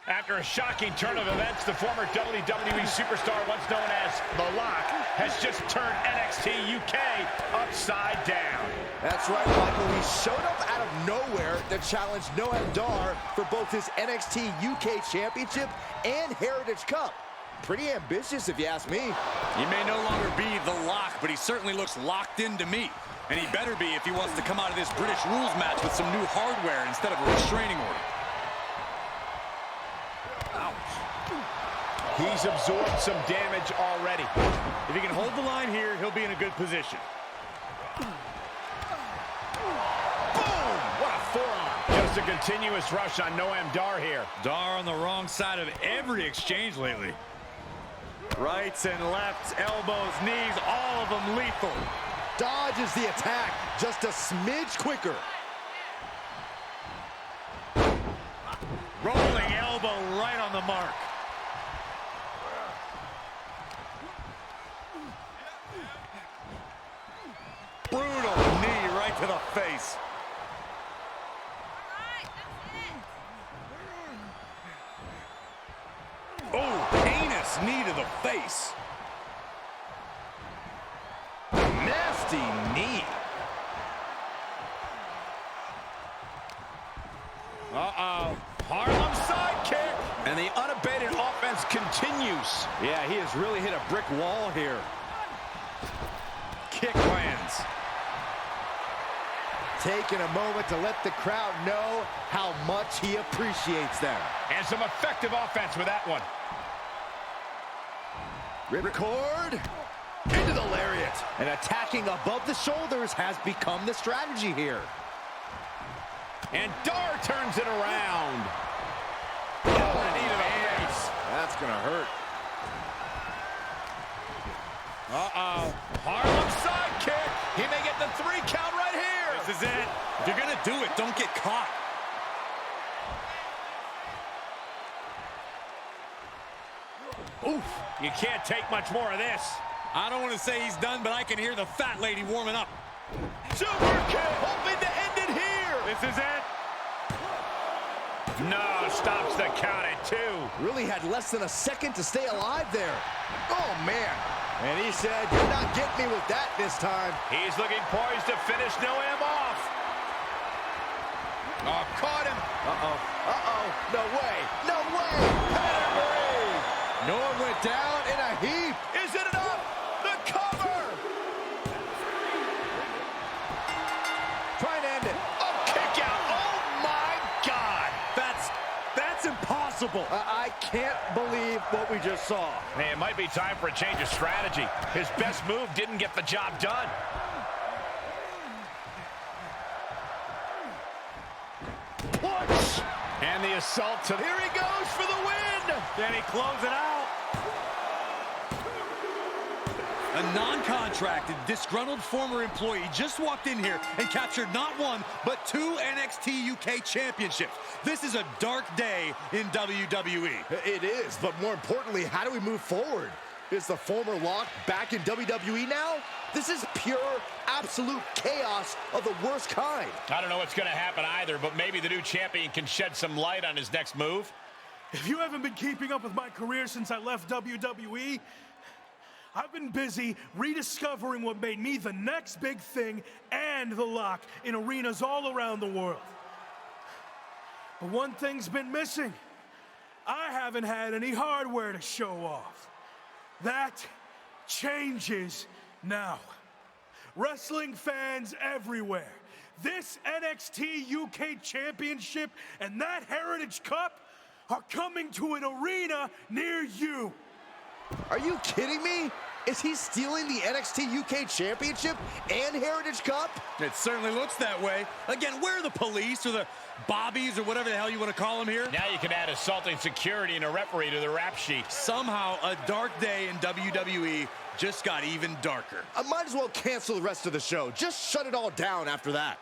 After a shocking turn of events, the former WWE superstar, once known as The Lock, has just turned NXT UK upside down. That's right, Michael. He showed up out of nowhere to challenge Noam Dar for both his NXT UK Championship and Heritage Cup. Pretty ambitious, if you ask me. He may no longer be The Lock, but he certainly looks locked into me. And he better be if he wants to come out of this British rules match with some new hardware instead of a restraining order. He's absorbed some damage already. If he can hold the line here, he'll be in a good position. Boom! What a forearm. Just a continuous rush on Noam Dar here. Dar on the wrong side of every exchange lately. Rights and lefts, elbows, knees, all of them lethal. Dodges the attack just a smidge quicker. Rolling elbow right on the mark. Brutal knee right to the face. Oh, heinous knee to the face. Nasty knee. Uh-oh. Harlem sidekick. And the unabated offense continues. Yeah, he has really hit a brick wall here. Kick lands. Taking a moment to let the crowd know how much he appreciates them. And some effective offense with that one. Ripcord into the lariat. And attacking above the shoulders has become the strategy here. And Dar turns it around. Oh, knee to the face. That's gonna hurt. Uh-oh. Harlem sidekick. He may get the 3 count right here. This is it. If you're gonna do it, don't get caught. Oof. You can't take much more of this. I don't want to say he's done, but I can hear the fat lady warming up. Super kick. Hoping to end it here. This is it. No, stops the count at 2. Really had less than a second to stay alive there. Oh, man. And he said, you're not getting me with that this time. He's looking poised to finish Noam off. Oh, caught him. Uh-oh. Uh-oh. No way. No way. Pedigree. Noam went down in a heap. Is it enough? The cover. Trying to end it. Oh, kick out. Oh, my God. That's impossible. I can't believe what we just saw. Hey, it might be time for a change of strategy. His best move didn't get the job done. Punch! And the assault to... Here he goes for the win! Can he close it out? A non-contracted, disgruntled former employee just walked in here and captured not one, but 2 NXT UK championships. This is a dark day in WWE. It is, but more importantly, how do we move forward? Is the former Lock back in WWE now? This is pure, absolute chaos of the worst kind. I don't know what's going to happen either, but maybe the new champion can shed some light on his next move. If you haven't been keeping up with my career since I left WWE, I've been busy rediscovering what made me the next big thing and the Lock in arenas all around the world. But one thing's been missing. I haven't had any hardware to show off. That changes now. Wrestling fans everywhere, this NXT UK Championship and that Heritage Cup are coming to an arena near you. Are you kidding me? Is he stealing the NXT UK Championship and Heritage Cup? It certainly looks that way. Again, where are the police or the bobbies or whatever the hell you want to call them here? Now you can add assaulting security and a referee to the rap sheet. Somehow, a dark day in WWE just got even darker. I might as well cancel the rest of the show. Just shut it all down after that.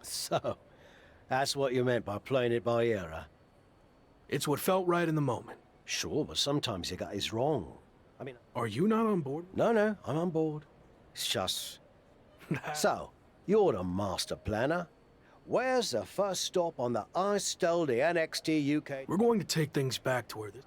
So, that's what you meant by playing it by ear, huh? It's what felt right in the moment. Sure, but sometimes you got is wrong. I mean... Are you not on board? No, I'm on board. It's just... So, you're the master planner. Where's the first stop on the I stole the NXT UK... We're going to take things back to where this...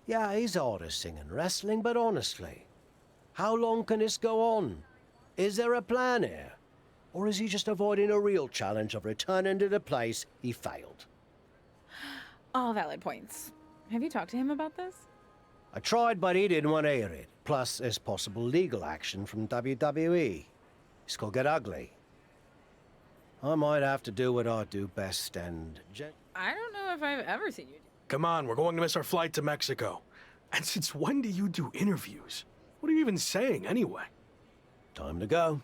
Yeah, he's hardest singing wrestling, but honestly, how long can this go on? Is there a plan here? Or is he just avoiding a real challenge of returning to the place he failed? All valid points. Have you talked to him about this? I tried, but he didn't want to hear it. Plus, there's possible legal action from WWE. This could get ugly. I might have to do what I do best and... I don't know if I've ever seen you. Come on, we're going to miss our flight to Mexico. And since when do you do interviews? What are you even saying, anyway? Time to go.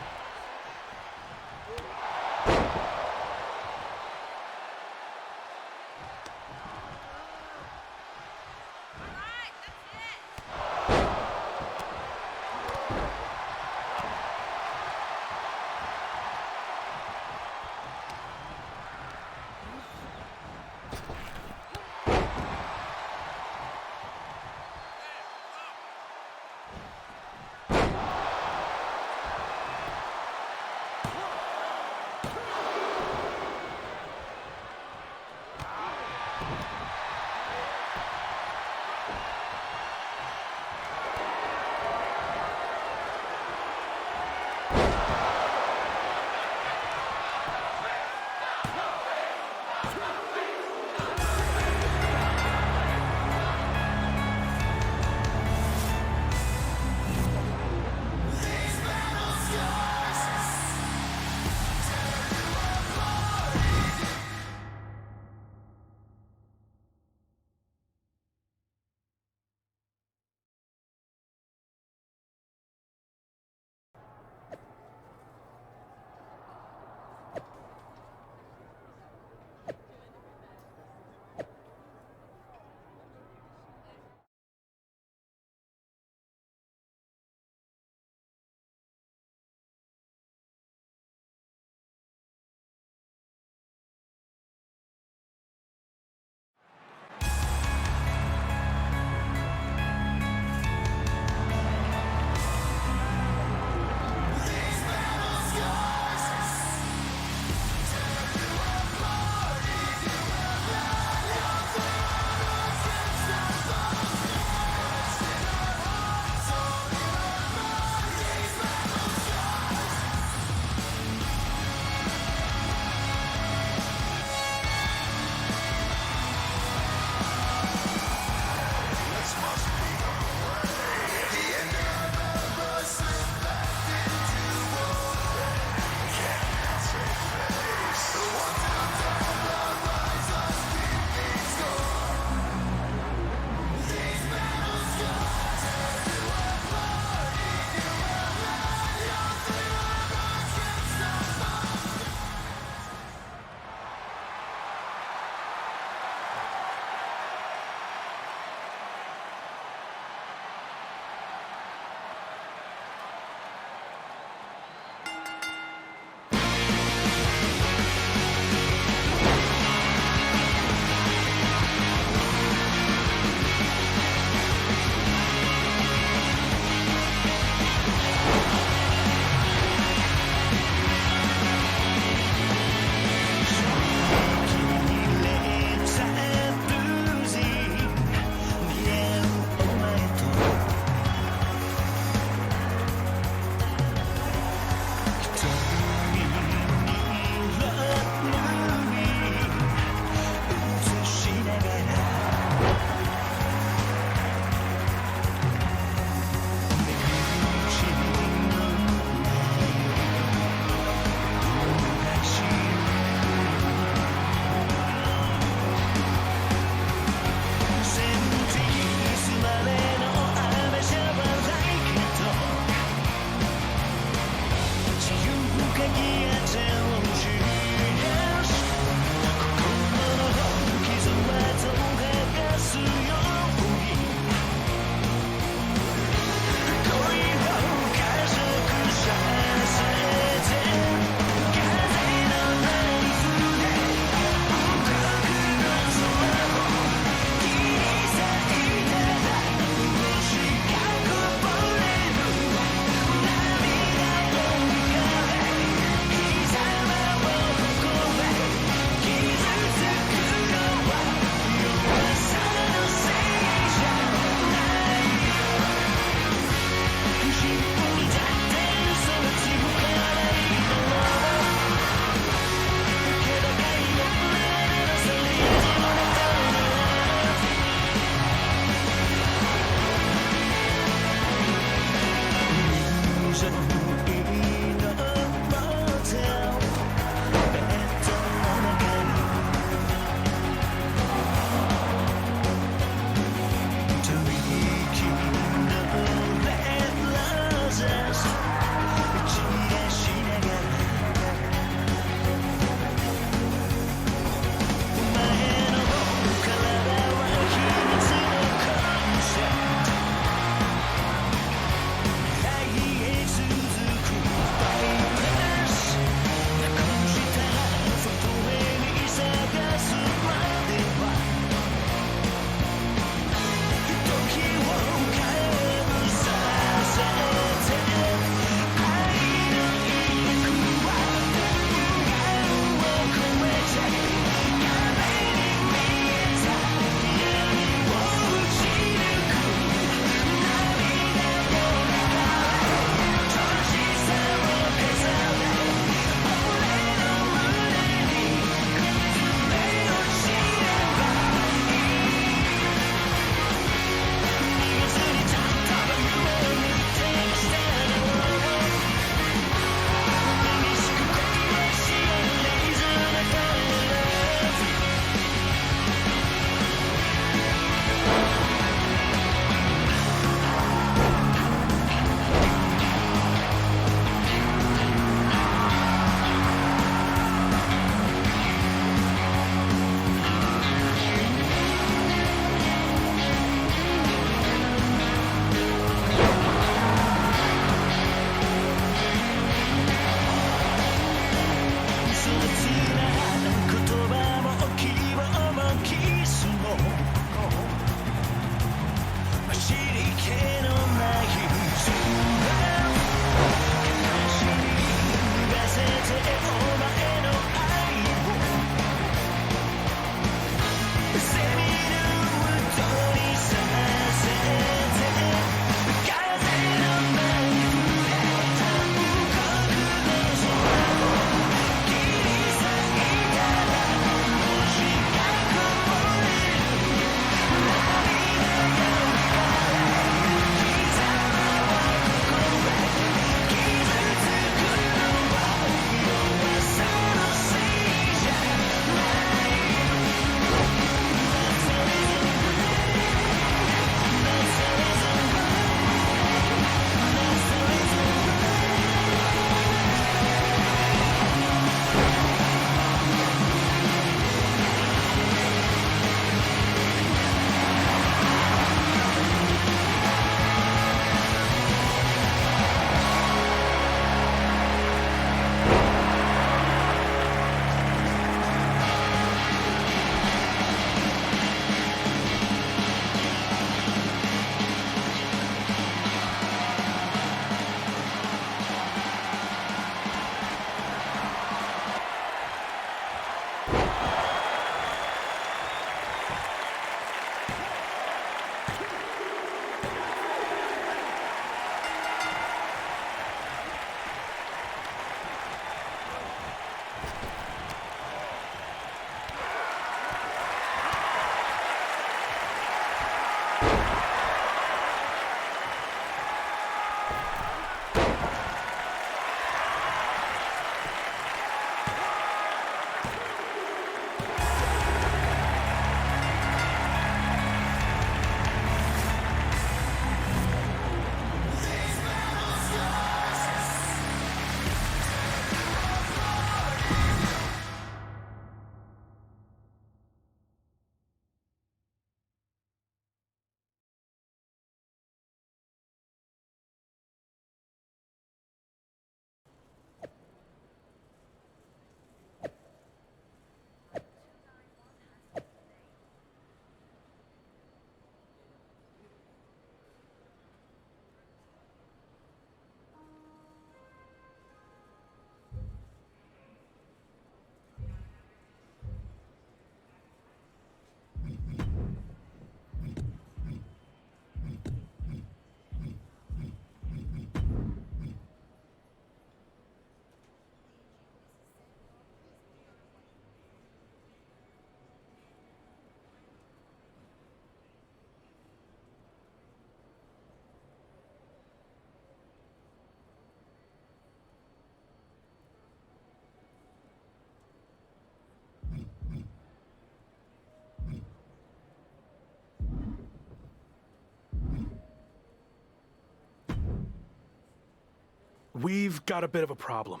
We've got a bit of a problem.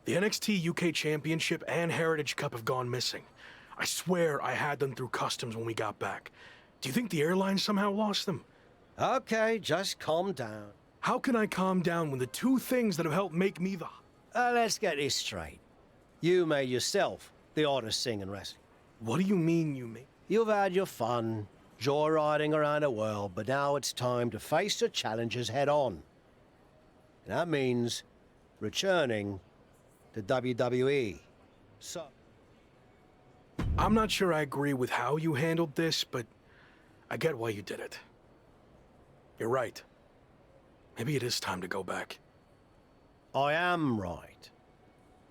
The NXT UK Championship and Heritage Cup have gone missing. I swear I had them through customs when we got back. Do you think the airline somehow lost them? Okay, just calm down. How can I calm down when the two things that have helped make me the... Let's get this straight. You made yourself the artist singing wrestling. What do you mean, you mean? You've had your fun, joyriding around the world, but now it's time to face the challenges head on. And that means returning to WWE. So... I'm not sure I agree with how you handled this, but I get why you did it. You're right. Maybe it is time to go back. I am right.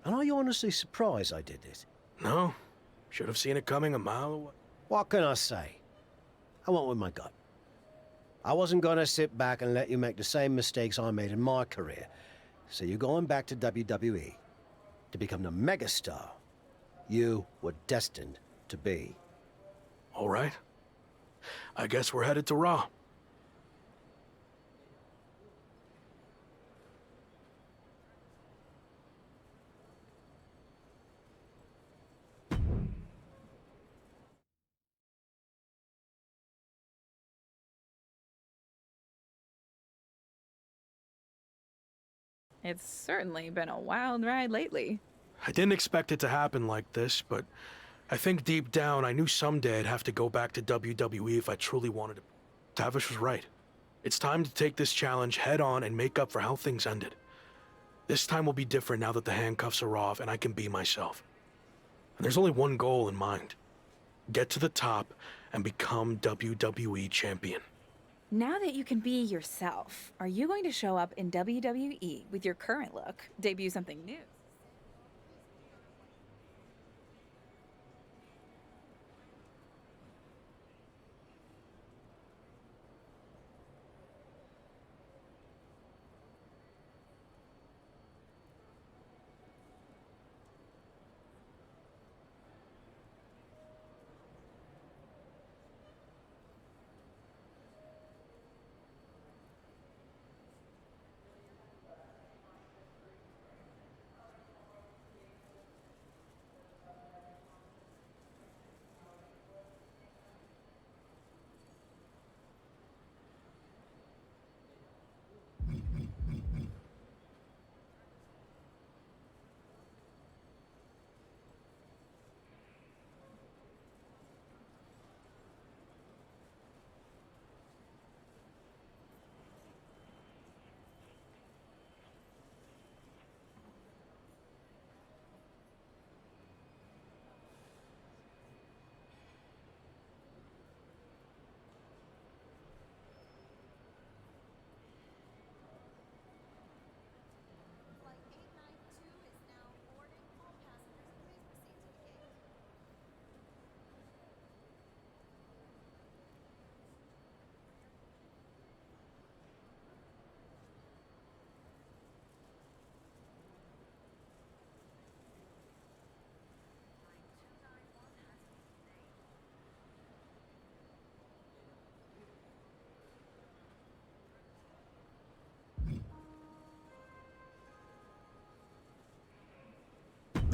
And are you honestly surprised I did this? No. Should have seen it coming a mile away. What can I say? I went with my gut. I wasn't gonna sit back and let you make the same mistakes I made in my career. So you're going back to WWE to become the megastar you were destined to be. All right. I guess we're headed to Raw. It's certainly been a wild ride lately. I didn't expect it to happen like this, but I think deep down I knew someday I'd have to go back to WWE if I truly wanted to. Tavish was right. It's time to take this challenge head on and make up for how things ended. This time will be different now that the handcuffs are off and I can be myself. And there's only one goal in mind. Get to the top and become WWE champion. Now that you can be yourself, are you going to show up in WWE with your current look, debut something new?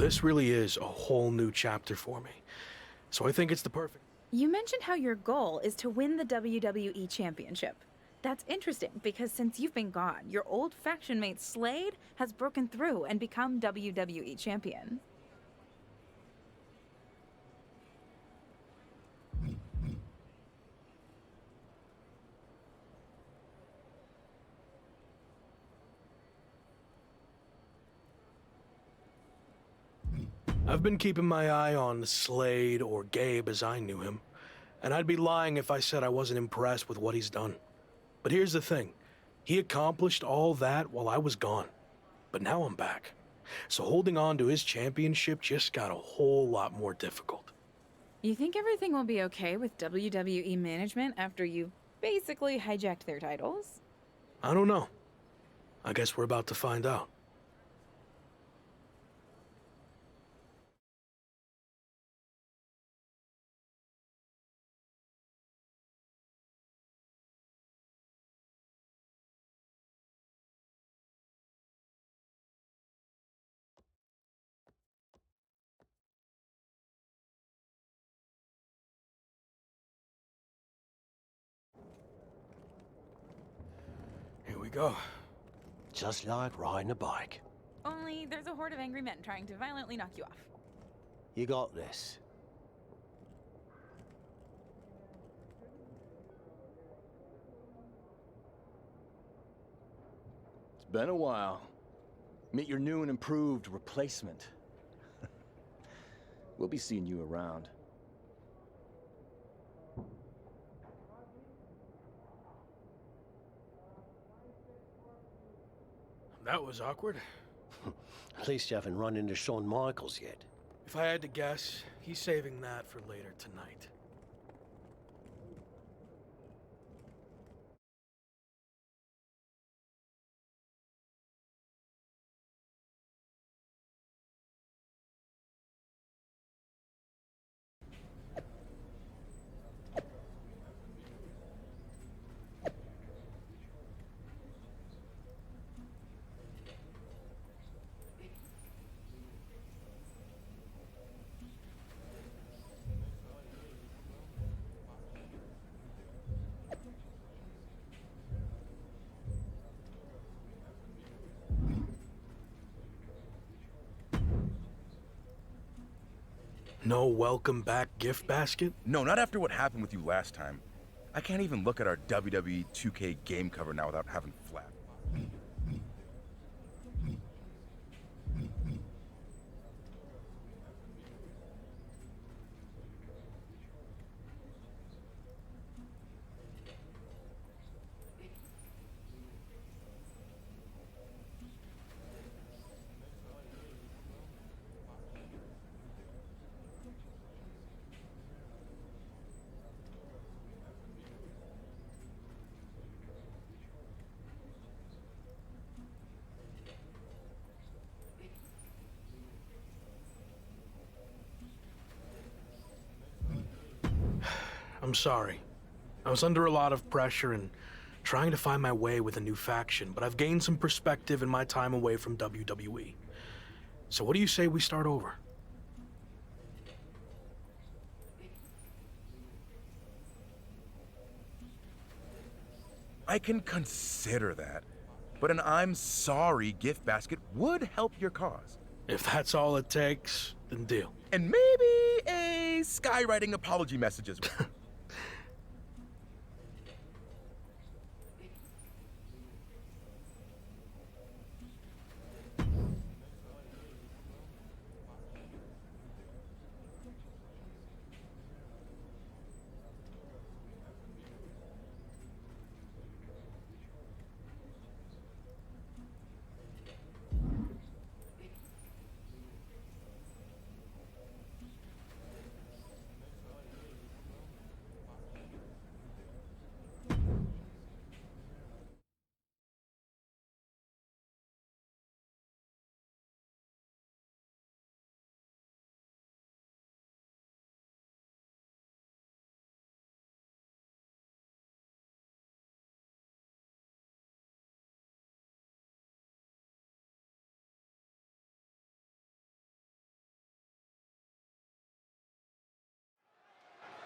This really is a whole new chapter for me. So I think it's the perfect... You mentioned how your goal is to win the WWE Championship. That's interesting because since you've been gone, your old faction mate Slade has broken through and become WWE Champion. I've been keeping my eye on Slade, or Gabe as I knew him, and I'd be lying if I said I wasn't impressed with what he's done. But here's the thing. He accomplished all that while I was gone. But now I'm back. So holding on to his championship just got a whole lot more difficult. You think everything will be okay with WWE management after you basically hijacked their titles? I don't know. I guess we're about to find out. go. Just like riding a bike. Only there's a horde of angry men trying to violently knock you off. You got this. It's been a while. Meet your new and improved replacement. We'll be seeing you around. That was awkward. At least you haven't run into Shawn Michaels yet. If I had to guess, he's saving that for later tonight. No welcome back gift basket? No, not after what happened with you last time. I can't even look at our WWE 2K game cover now without having flap. I'm sorry. I was under a lot of pressure and trying to find my way with a new faction, but I've gained some perspective in my time away from WWE. So what do you say we start over? I can consider that, but an I'm sorry gift basket would help your cause. If that's all it takes, then deal. And maybe a skywriting apology message as well.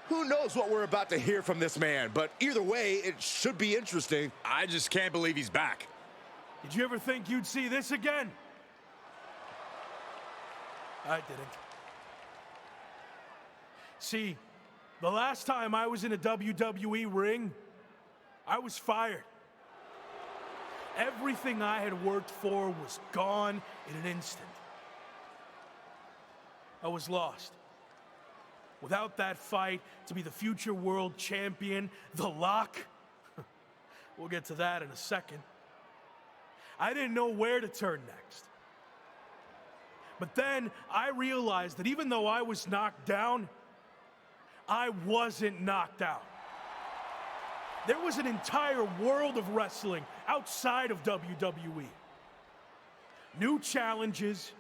Who knows what we're about to hear from this man, but either way, it should be interesting. I just can't believe he's back. Did you ever think you'd see this again? I didn't. See, the last time I was in a WWE ring, I was fired. Everything I had worked for was gone in an instant. I was lost. Without that fight to be the future world champion, The Lock, we'll get to that in a second. I didn't know where to turn next. But then I realized that even though I was knocked down, I wasn't knocked out. There was an entire world of wrestling outside of WWE. New challenges,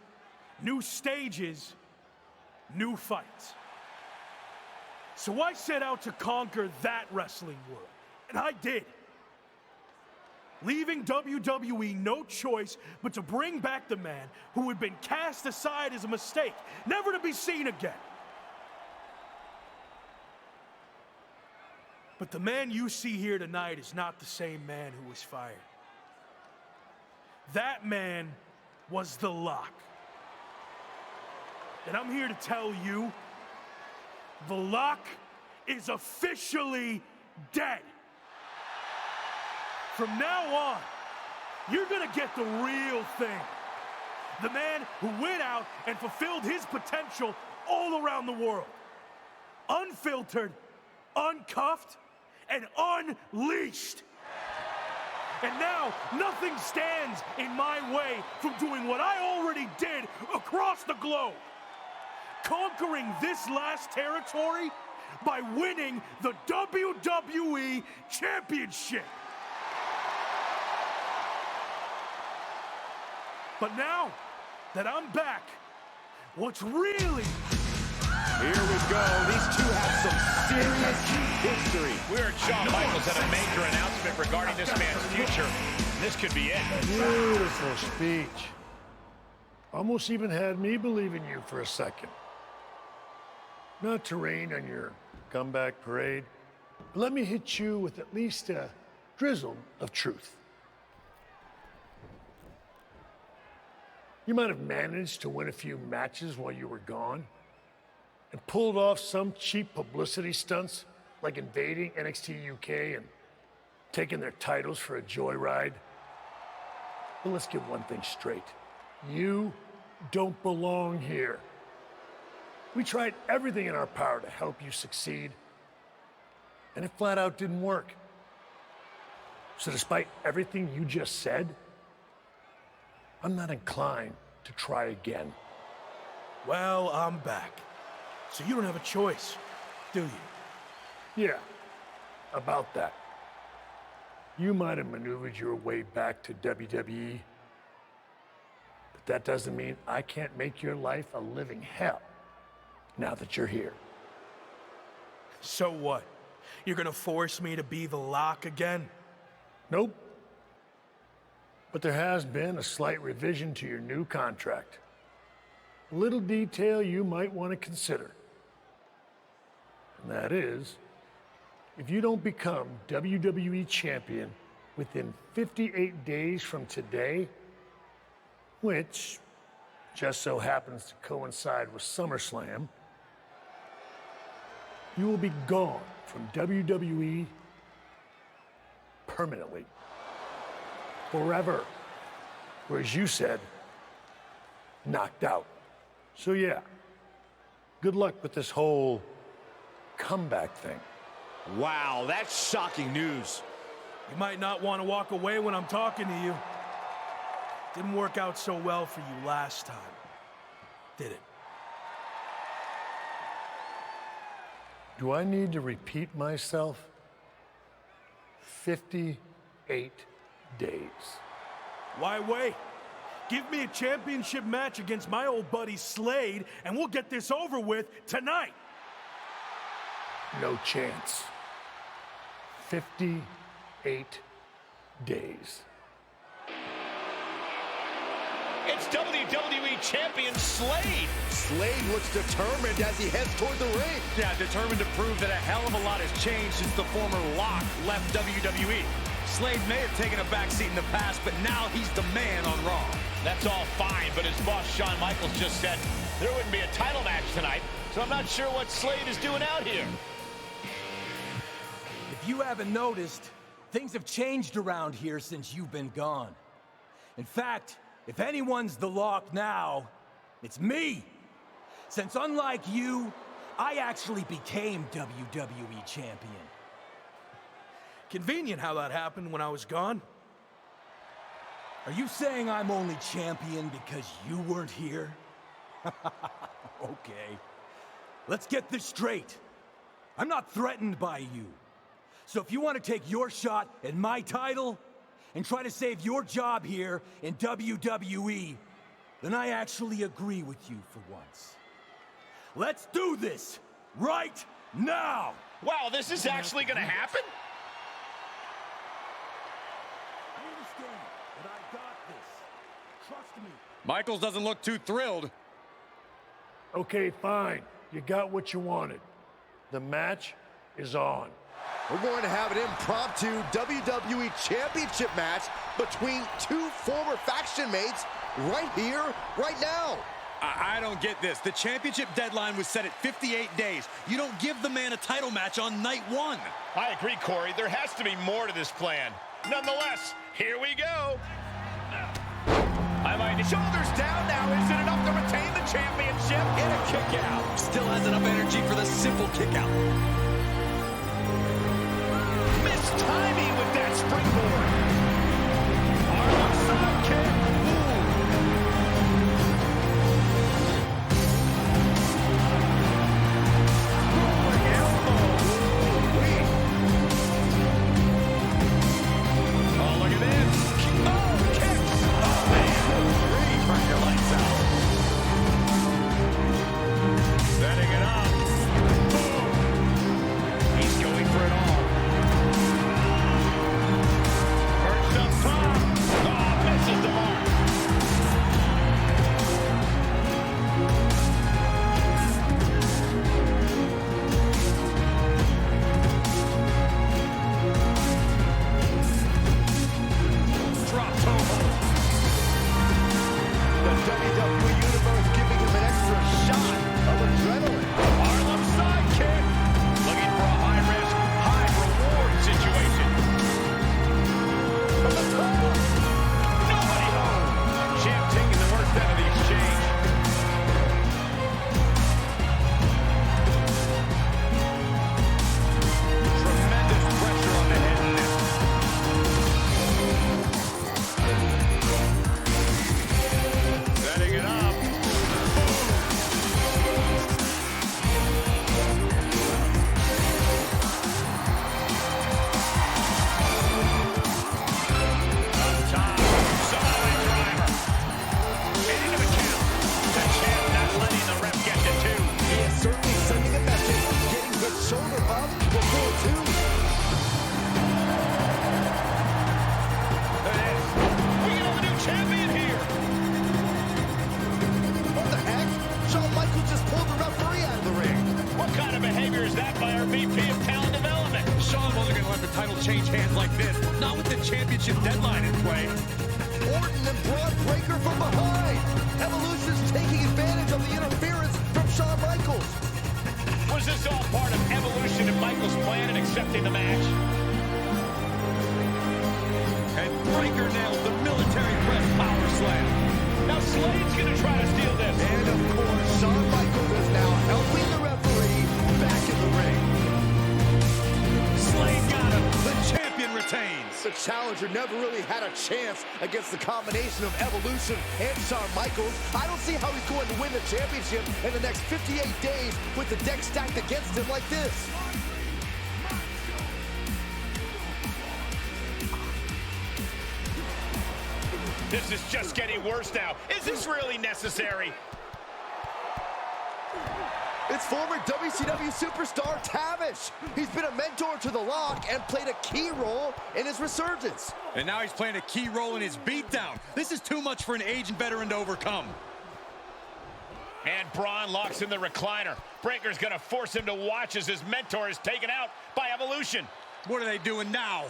new stages, new fights. So I set out to conquer that wrestling world, and I did. Leaving WWE no choice but to bring back the man who had been cast aside as a mistake, never to be seen again. But the man you see here tonight is not the same man who was fired. That man was The Lock. And I'm here to tell you, The Lock is officially dead. From now on, you're gonna get the real thing. The man who went out and fulfilled his potential all around the world. Unfiltered, uncuffed, and unleashed. And now, nothing stands in my way from doing what I already did across the globe. Conquering this last territory by winning the WWE Championship. But now that I'm back, what's really... Here we go. These two have some serious history. We heard Shawn Michaels had a major announcement regarding this man's future. This could be it. Beautiful speech. Almost even had me believe in you for a second. Not to rain on your comeback parade, but let me hit you with at least a drizzle of truth. You might have managed to win a few matches while you were gone and pulled off some cheap publicity stunts like invading NXT UK and taking their titles for a joyride. But let's get one thing straight. You don't belong here. We tried everything in our power to help you succeed, and it flat out didn't work. So despite everything you just said, I'm not inclined to try again. Well, I'm back. So you don't have a choice, do you? Yeah, about that. You might have maneuvered your way back to WWE, but that doesn't mean I can't make your life a living hell now that you're here. So what? You're gonna force me to be The Lock again? Nope. But there has been a slight revision to your new contract. A little detail you might want to consider. And that is, if you don't become WWE Champion within 58 days from today, which just so happens to coincide with SummerSlam, you will be gone from WWE permanently. Forever. Or as you said, knocked out. So yeah, good luck with this whole comeback thing. Wow, that's shocking news. You might not want to walk away when I'm talking to you. Didn't work out so well for you last time, did it? Do I need to repeat myself? 58 days. Why wait? Give me a championship match against my old buddy Slade, and we'll get this over with tonight. No chance. 58 days. It's WWE Champion Slade. Slade looks determined as he heads toward the ring. Yeah, determined to prove that a hell of a lot has changed since the former Lock left WWE. Slade may have taken a backseat in the past, but now he's the man on Raw. That's all fine, but as boss Shawn Michaels just said, there wouldn't be a title match tonight, so I'm not sure what Slade is doing out here. If you haven't noticed, things have changed around here since you've been gone. In fact, if anyone's The Lock now, it's me. Since unlike you, I actually became WWE Champion. Convenient how that happened when I was gone. Are you saying I'm only champion because you weren't here? Okay. Let's get this straight. I'm not threatened by you. So if you want to take your shot at my title and try to save your job here in WWE, then I actually agree with you for once. Let's do this right now! Wow, this is actually going to happen? I understand that I got this. Trust me. Michaels doesn't look too thrilled. Okay, fine. You got what you wanted. The match is on. We're going to have an impromptu WWE Championship match between two former faction mates right here, right now. I don't get this. The championship deadline was set at 58 days. You don't give the man a title match on night one. I agree, Corey. There has to be more to this plan. Nonetheless, here we go. Highlight the shoulders down now. Is it enough to retain the championship? And a kick out. Still has enough energy for the simple kick out. Missed timing with that springboard. Arm side kick. Change hands like this, not with the championship deadline in play. Orton and Braun Breaker from behind. Evolution's taking advantage of the interference from Shawn Michaels. Was this all part of Evolution and Michaels' plan in accepting the match? And Breaker nails the military press power slam. Now Slade's gonna try to steal this. And of course, Shawn Michaels is now helping the referee back in the ring. Slade got him. The champion retains. The challenger never really had a chance against the combination of Evolution and Shawn Michaels. I don't see how he's going to win the championship in the next 58 days with the deck stacked against him like this. This is just getting worse now. Is this really necessary? It's former WCW superstar Tavish. He's been a mentor to The Lock and played a key role in his resurgence. And now he's playing a key role in his beatdown. This is too much for an aged veteran to overcome. And Braun locks in the recliner. Breaker's gonna force him to watch as his mentor is taken out by Evolution. What are they doing now?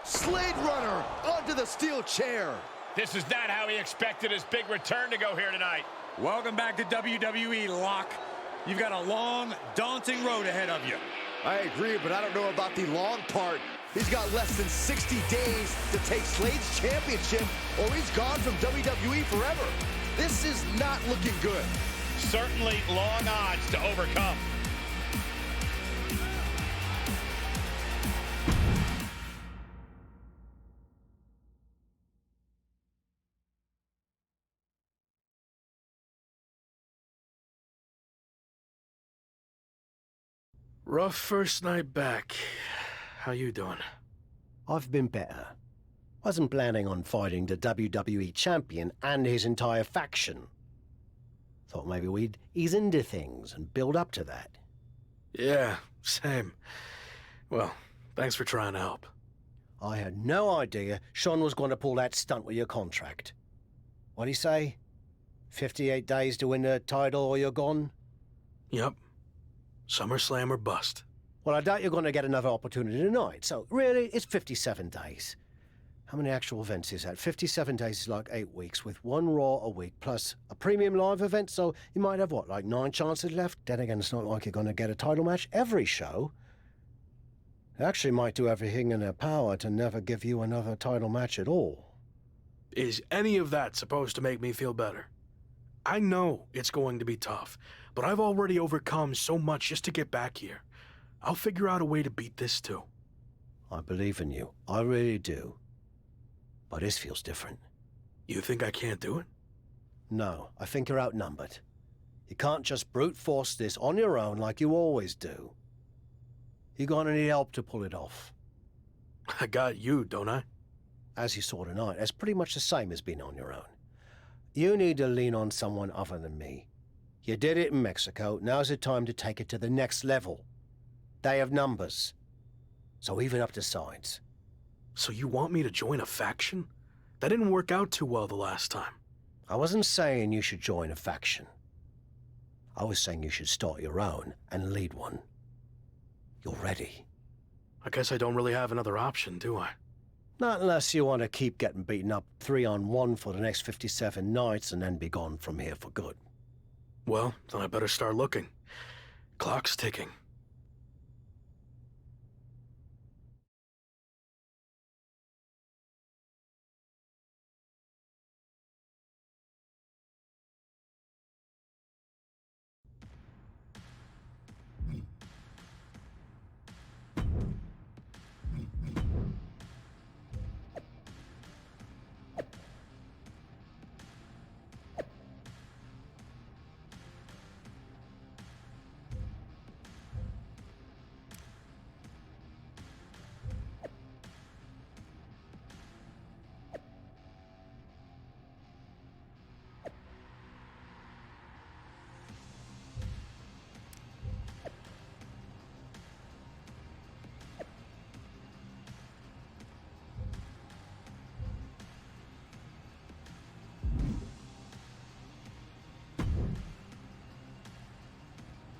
Slade Runner onto the steel chair. This is not how he expected his big return to go here tonight. Welcome back to WWE, Lock. You've got a long, daunting road ahead of you. I agree, but I don't know about the long part. He's got less than 60 days to take Slade's championship, or he's gone from WWE forever. This is not looking good. Certainly long odds to overcome. Rough first night back. How you doing? I've been better. Wasn't planning on fighting the WWE champion and his entire faction. Thought maybe we'd ease into things and build up to that. Yeah, same. Well, thanks for trying to help. I had no idea Sean was going to pull that stunt with your contract. What'd he say? 58 days to win the title or you're gone? Yep. SummerSlam or bust. Well, I doubt you're going to get another opportunity tonight, so really, it's 57 days. How many actual events is that? 57 days is like 8 weeks, with one Raw a week, plus a premium live event, so you might have, what, like 9 chances left? Then again, it's not like you're going to get a title match every show. They actually might do everything in their power to never give you another title match at all. Is any of that supposed to make me feel better? I know it's going to be tough, but I've already overcome so much just to get back here. I'll figure out a way to beat this too. I believe in you. I really do. But this feels different. You think I can't do it? No, I think you're outnumbered. You can't just brute force this on your own like you always do. You're gonna need help to pull it off. I got you, don't I? As you saw tonight, that's pretty much the same as being on your own. You need to lean on someone other than me. You did it in Mexico, now's the time to take it to the next level. They have numbers. So even up the sides. So you want me to join a faction? That didn't work out too well the last time. I wasn't saying you should join a faction. I was saying you should start your own and lead one. You're ready. I guess I don't really have another option, do I? Not unless you want to keep getting beaten up 3-on-1 for the next 57 nights and then be gone from here for good. Well, then I better start looking. Clock's ticking.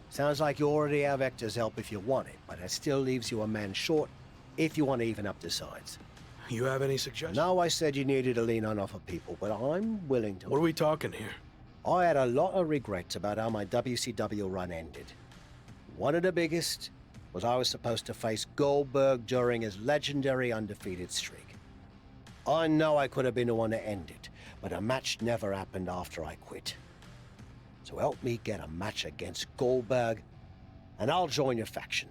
Sounds like you already have Hector's help if you want it, but that still leaves you a man short if you want to even up the sides. You have any suggestions? No, I said you needed to lean on other people, but I'm willing to. What are we talking here? I had a lot of regrets about how my WCW run ended. One of the biggest was I was supposed to face Goldberg during his legendary undefeated streak. I know I could have been the one that ended, but a match never happened after I quit. So help me get a match against Goldberg, and I'll join your faction.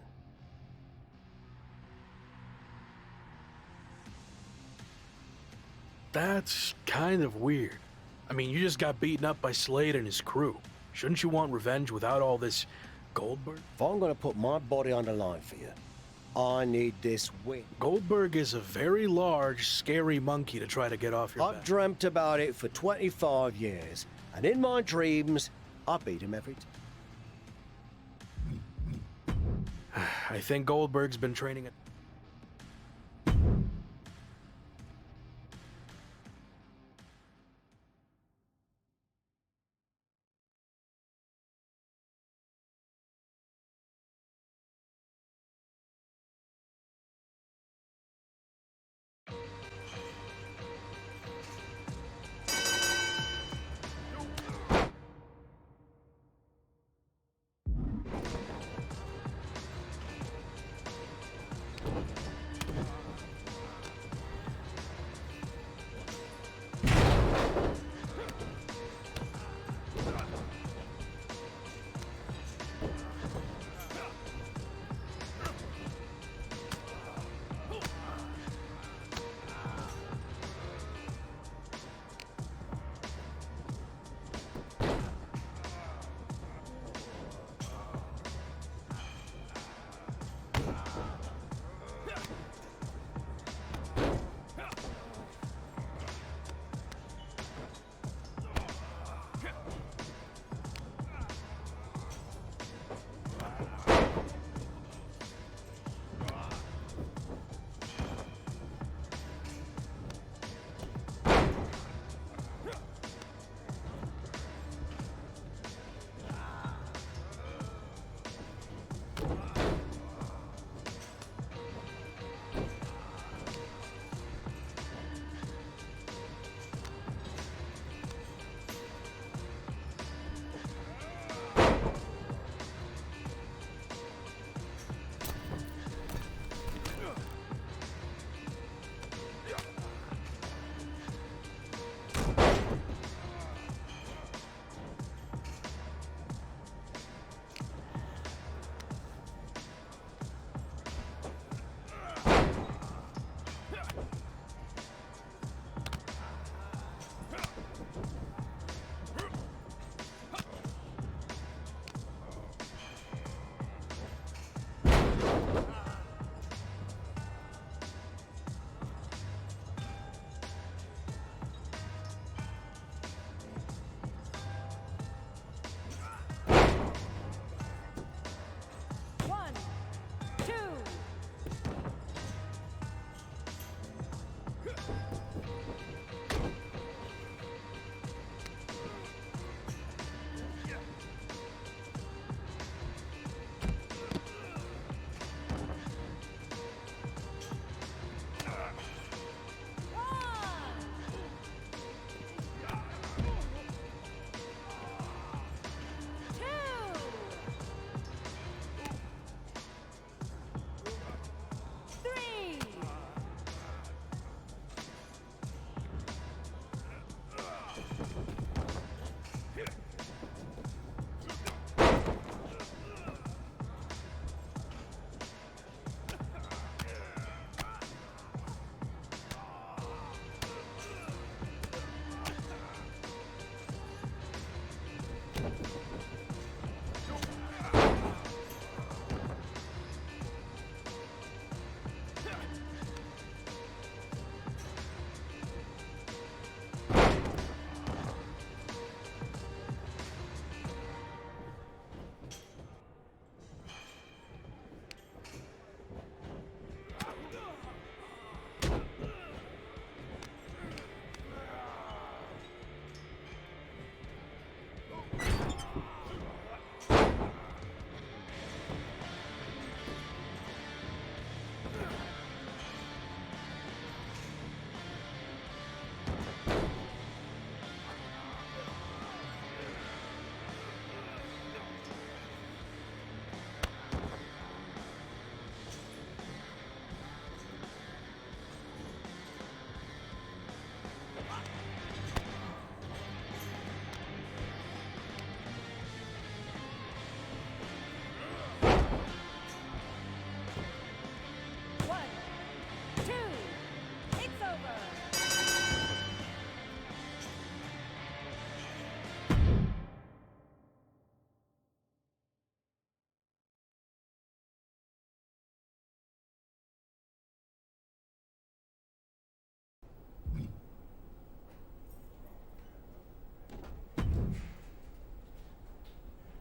That's kind of weird. I mean, you just got beaten up by Slade and his crew. Shouldn't you want revenge without all this Goldberg? If I'm gonna put my body on the line for you, I need this win. Goldberg is a very large, scary monkey to try to get off your I've back. dreamt about it for 25 years, and in my dreams, I beat him every time. I think Goldberg's been training at...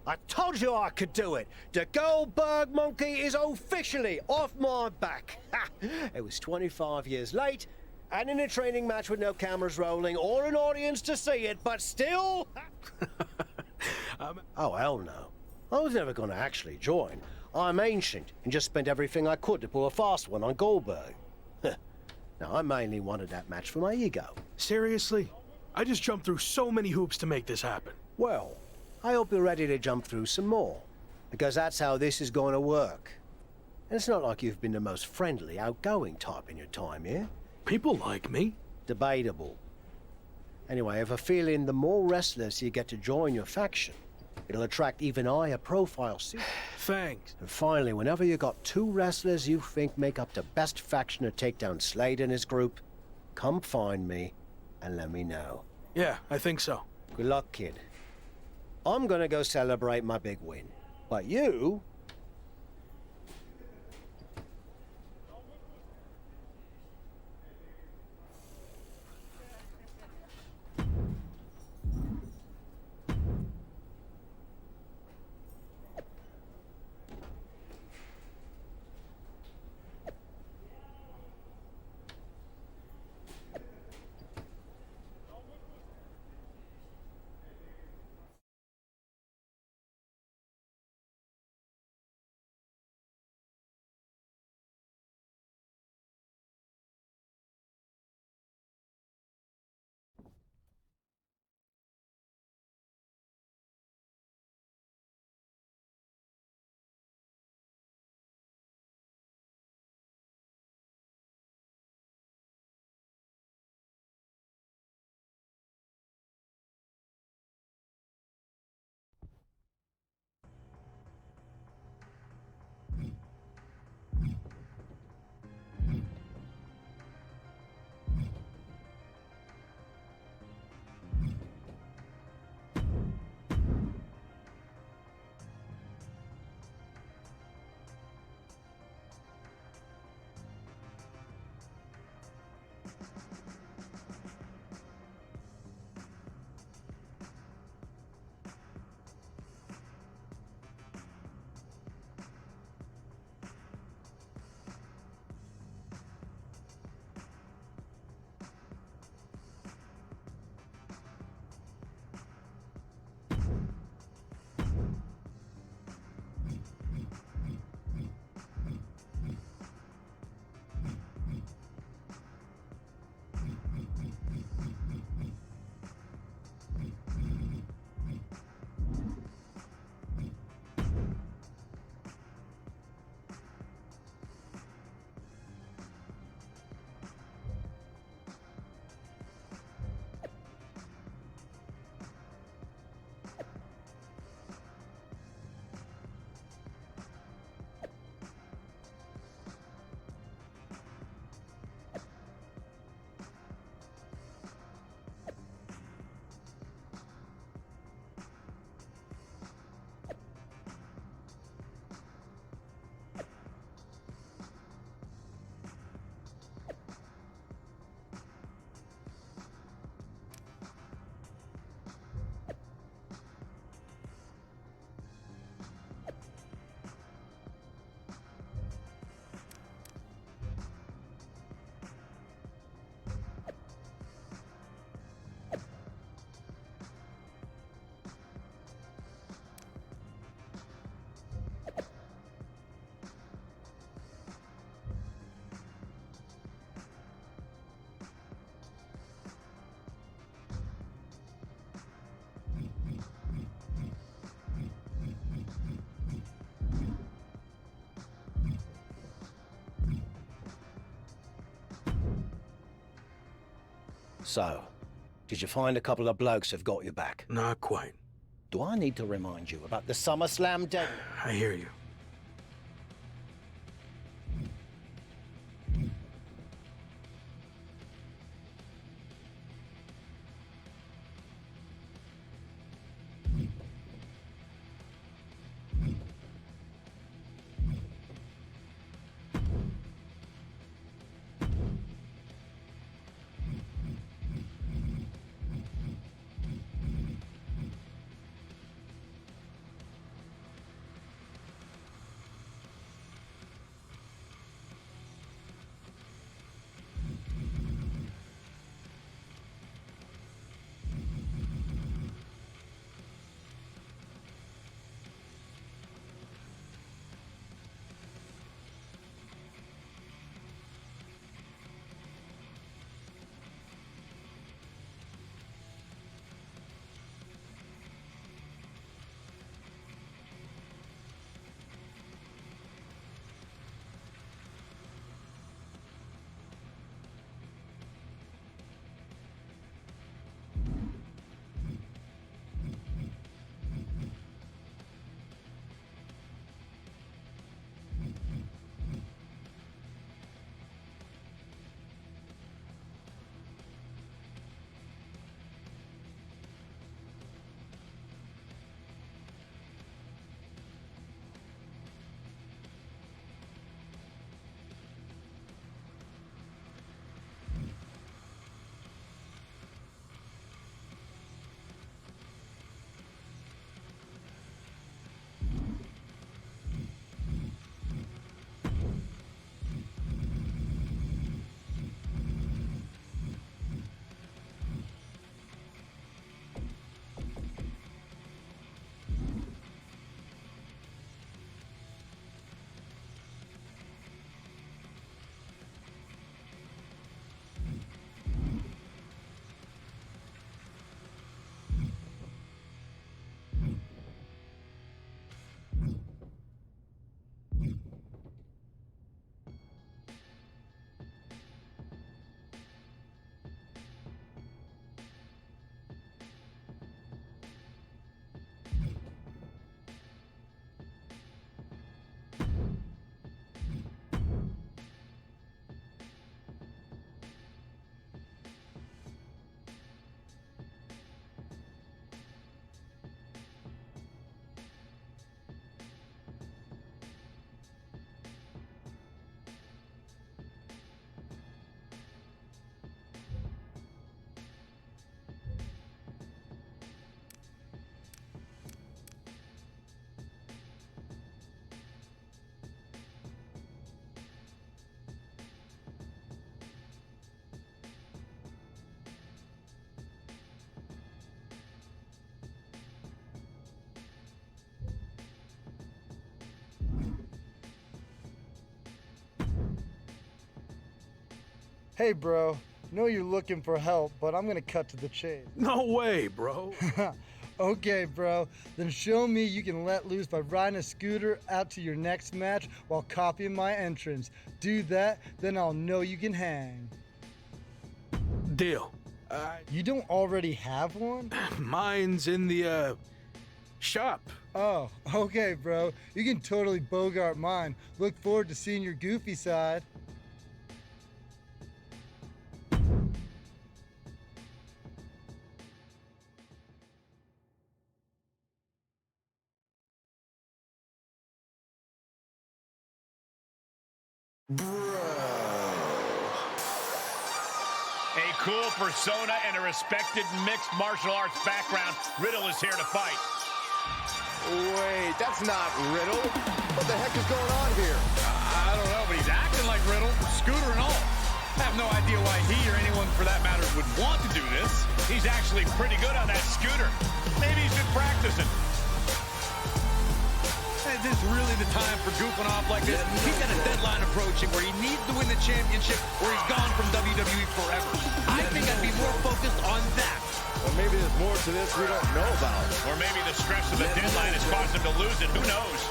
I told you I could do it. The Goldberg monkey is officially off my back. Ha! It was 25 years late, and in a training match with no cameras rolling or an audience to see it, but still... Oh, hell no. I was never going to actually join. I'm ancient and just spent everything I could to pull a fast one on Goldberg. Now, I mainly wanted that match for my ego. Seriously? I just jumped through so many hoops to make this happen. Well, I hope you're ready to jump through some more, because that's how this is going to work. And it's not like you've been the most friendly, outgoing type in your time here. People like me. Debatable. Anyway, I have a feeling the more wrestlers you get to join your faction, it'll attract even higher profile suits. Thanks. And finally, whenever you got 2 wrestlers you think make up the best faction to take down Slade and his group, come find me and let me know. Yeah, I think so. Good luck, kid. I'm gonna go celebrate my big win. But you... So, did you find a couple of blokes who've got your back? Not quite. Do I need to remind you about the SummerSlam deadline? I hear you. Hey, bro. Know you're looking for help, but I'm gonna cut to the chase. No way, bro. Okay, bro. Then show me you can let loose by riding a scooter out to your next match while copying my entrance. Do that, then I'll know you can hang. Deal. You don't already have one? Mine's in the, shop. Oh, okay, bro. You can totally bogart mine. Look forward to seeing your goofy side. A cool persona and a respected mixed martial arts background. Riddle is here to fight. Wait, that's not Riddle. What the heck is going on here? I don't know, but he's acting like Riddle, scooter and all. I have no idea why he or anyone for that matter would want to do this. He's actually pretty good on that scooter. Maybe he's been practicing. Is this really the time for goofing off like this? He's got a deadline approaching where he needs to win the championship or he's gone from WWE forever. I think I'd be more focused on that. Or maybe there's more to this we don't know about. Or maybe the stress of the deadline has caused him to lose it. Who knows?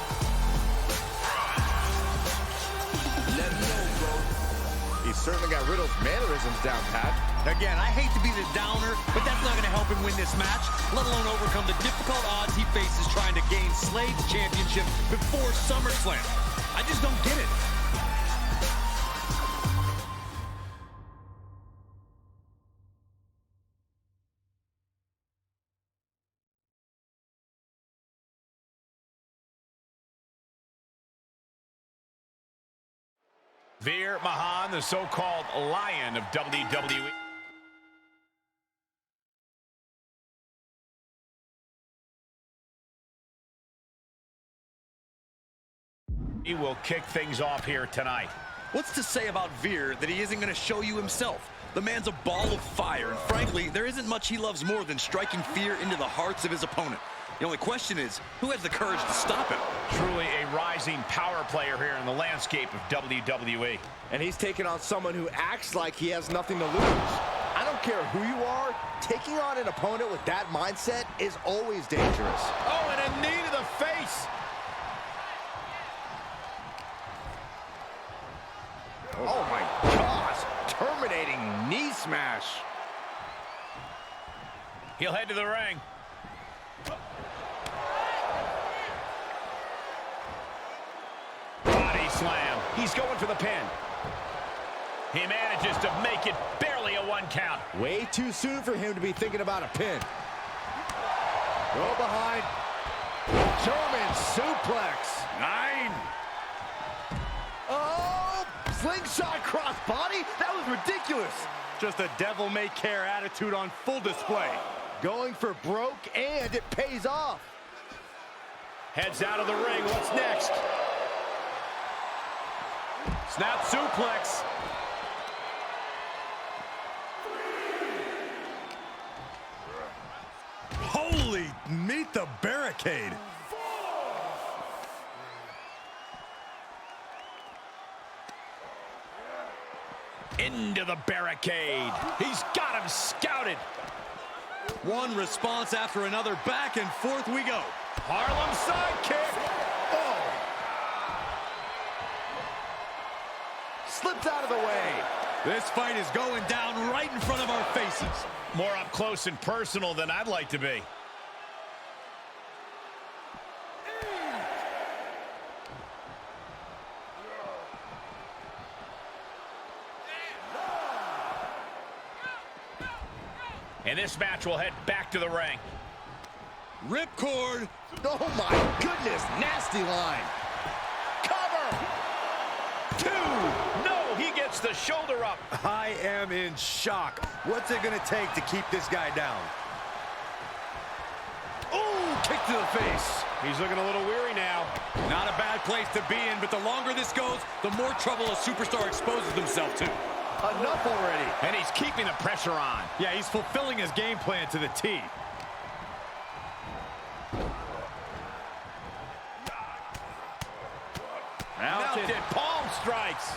He's certainly got Riddle's mannerisms down, Pat. Again, I hate to be the downer, but that's not going to help him win this match, let alone overcome the difficult odds he faces trying to gain Slade's championship before SummerSlam. I just don't get it. Veer Mahan, the so-called Lion of WWE. He will kick things off here tonight. What's to say about Veer that he isn't going to show you himself? The man's a ball of fire, and frankly, there isn't much he loves more than striking fear into the hearts of his opponent. The only question is, who has the courage to stop him? Truly a rising power player here in the landscape of WWE. And he's taking on someone who acts like he has nothing to lose. I don't care who you are, taking on an opponent with that mindset is always dangerous. Oh, and a knee to the face. Oh my gosh, terminating knee smash. He'll head to the ring. Body slam. He's going for the pin. He manages to make it barely a 1 count. Way too soon for him to be thinking about a pin. Go behind. German suplex. 9. Oh, slingshot crossbody? That was ridiculous. Just a devil-may-care attitude on full display. Going for broke, and it pays off. Heads out of the ring. What's next? Snap suplex. Holy, meet the barricade. Into the barricade. He's got him scouted. One response after another. Back and forth we go. Harlem sidekick. Oh. Slipped out of the way. This fight is going down right in front of our faces. More up close and personal than I'd like to be. And this match will head back to the ring. Ripcord. Oh my goodness, nasty line. Cover. 2. No, he gets the shoulder up. I am in shock. What's it going to take to keep this guy down? Oh, kick to the face. He's looking a little weary now. Not a bad place to be in, but the longer this goes, the more trouble a superstar exposes himself to. Enough already. And he's keeping the pressure on. Yeah, he's fulfilling his game plan to the T. Mounted palm strikes.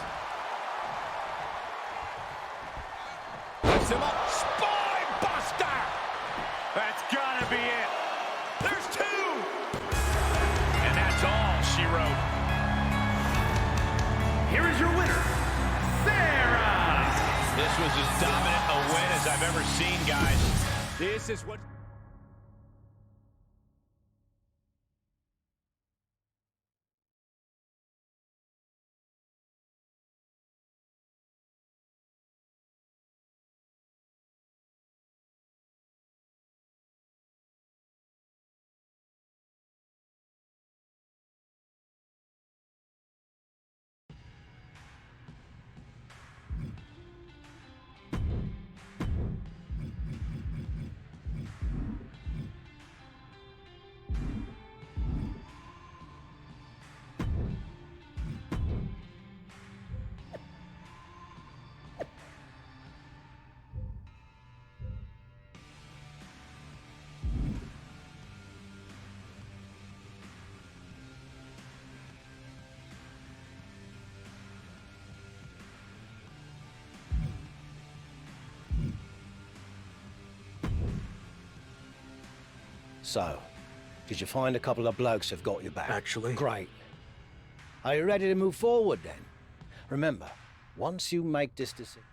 Sets him up. Spine buster! That's gotta be it. There's two! And that's all she wrote. Here is your winner, Sarah! This was as dominant a win as I've ever seen, guys. This is what... So, did you find a couple of blokes who've got your back? Actually. Great. Are you ready to move forward then? Remember, once you make this decision...